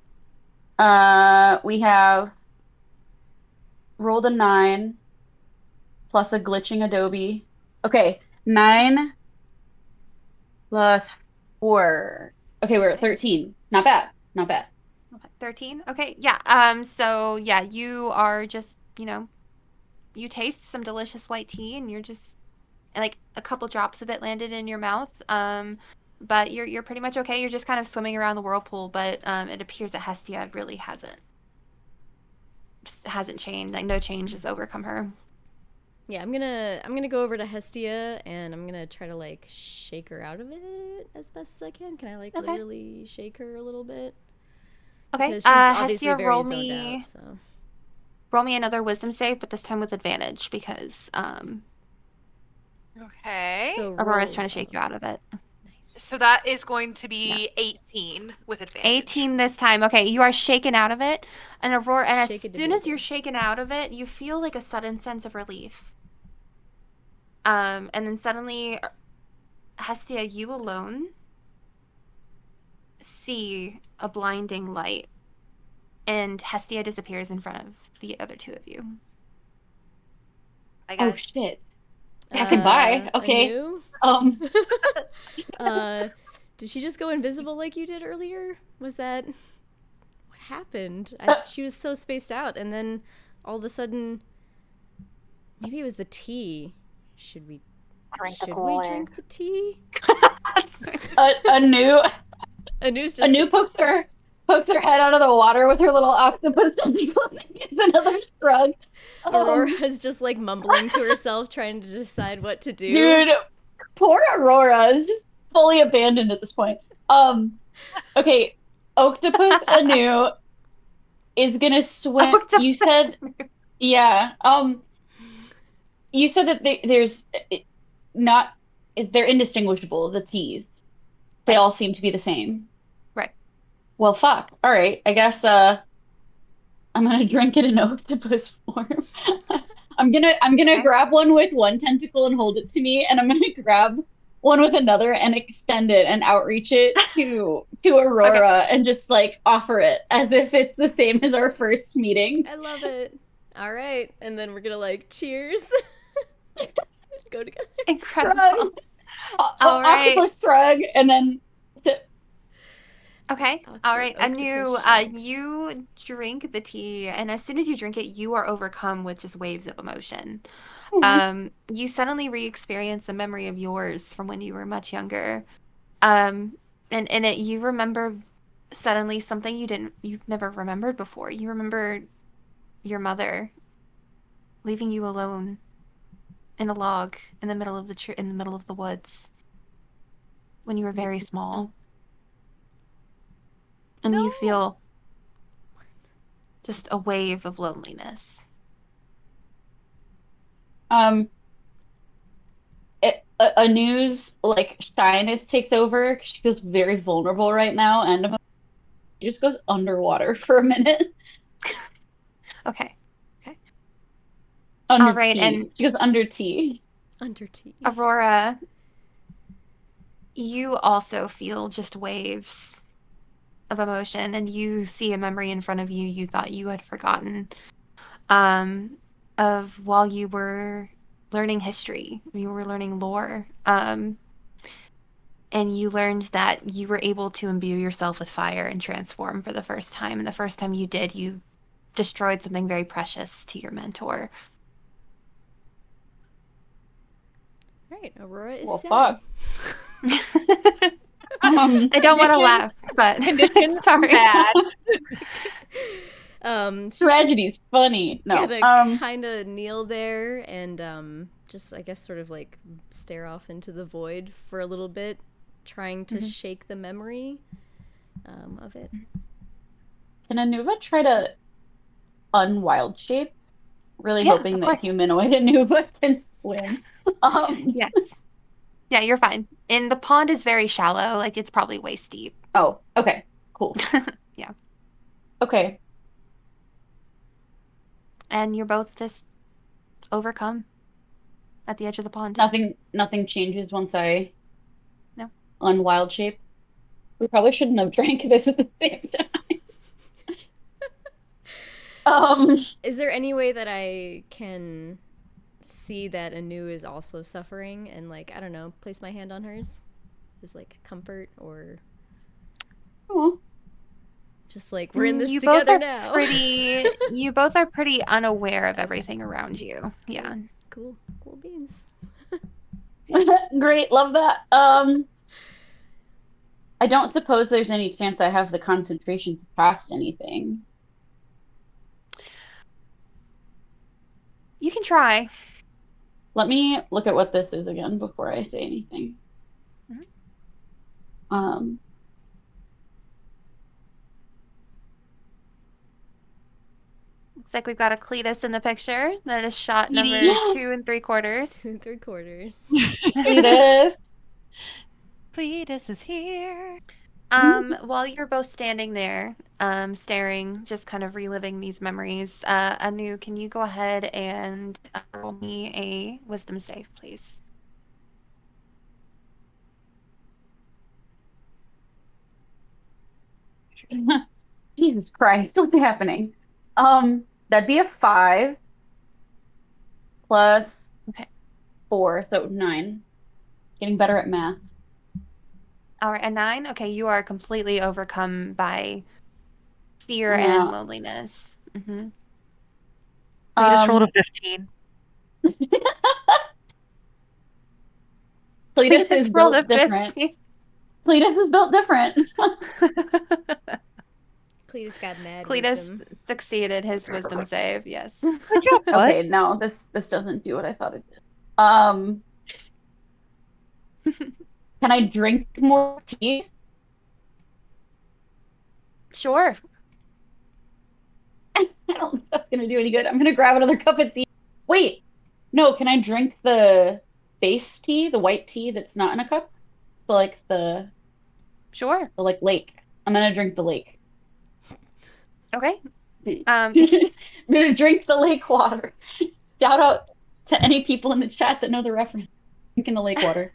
We have rolled a 9 plus a glitching Adobe. Okay, 9 plus 4. Okay, we're at Okay. 13. Not bad. Not bad. 13. Okay. Yeah. So yeah, you are just, you taste some delicious white tea, and you're just like a couple drops of it landed in your mouth. But you're pretty much okay. You're just kind of swimming around the whirlpool, but it appears that Hestia really hasn't changed. Like no change has overcome her. Yeah, I'm gonna go over to Hestia and I'm gonna try to like shake her out of it as best as I can. Can I like Okay. literally shake her a little bit? Okay. Because she's obviously Hestia, very zoned out. So roll me another wisdom save, but this time with advantage because Okay. so Aurora's trying to shake you out of it. Nice. So that is going to be 18 with advantage. 18 this time. Okay, you are shaken out of it, and Aurora. And as Shake it a soon as baby. you're shaken out of it, you feel like a sudden sense of relief. And then suddenly, Hestia, you alone see a blinding light, and Hestia disappears in front of the other two of you. Hi Oh guys. shit. Goodbye. Okay. Anu? Um, Did she just go invisible like you did earlier? Was that what happened? She was so spaced out, and then all of a sudden, maybe it was the tea. Should we drink the tea? a new Anu's just Anu pokes her head out of the water with her little octopus tentacles and gives another shrug. Aurora's just like mumbling to herself, trying to decide what to do. Dude, poor Aurora is just fully abandoned at this point. Okay, Octopus Anu is gonna swim. You said, yeah. You said that there's not. They're indistinguishable. The teas. They all seem to be the same. Right. Well, fuck. All right. I guess I'm gonna drink it in octopus form. I'm gonna grab one with one tentacle and hold it to me, and I'm gonna grab one with another and extend it and outreach it to Aurora and just like offer it as if it's the same as our first meeting. I love it. All right, and then we're gonna like cheers. Go together. Incredible. All right. Octopus shrug, and then. Okay. All right. Anu, Octopus you drink the tea, and as soon as you drink it, you are overcome with just waves of emotion. You suddenly re-experience a memory of yours from when you were much younger. And in it, you remember suddenly something you've never remembered before. You remember your mother leaving you alone in a log in the middle of the woods when you were very small. And you feel just a wave of loneliness. Anu's like shyness takes over. She feels very vulnerable right now, and she just goes underwater for a minute. Okay. Under All right, tea. and she goes under tea. Under tea. Aurora, you also feel just waves of emotion, and you see a memory in front of you you thought you had forgotten, of while you were learning history, you were learning lore, and you learned that you were able to imbue yourself with fire and transform for the first time, and the first time you did, you destroyed something very precious to your mentor. Right, Aurora is Well, sad. fuck. I don't want to laugh, but sorry. Bad. Tragedy's funny. No. Gonna kind of kneel there and just, I guess, sort of like stare off into the void for a little bit, trying to shake the memory of it. Can Anuva try to unwild shape? Really Yeah, hoping of that course. humanoid Anuva can swim. Yes. Yeah, you're fine. And the pond is very shallow, like it's probably waist deep. Oh, okay. Cool. Yeah. Okay. And you're both just overcome at the edge of the pond. Nothing changes once I No. unwild shape. We probably shouldn't have drank this at the same time. Is there any way that I can see that Anu is also suffering and, like, I don't know, place my hand on hers? Is, like, comfort or Oh, just like, we're in this You both together are now? you both are pretty unaware of everything around you. Yeah. Cool beans. great, love that. I don't suppose there's any chance I have the concentration to cast anything. You can try. Let me look at what this is again before I say anything. Mhm. Um, Looks like we've got a Cletus in the picture. That is shot number Yes. 2 3/4. 2 3/4. Cletus. Cletus is here. While you're both standing there, staring, just kind of reliving these memories, Anu, can you go ahead and roll me a wisdom save, please? Jesus Christ, what's happening? That'd be a 5 plus Okay. 4, so 9. Getting better at math. All right, a 9. Okay, you are completely overcome by fear Yeah. and loneliness. Mm-hmm. Cletus rolled a 15. Cletus is rolled built a different. 15. Cletus is built different. Cletus got mad Cletus wisdom. succeeded his wisdom save. Yes. Good job, bud. Okay, no, this doesn't do what I thought it did. Can I drink more tea? Sure. I don't think that's gonna do any good. I'm gonna grab another cup of tea. Wait, no, can I drink the base tea, the white tea that's not in a cup? So like Sure. the like lake. I'm gonna drink the lake. Okay. I'm gonna drink the lake water. Shout out to any people in the chat that know the reference. Drinking the lake water.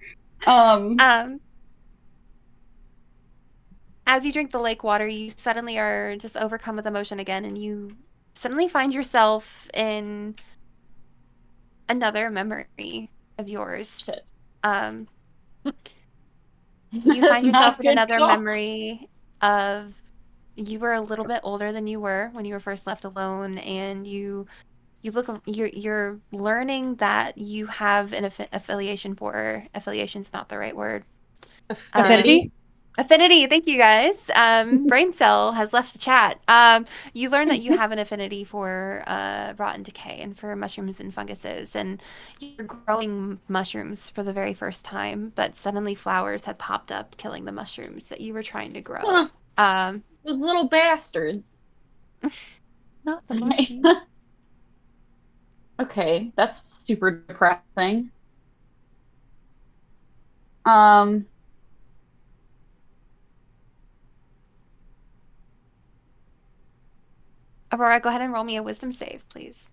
As you drink the lake water, you suddenly are just overcome with emotion again, and you suddenly find yourself in another memory of yours. Shit. You find yourself Not in good another call. memory of you were a little bit older than you were when you were first left alone, and you're learning that you have an affiliation's not the right word. Affinity? Affinity, thank you guys. Brain Cell has left the chat. You learn that you have an affinity for rotten decay and for mushrooms and funguses, and you're growing mushrooms for the very first time, but suddenly flowers had popped up, killing the mushrooms that you were trying to grow. Those little bastards. Not the mushroom. Okay, that's super depressing. Aurora, go ahead and roll me a wisdom save, please.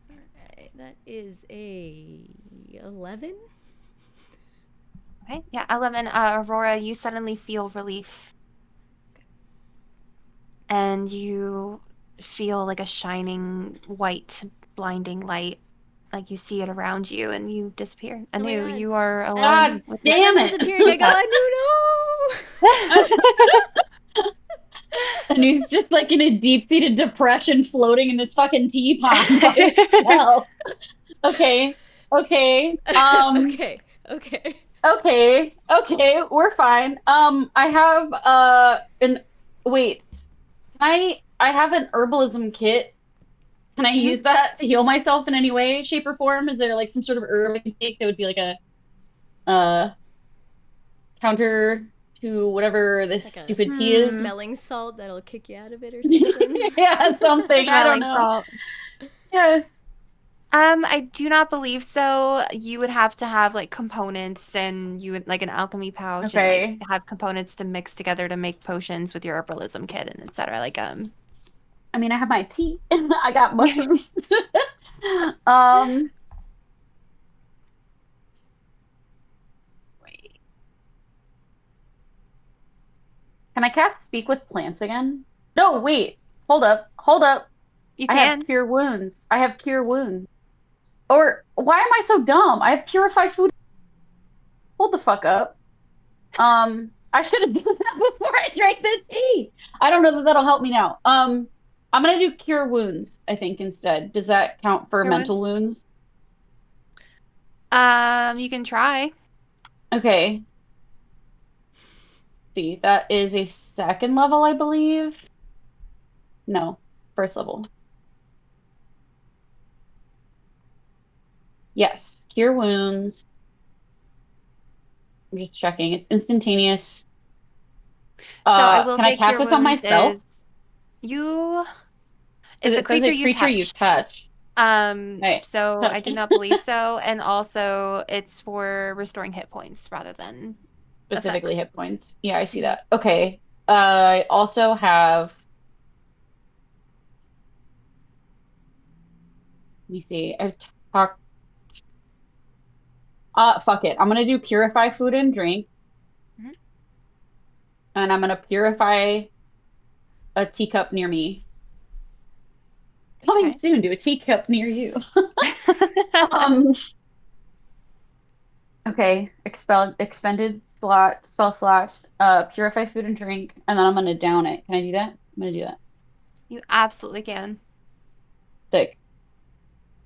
Alright, that is a 11. Okay, yeah, 11. Aurora, you suddenly feel relief. And you feel like a shining, white, blinding light. Like you see it around you and you disappear. Oh my Anu, God. you are alone. God with damn As I'm it. disappearing, I go, no! And he's just like in a deep-seated depression floating in this fucking tea pond by himself. Okay. Okay, Okay, we're fine. I have wait. I have an herbalism kit. Can I use that to heal myself in any way, shape, or form? Is there like some sort of herb I can take that would be like a counter to whatever this like a stupid tea is? smelling salt that'll kick you out of it or something. Yeah, something. I don't Smelling know. salt. Yes. I do not believe so. You would have to have like components and you would like an alchemy pouch and Okay. like have components to mix together to make potions with your herbalism kit and etc. Like I mean, I have my tea. I got mushrooms. Wait. Can I cast Speak with Plants again? No, wait. Hold up. Hold up. You I have can. Cure Wounds. I have Cure Wounds. Or why am I so dumb? I have Purify Food. Hold the fuck up. I should have done that before I drank this tea. I don't know that that'll help me now. I'm gonna do Cure Wounds, I think, instead. Does that count for Cure mental Wounds? wounds? You can try. Okay. See, that is a second level, I believe. No, first level. Yes, Cure Wounds. I'm just checking. It's instantaneous. So I will Can I say cast Cure this on Wounds myself? is you. Because It's a it says creature a you creature you touched. touch. Right. So I Touch. do not believe so, and also it's for restoring hit points rather than Specifically effects. hit points. Yeah, I see Mhm. that. Okay. I also have, let me see. I've talked, fuck it. I'm gonna do purify food and drink, Mhm. and I'm gonna purify a teacup near me. Coming Okay. soon to a teacup near you. Um, okay. Expended slot, spell slot, purify food and drink, and then I'm gonna down it. Can I do that? I'm gonna do that. You absolutely can. Sick.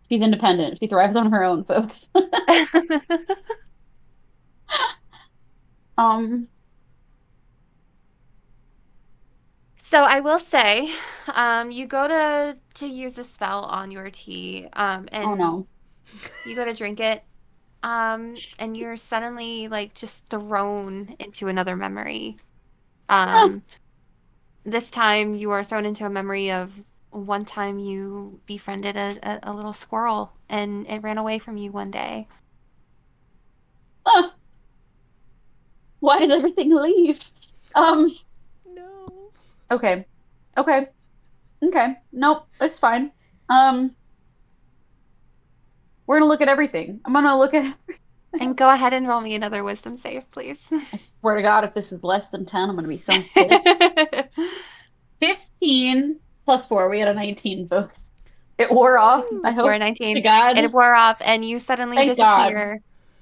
She's independent. She thrives on her own, folks. Um, So I will say, you go to use a spell on your tea, oh and no. you go to drink it, and you're suddenly like just thrown into another memory. Ah, Um, this time you are thrown into a memory of one time you befriended a little squirrel and it ran away from you one day. ah, why did everything leave? Um, No. okay. Okay. Okay. Nope, it's fine. Um, we're gonna look at everything. I'm gonna look at And go ahead and roll me another wisdom save, please. I swear to God, if this is less than 10, I'm gonna be so pissed. 15 plus 4, we had a 19, folks. It wore off. I Woo! Plus 4, hope to 19. God. And it wore off, and you suddenly Thank God. disappear,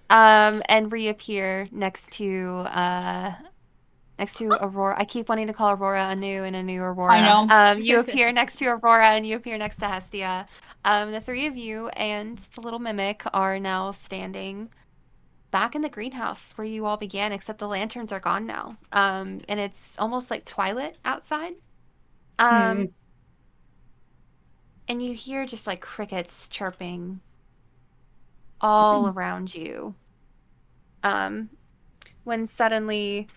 and reappear next to Aurora. I keep wanting to call Aurora Anu and Anu I Aurora. know. You appear next to Aurora and you appear next to Hestia. The three of you and the little mimic are now standing back in the greenhouse where you all began, except the lanterns are gone now. And it's almost like twilight outside. Hmm. Um, and you hear just like crickets chirping all around you. Um, when suddenly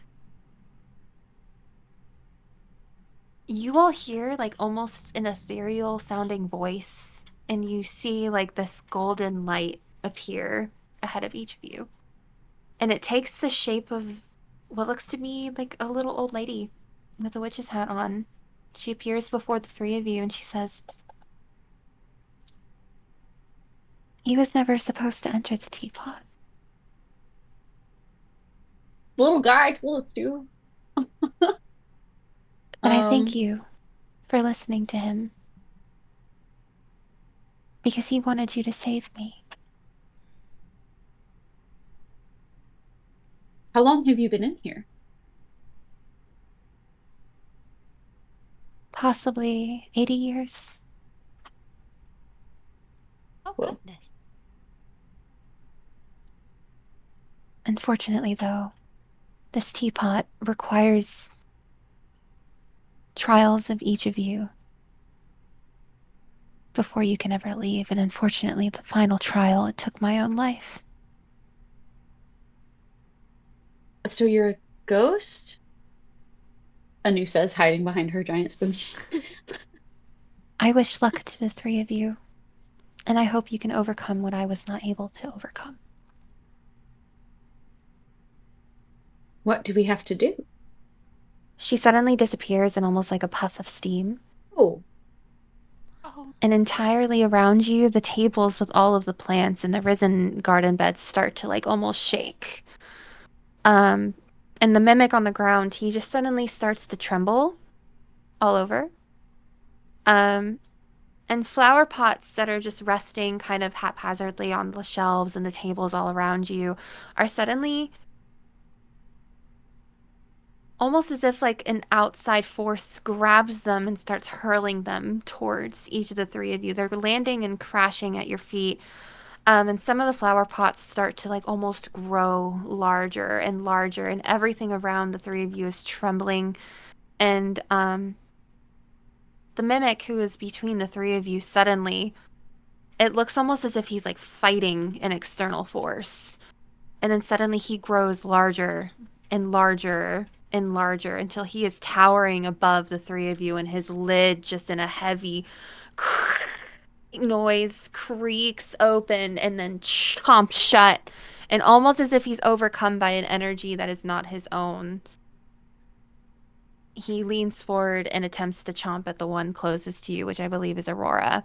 you all hear like almost an ethereal sounding voice, and you see like this golden light appear ahead of each of you. And it takes the shape of what looks to me like a little old lady with a witch's hat on. She appears before the three of you and she says, "He was never supposed to enter the teapot." Little guy told us to. But I thank Um, you for listening to him because he wanted you to save me. how long have you been in here? Possibly 80 years. Oh Whoa. goodness. Unfortunately, though, this teapot requires trials of each of you before you can ever leave, and unfortunately, the final trial, it took my own life. So you're a ghost? Anu says, hiding behind her giant spoon. I wish luck to the three of you, and I hope you can overcome what I was not able to overcome. What do we have to do? She suddenly disappears in almost like a puff of steam, Oh, Oh. and entirely around you, the tables with all of the plants and the risen garden beds start to like almost shake. Um, And the mimic on the ground, he just suddenly starts to tremble all over. And flower pots that are just resting kind of haphazardly on the shelves and the tables all around you are suddenly almost as if like an outside force grabs them and starts hurling them towards each of the three of you. They're landing and crashing at your feet. And some of the flower pots start to like almost grow larger and larger, and everything around the three of you is trembling. And the mimic who is between the three of you suddenly, it looks almost as if he's like fighting an external force. And then suddenly he grows larger and larger and larger until he is towering above the three of you, and his lid just in a heavy noise creaks open and then chomps shut. And almost as if he's overcome by an energy that is not his own, he leans forward and attempts to chomp at the one closest to you, which I believe is Aurora.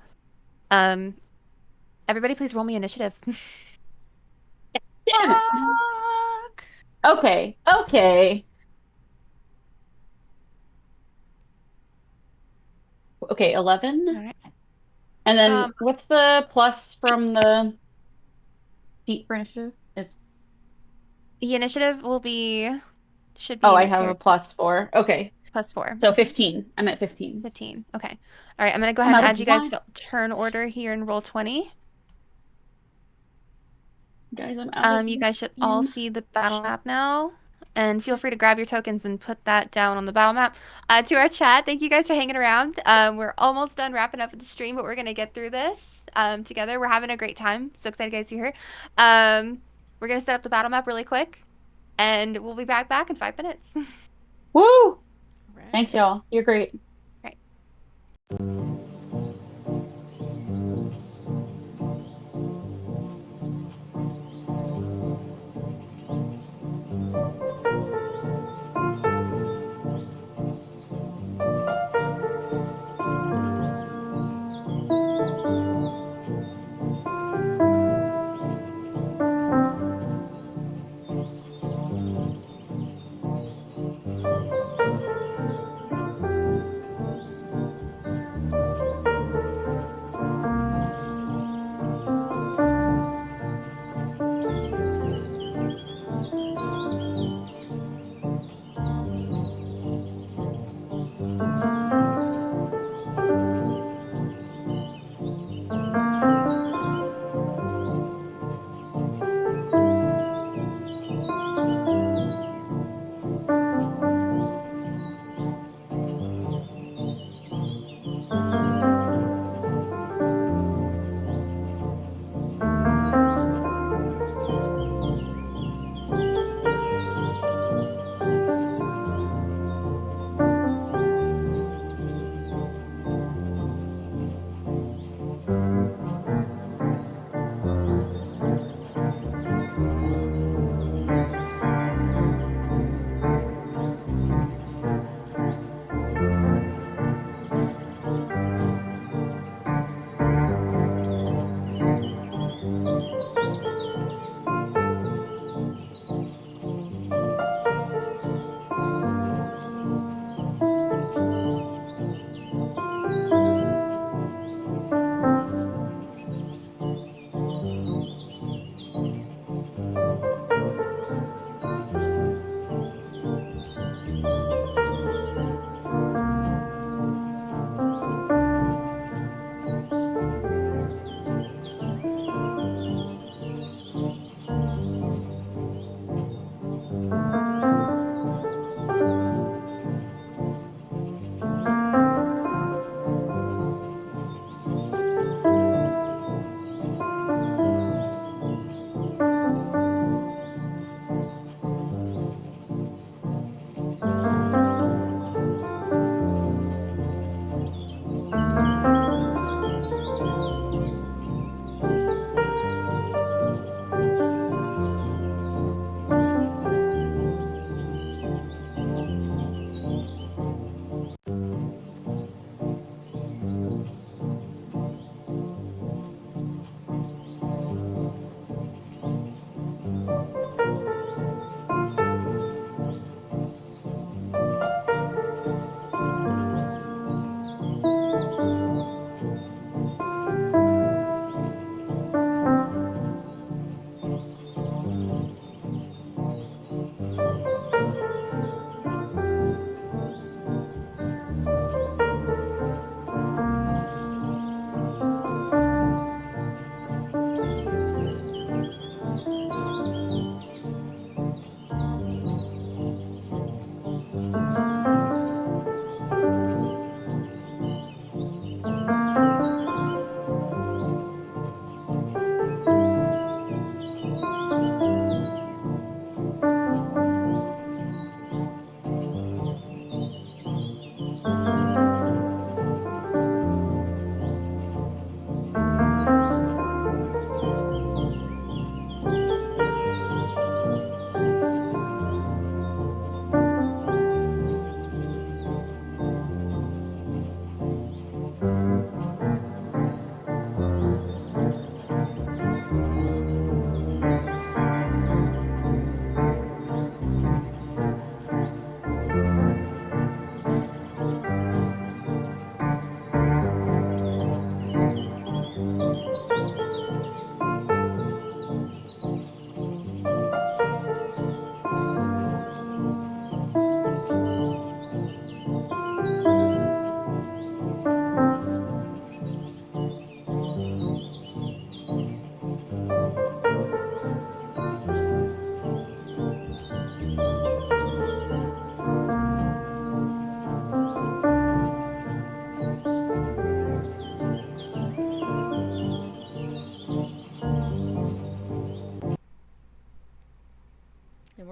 Everybody please roll me initiative. Damn it. Fuck. Okay. Okay. Okay, 11. All right. And then Um, what's the plus from the feat for initiative? It's The initiative should be Oh, in I your have a character +4. Okay. +4. So 15. I'm at 15. 15. Okay. All right. I'm going to go I'm ahead and out add of you guys line. to turn order here in roll 20. Guys, I'm out of You guys should all line. see the battle map now. And feel free to grab your tokens and put that down on the battle map. To our chat, thank you guys for hanging around. We're almost done wrapping up the stream, but we're going to get through this together. We're having a great time. So excited, guys, you're here. We're going to set up the battle map really quick, and we'll be back in 5 minutes. Woo! Right. Thanks, y'all. You're great. Right.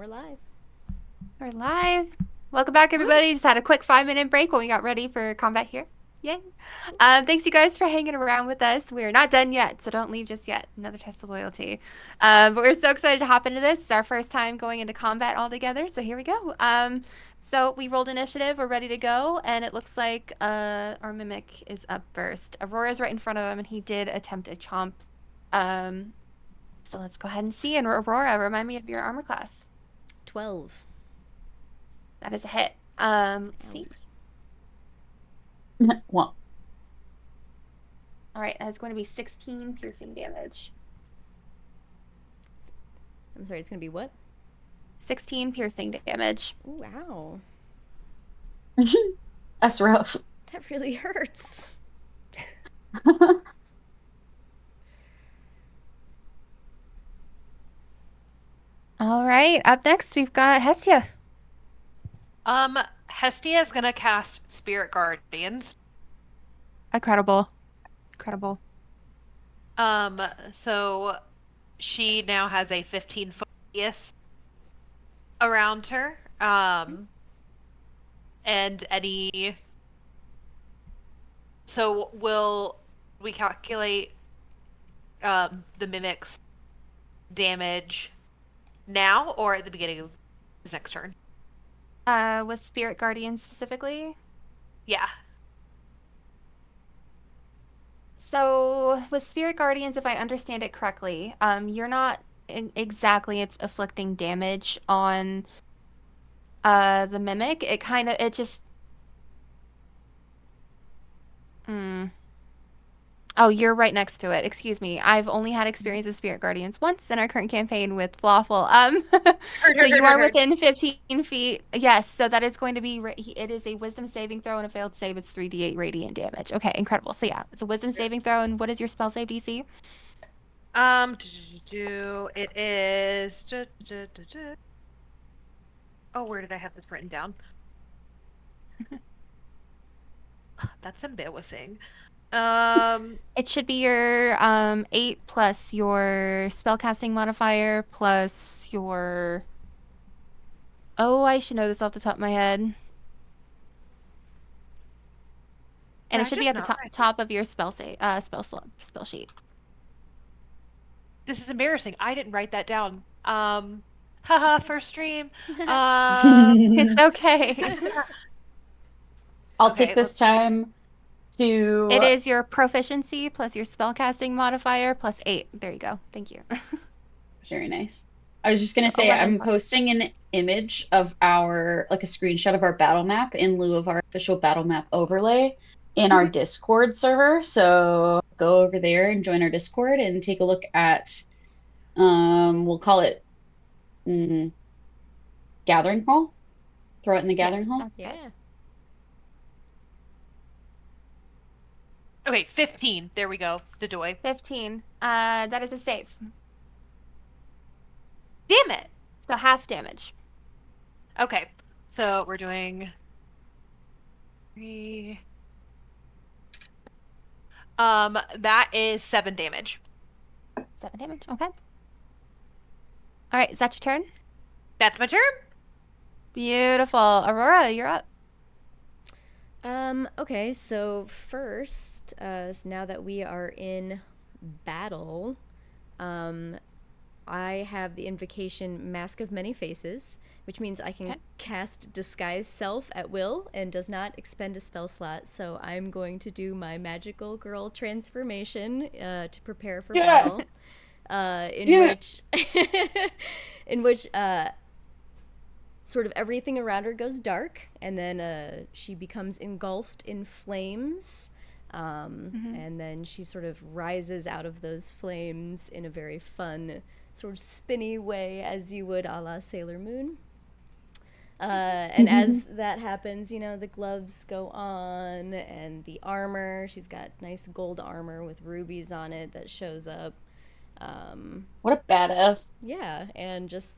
we're live. We're live. Welcome back, everybody. Just had a quick 5-minute break while we got ready for combat here. Yay. Thanks, you guys, for hanging around with us. We're not done yet, so don't leave just yet. Another test of loyalty. But we're so excited to hop into this. It's our first time going into combat all together, so here we go. So we rolled initiative. We're ready to go, and it looks like our Mimic is up first. Aurora's right in front of him, and he did attempt a chomp. So let's go ahead and see. And Aurora, remind me of your armor class. 12. That is a hit. Let's see. Well, All right, that's going to be 16 piercing damage. I'm sorry, it's going to be what? 16 piercing damage. Ooh, wow. that's rough. That really hurts. All right, up next we've got Hestia. Hestia is gonna cast Spirit Guardians. Incredible. Incredible. So she now has a 15-foot radius around her. And any. So will we calculate the mimic's damage now or at the beginning of his next turn? With Spirit Guardian specifically. Yeah. So with Spirit Guardians, if I understand it correctly, you're not exactly afflicting damage on the Mimic. It just. Oh, you're right next to it. Excuse me. I've only had experience with Spirit Guardians once in our current campaign with Flawful. So you are within 15 feet. Yes, so that is going to be. It is a Wisdom saving throw, and a failed save, it's 3d8 radiant damage. Okay, incredible. So yeah, it's a Wisdom saving throw, and what is your spell save DC? It is. Oh, where did I have this written down? That's embarrassing. It should be your 8 plus your spellcasting modifier plus your. Oh, I should know this off the top of my head. And it should be at the top of your spell sheet. This is embarrassing. I didn't write that down. Haha, first stream. It's okay. I'll take this time to. It is your proficiency plus your spellcasting modifier plus 8. There you go. Thank you. Very nice. I was just gonna say I'm posting an image of a screenshot of our battle map in lieu of our official battle map overlay in our Discord server. So go over there and join our Discord and take a look at we'll call it Gathering Hall. Throw it in the Gathering Hall. Yeah. Okay, 15. There we go. Dodoy. 15. That is a save. Damn it. So half damage. Okay, so we're doing 3. That is 7 damage. 7 damage. Okay. All right, is that your turn? That's my turn. Beautiful. Aurora, you're up. Okay, so first, now that we are in battle, I have the invocation Mask of Many Faces, which means I can cast Disguise Self at will and does not expend a spell slot. So I'm going to do my magical girl transformation to prepare for battle, in which sort of everything around her goes dark, and then she becomes engulfed in flames. And then she sort of rises out of those flames in a very fun, sort of spinny way, as you would a la Sailor Moon. And as that happens, the gloves go on, and the armor, she's got nice gold armor with rubies on it that shows up. What a badass. Yeah, and just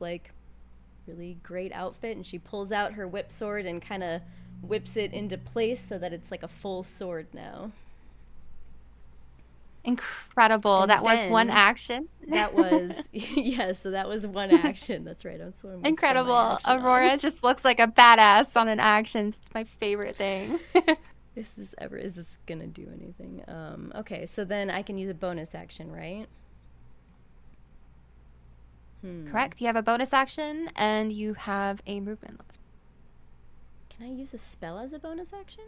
really great outfit, and she pulls out her whip sword and kind of whips it into place so that it's like a full sword now. Incredible. And That was one then action. That was yeah. So that was one action. That's right. I'm sorry. Incredible. Aurora just looks like a badass on an action. It's my favorite thing. Is this gonna do anything? Okay, so then I can use a bonus action, right? Correct. You have a bonus action and you have a movement left. Can I use a spell as a bonus action?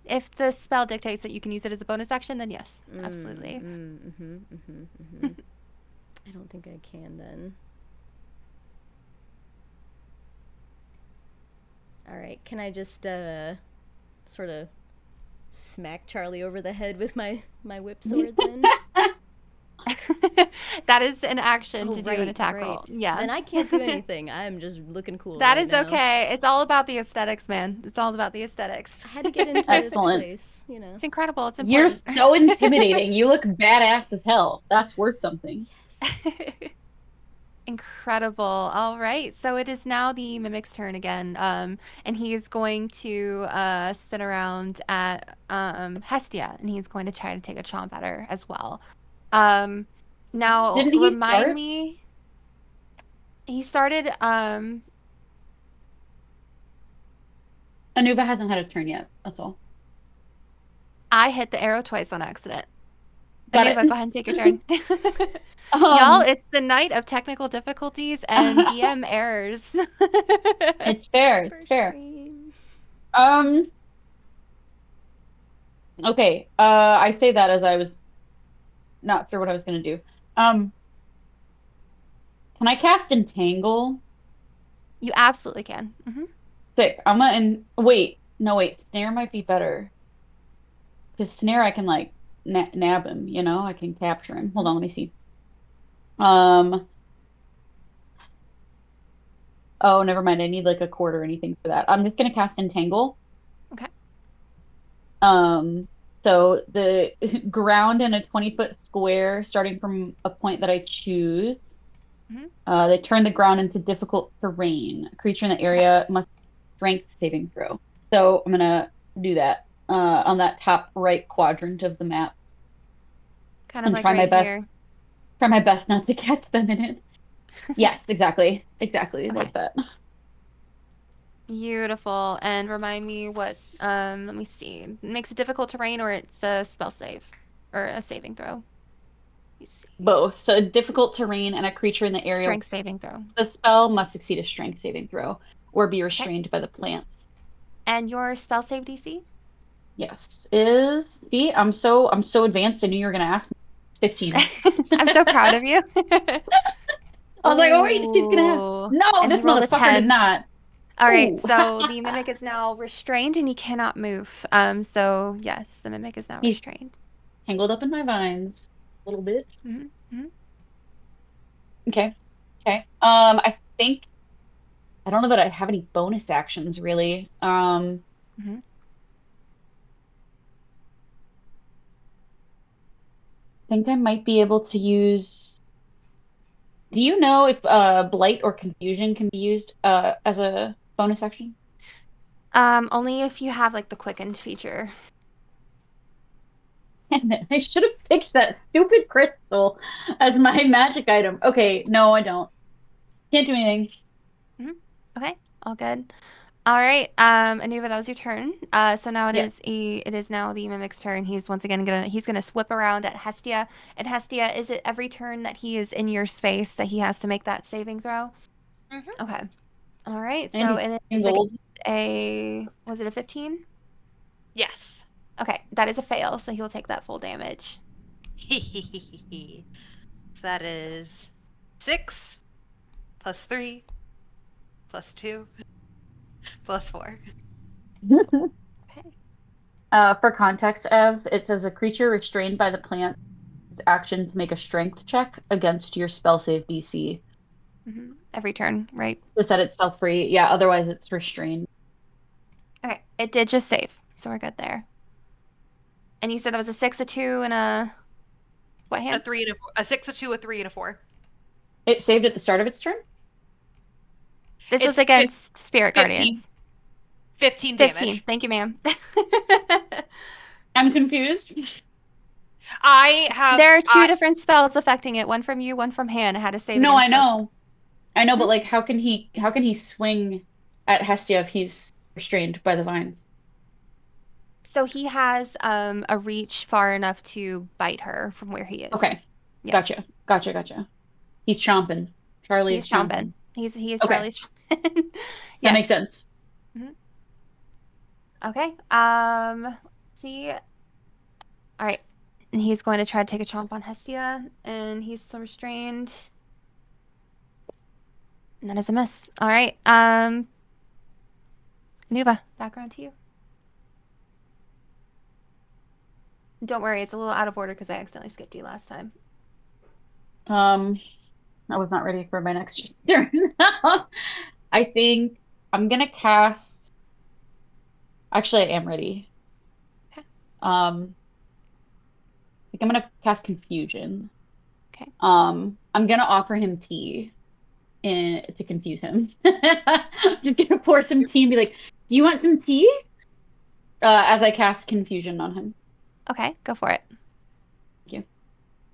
If the spell dictates that you can use it as a bonus action, then yes, absolutely. I don't think I can then. All right, can I just sort of smack Charlie over the head with my whip sword then? That is an action to do an attack right. roll. Yeah. Then I can't do anything. I'm just looking cool. That right is now. okay. It's all about the aesthetics, man. It's all about the aesthetics. I had to get into the Excellent. place, you know. It's incredible. It's You're important. so intimidating. You look badass as hell. That's worth something. Incredible. All right. So it is now the Mimic's turn again. And he is going to spin around at Hestia, and he's going to try to take a chomp at her as well. Now Didn't he remind start? me. He started. Anuba hasn't had a turn yet. That's all. I hit the arrow twice on accident. Got Anuba, it. go ahead and take your turn. Y'all, it's the night of technical difficulties and DM errors. It's fair. It's fair. Stream. Okay. I say that as I was not sure what I was gonna do. Can I cast Entangle? You absolutely can. Sick. I'm gonna wait. No, wait. Snare might be better. Because Snare, I can like nab him. You know, I can capture him. Hold on, let me see. Oh, never mind. I need like a cord or anything for that. I'm just gonna cast Entangle. Okay. So the ground in a 20-foot square, starting from a point that I choose, they turn the ground into difficult terrain. A creature in the area must strength saving throw. So I'm gonna do that on that top right quadrant of the map. Kind of And like try my right best. here. Try my best not to catch them in it. Yes, exactly. Exactly Okay. like that. Beautiful. And remind me what, let me see. It makes it difficult terrain or it's a spell save or a saving throw. Let me see. Both. So a difficult terrain and a creature in the area. Strength saving throw. The spell must succeed a strength saving throw or be restrained by the plants. And your spell save DC? Yes. See, I'm so advanced. I knew you were gonna ask me. 15. I'm so proud of you. I was like, oh wait, she's gonna have. No, And this he rolled a motherfucker 10. did not. All right, Ooh. so the mimic is now restrained and he cannot move. So yes, the mimic is now He's restrained. tangled up in my vines, little bit. Mm-hmm. Okay. I think I don't know that I have any bonus actions really. I think I might be able to use. Do you know if blight or confusion can be used as a bonus action? Only if you have like the quickened feature. Damn it, I should have picked that stupid crystal as my magic item. Okay, no, I don't. Can't do anything. Okay, all good. All right, Anuva, that was your turn. So now it is now the mimic's turn. He's once again gonna whip around at Hestia. And Hestia, is it every turn that he is in your space that he has to make that saving throw? Okay. All right. So it is was it a 15? Yes. Okay, that is a fail, so he'll take that full damage. So that is 6 plus 3 plus 2 plus 4. Okay. For context, Ev, it says a creature restrained by the plant action to make a strength check against your spell save DC. Every turn, right? To set itself free. Yeah, otherwise it's restrained. Okay, it did just save, so we're good there. And you said that was a 6, a 2, and a what hand? A 3 and a 4. A 6, a 2, a 3, and a 4. It saved at the start of its turn? This was against Spirit 15. Guardians. 15 15. damage. Thank you, ma'am. I'm confused. I have. There are two different spells affecting it. One from you, one from Han. I had to save No, I against both. know. I know, but Mhm. like how can he swing at Hestia if he's restrained by the vines? So he has a reach far enough to bite her from where he is. Okay. Yes. Gotcha. He's chomping. Charlie He's is chomping. chomping. He is Okay. Charlie's chomping. That makes Yes. sense. Mhm. Okay. See. All right. And he's going to try to take a chomp on Hestia, and he's still restrained. And that is a miss. All right. Nuva, back around to you. Don't worry, it's a little out of order because I accidentally skipped you last time. I was not ready for my next turn. I think I'm gonna cast. Actually, I am ready. Okay. I think I'm gonna cast Confusion. Okay. I'm gonna offer him tea to confuse him. I'm just gonna pour some tea and be like, "Do you want some tea?" As I cast Confusion on him. Okay, go for it. Thank you.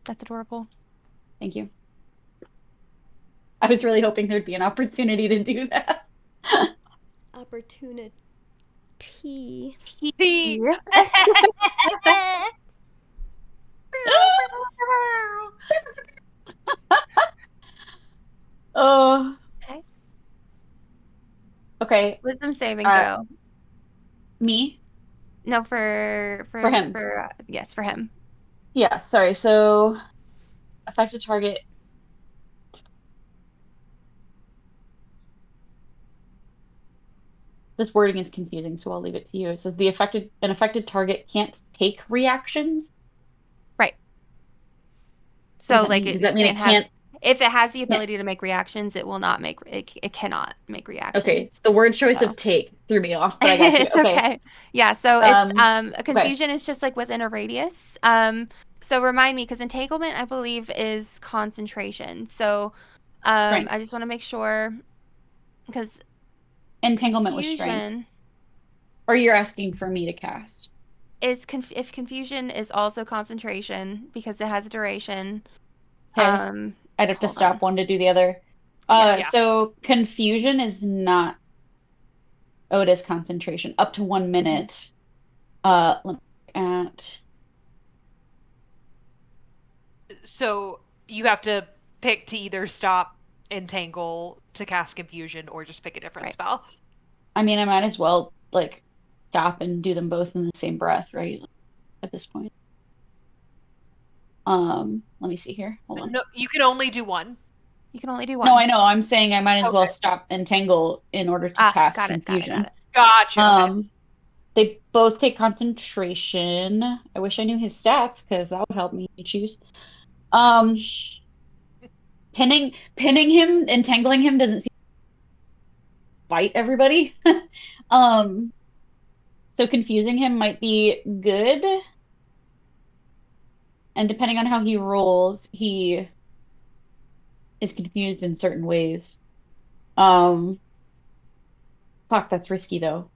That's adorable. Thank you. I was really hoping there'd be an opportunity to do that. Opportunity. The Oh, Okay. okay. Wisdom saving Uh, throw. Me No, for him. yes, for him. Yeah, sorry. So affected target. This wording is confusing, so I'll leave it to you. It says an affected target can't take reactions. Right. What does So that like mean? Does that it mean can't it have can't? if it has the Can't. ability to make reactions, it will not make it cannot make Okay. reactions. The word choice So of take threw me off, but I got you. it's Okay. okay. Yeah, so it's Um. a Okay. confusion is just like within a radius. So remind me because entanglement I believe is concentration. So Strength. I just want to make sure because Entanglement was strength. confusion Or you're asking for me to cast. is if confusion is also concentration because it has a duration. Okay. I'd have to Hold on. stop one to do the other. Yes. Yeah. So confusion is not. Oh, it is concentration. Up to 1 minute. Let me look at. So you have to pick to either stop entangle to cast confusion or just pick a different Right. spell. I mean, I might as well like stop and do them both in the same breath, right? At this point. Let me see here. Hold on. No, you can only do one. You can only do No, one. I know. I'm saying I might as well Okay. stop entangle in order to Ah, cast got it. confusion. Gotcha. Okay. They both take concentration. I wish I knew his stats because that would help me choose. Um, pinning him, entangling him doesn't seem to fight everybody. Um, so confusing him might be good. And depending on how he rolls, he is confused in certain ways. Um, fuck, that's risky though.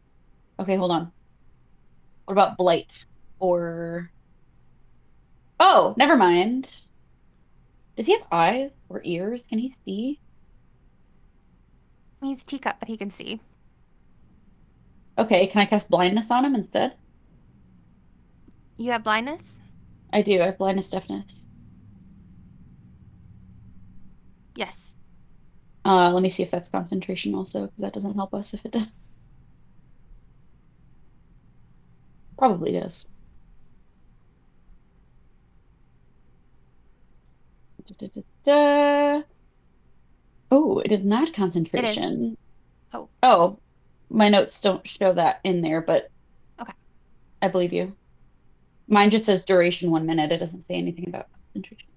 Okay, hold on. What about blight? Or oh, never mind. Does he have eyes or ears? Can he see? He's teacup, but he can see. Okay, can I cast blindness on him instead? You have blindness? I do. I have blindness deafness. Yes. Let me see if that's concentration also, because that doesn't help us if it does. Probably does. Oh, it is not It is. concentration. Oh, Oh, my notes don't show that in there, but okay. I believe you. Mine just says duration 1 minute. It doesn't say anything about concentration.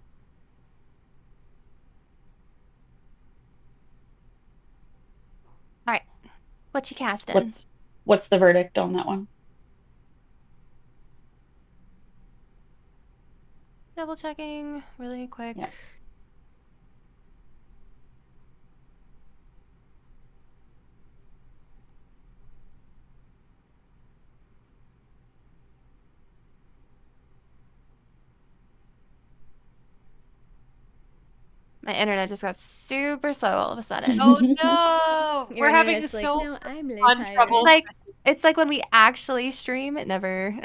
All right. What you casting? What's the verdict on that one? Double checking really quick. Yeah. My internet just got super slow all of a sudden. Oh no! Your We're having internet's like, so no, I'm late fun higher. trouble. It's like when we actually stream, it never.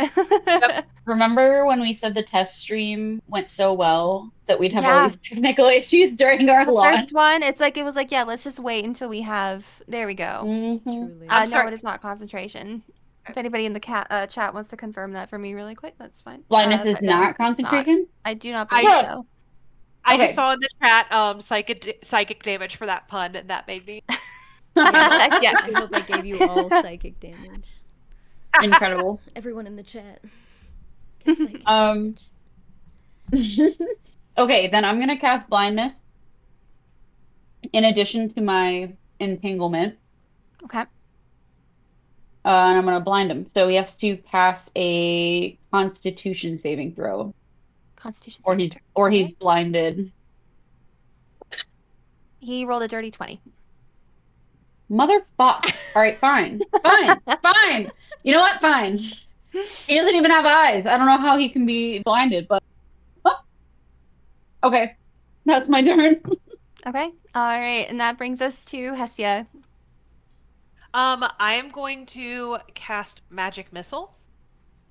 Yep. Remember when we said the test stream went so well that we'd have all Yeah. these technical issues during our The launch? first one, it was like, yeah, let's just wait until we have. There we go. Mhm. Truly. I'm No, sorry. it is not concentration. If anybody in the chat wants to confirm that for me really quick, that's fine. Blindness is But no, not it's not. concentration? I do not I- believe Yeah. so. I Okay. just saw in the chat psychic damage for that pun, and that made me. Yes. Yeah. I hope I gave you all psychic damage. Incredible. Everyone in the chat. Get psychic Um, damage. Okay, then I'm gonna cast blindness in addition to my entanglement, Okay. and I'm gonna blind him. So he has to pass a Constitution saving throw, Constitution or saving he's throw. Okay. he's blinded. He rolled a dirty 20. Motherfuck. All right, fine, fine. You know what? Fine. He doesn't even have eyes. I don't know how he can be blinded, but okay, that's my turn. Okay. All right, and that brings us to Hestia. I am going to cast Magic Missile.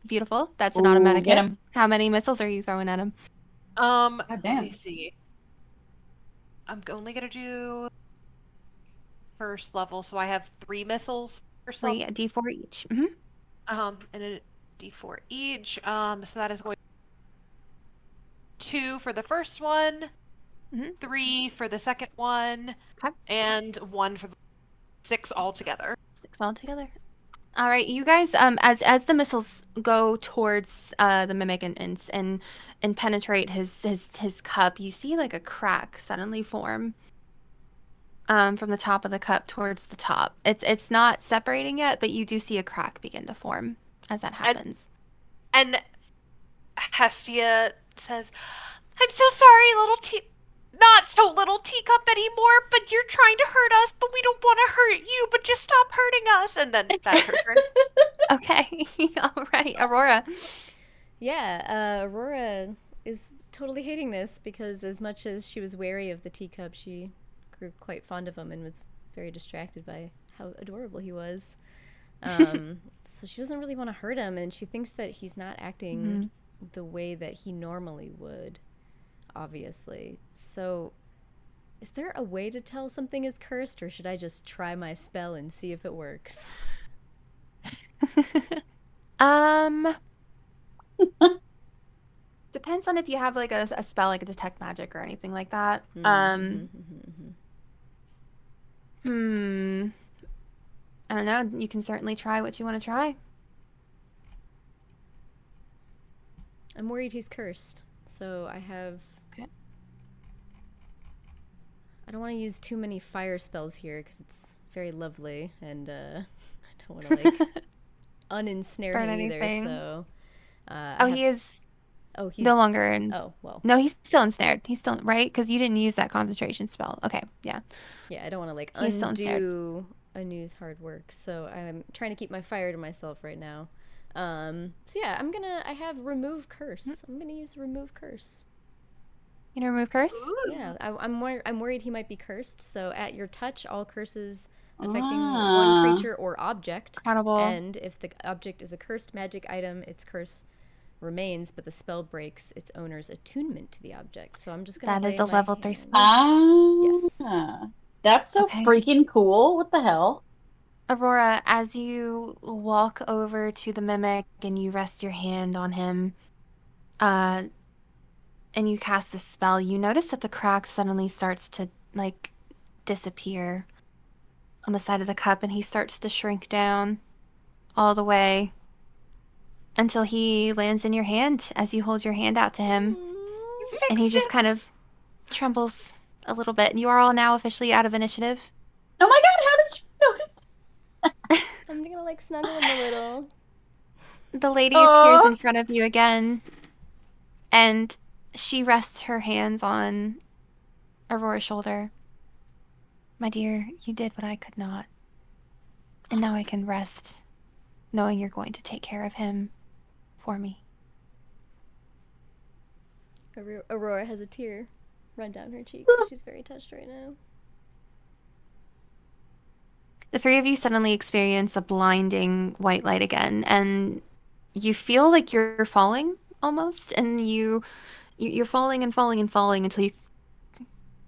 Beautiful. That's an Ooh, automatic get hit. him. How many missiles are you throwing at him? Let damn. me see. I'm only gonna do first level, so I have 3 missiles first 3 level. D4 each. And a D4 each. So that is going 2 for the first one, Mhm. 3 for the second one, Okay. and 1 for the 6 altogether. 6 altogether. All right, you guys. As the missiles go towards the mimic and penetrate his cup, you see like a crack suddenly form. From the top of the cup towards the top. It's not separating yet, but you do see a crack begin to form as that happens. And Hestia says, "I'm so sorry, not so little teacup anymore, but you're trying to hurt us, but we don't want to hurt you, but just stop hurting us." And then that's her turn. Okay. All right, Aurora. Yeah, Aurora is totally hating this because as much as she was wary of the teacup, she grew quite fond of him and was very distracted by how adorable he was. So she doesn't really want to hurt him, and she thinks that he's not acting the way that he normally would, obviously. So is there a way to tell something is cursed, or should I just try my spell and see if it works? Depends on if you have like a spell like a detect magic or anything like that. I don't know. You can certainly try what you want to try. I'm worried he's cursed, so I have... Okay. I don't want to use too many fire spells here because it's very lovely, and I don't want to like uninsnare Burn him either. anything. So, He is Oh, he's no longer in. Oh well. No, he's still ensnared. He's still right because you didn't use that concentration spell. Okay, yeah. Yeah, I don't want to like He's still ensnared. undo Anu's hard work, so I'm trying to keep my fire to myself right now. So yeah, I have remove curse. I'm gonna use remove curse. You know, remove curse. Yeah, I'm worried he might be cursed. So at your touch, all curses affecting one creature or object. Accountable. And if the object is a cursed magic item, its curse remains, but the spell breaks its owner's attunement to the object. So I'm just gonna. That is lay a my level 3 hand- spell. Yes. That's so Okay. freaking cool. What the hell? Aurora, as you walk over to the mimic and you rest your hand on him, and you cast the spell, you notice that the crack suddenly starts to like disappear on the side of the cup, and he starts to shrink down all the way until he lands in your hand as you hold your hand out to him, and he just kind of trembles a little bit. And you are all now officially out of initiative. Oh my god, how did you know? I'm gonna like snuggle him a little. The lady Aw. appears in front of you again, and she rests her hands on Aurora's shoulder. My dear, you did what I could not. And now I can rest, knowing you're going to take care of him for me. Aurora has a tear run down her cheek. She's very touched right now. The three of you suddenly experience a blinding white light again, and you feel like you're falling almost, and you're falling and falling and falling until you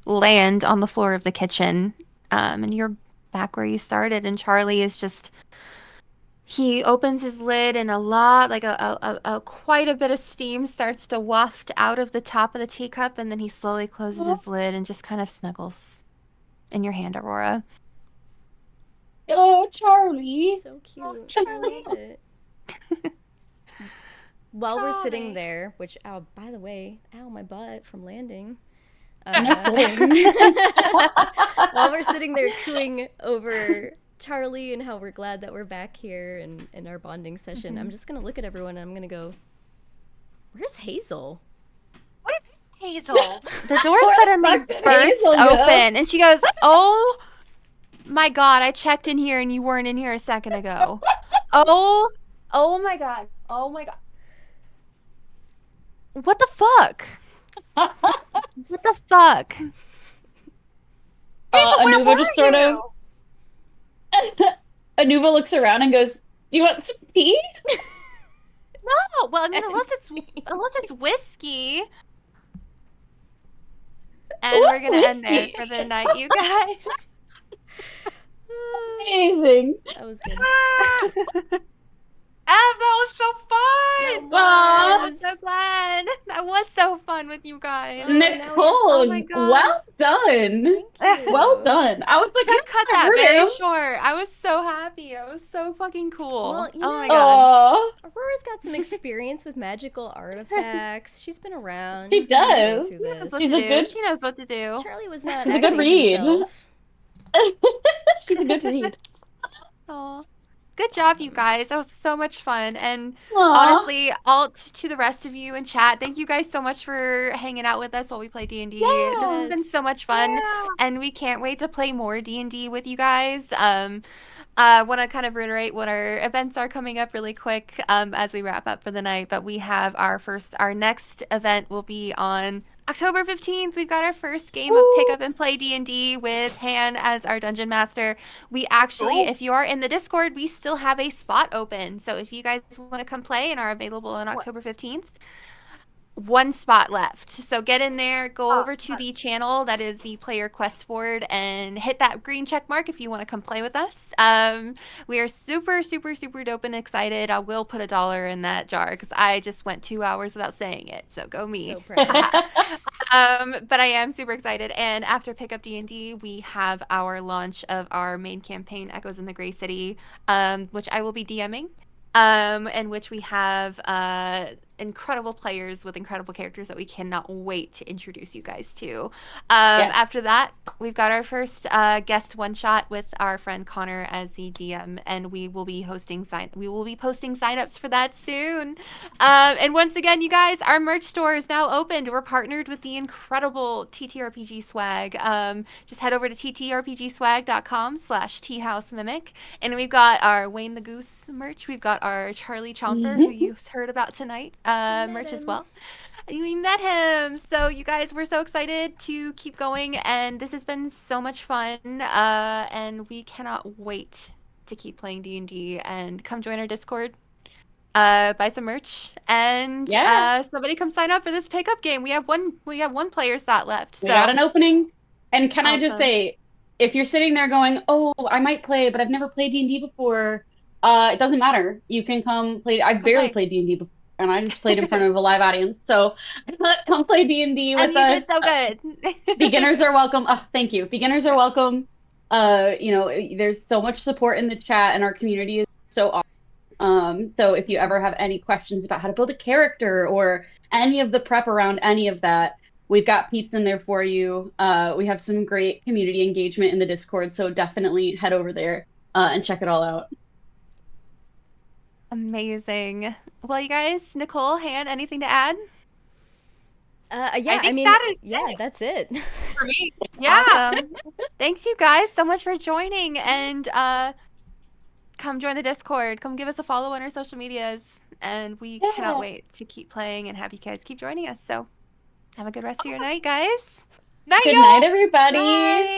land on the floor of the kitchen, and you're back where you started. And Charlie is just, he opens his lid, and quite a bit of steam starts to waft out of the top of the teacup, and then he slowly closes his lid and just kind of snuggles in your hand, Aurora. Oh, Charlie. So cute. Oh, I Charlie. love it. While we're sitting Charlie. there, which, ow, by the way, ow, my butt from landing. Nicole. While we're sitting there cooing over Charlie and how we're glad that we're back here and in our bonding session, I'm just going to look at everyone and I'm going to go, where's Hazel? What is Hazel? The door Where the suddenly fuck did bursts Hazel go? open, and she goes, "Oh my God, I checked in here and you weren't in here a second ago. Oh my God. Oh my God. What the fuck? What the fuck?" Anuva just sort of. Anuva looks around and goes, "Do you want some tea?" No, well, I mean, unless it's whiskey. And we're gonna end there for the night, you guys. Amazing. That was good. That was so fun! Aw. I'm so glad. That was so fun with you guys. Oh, now we- Nicole, oh my gosh. well done. Thank you. Well done. I was like, You I cut never that heard very him. short. I was so happy. It was so fucking cool. Well, you oh my know- God. Aw. Aurora's got some experience with magical artifacts. She's been around. She She's been going does. through She knows this. what She's to a do. good- She knows what to do. Charlie was not She's a good acting read. himself. She's a good read. Aw. Good job, you guys. That was so much fun. And Aw. honestly, to the rest of you in chat, thank you guys so much for hanging out with us while we play D&D. This has been Yes. so much fun, Yeah. and we can't wait to play more D&D with you guys. I want to kind of reiterate what our events are coming up really quick as we wrap up for the night. But we have our next event will be on October 15th. We've got our first game of Pick Up and Play D&D with Han as our Dungeon Master. We actually, if you are in the Discord, we still have a spot open. So if you guys want to come play and are available on October 15th, one spot left. So get in there, go over to the channel that is the player quest board and hit that green check mark if you want to come play with us. We are super, super, super dope and excited. I will put $1 in that jar because I just went 2 hours without saying it. So go me. So proud. But I am super excited. And after Pick Up D&D, we have our launch of our main campaign, Echoes in the Grey City, which I will be DMing. In which we have incredible players with incredible characters that we cannot wait to introduce you guys to. After that, we've got our first guest one shot with our friend Connor as the DM, and we will be posting signups for that soon. And once again, you guys, our merch store is now opened. We're partnered with the incredible TTRPG swag. Just head over to ttrpgswag.com/Teahouse Mimic, and we've got our Wayne the Goose merch. We've got our Charlie Chomper, who you heard about tonight, merch as well. We met him. So you guys, we're so excited to keep going, and this has been so much fun. And we cannot wait to keep playing D&D. And come join our Discord. Buy some merch, and somebody come sign up for this pickup game. We have one player slot left. So. We got an opening. And can I just Awesome. say, if you're sitting there going, "Oh, I might play, but I've never played D&D before," it doesn't matter. You can come play. I've barely played D&D before, and I just played in front of a live audience. So come play D&D with and you us. did so good. Beginners are welcome. Oh, thank you. Beginners are welcome. There's so much support in the chat, and our community is so awesome. So if you ever have any questions about how to build a character or any of the prep around any of that, we've got peeps in there for you. We have some great community engagement in the Discord, so definitely head over there and check it all out. Amazing. Well, you guys, Nicole, Han, anything to add? I mean, that is yeah, that's it. For me. Yeah. Awesome. Thanks, you guys, so much for joining. And come join the Discord. Come give us a follow on our social medias. And we cannot wait to keep playing and have you guys keep joining us. So Have a good rest of your night, guys. Night, Good y'all. night, everybody. Bye.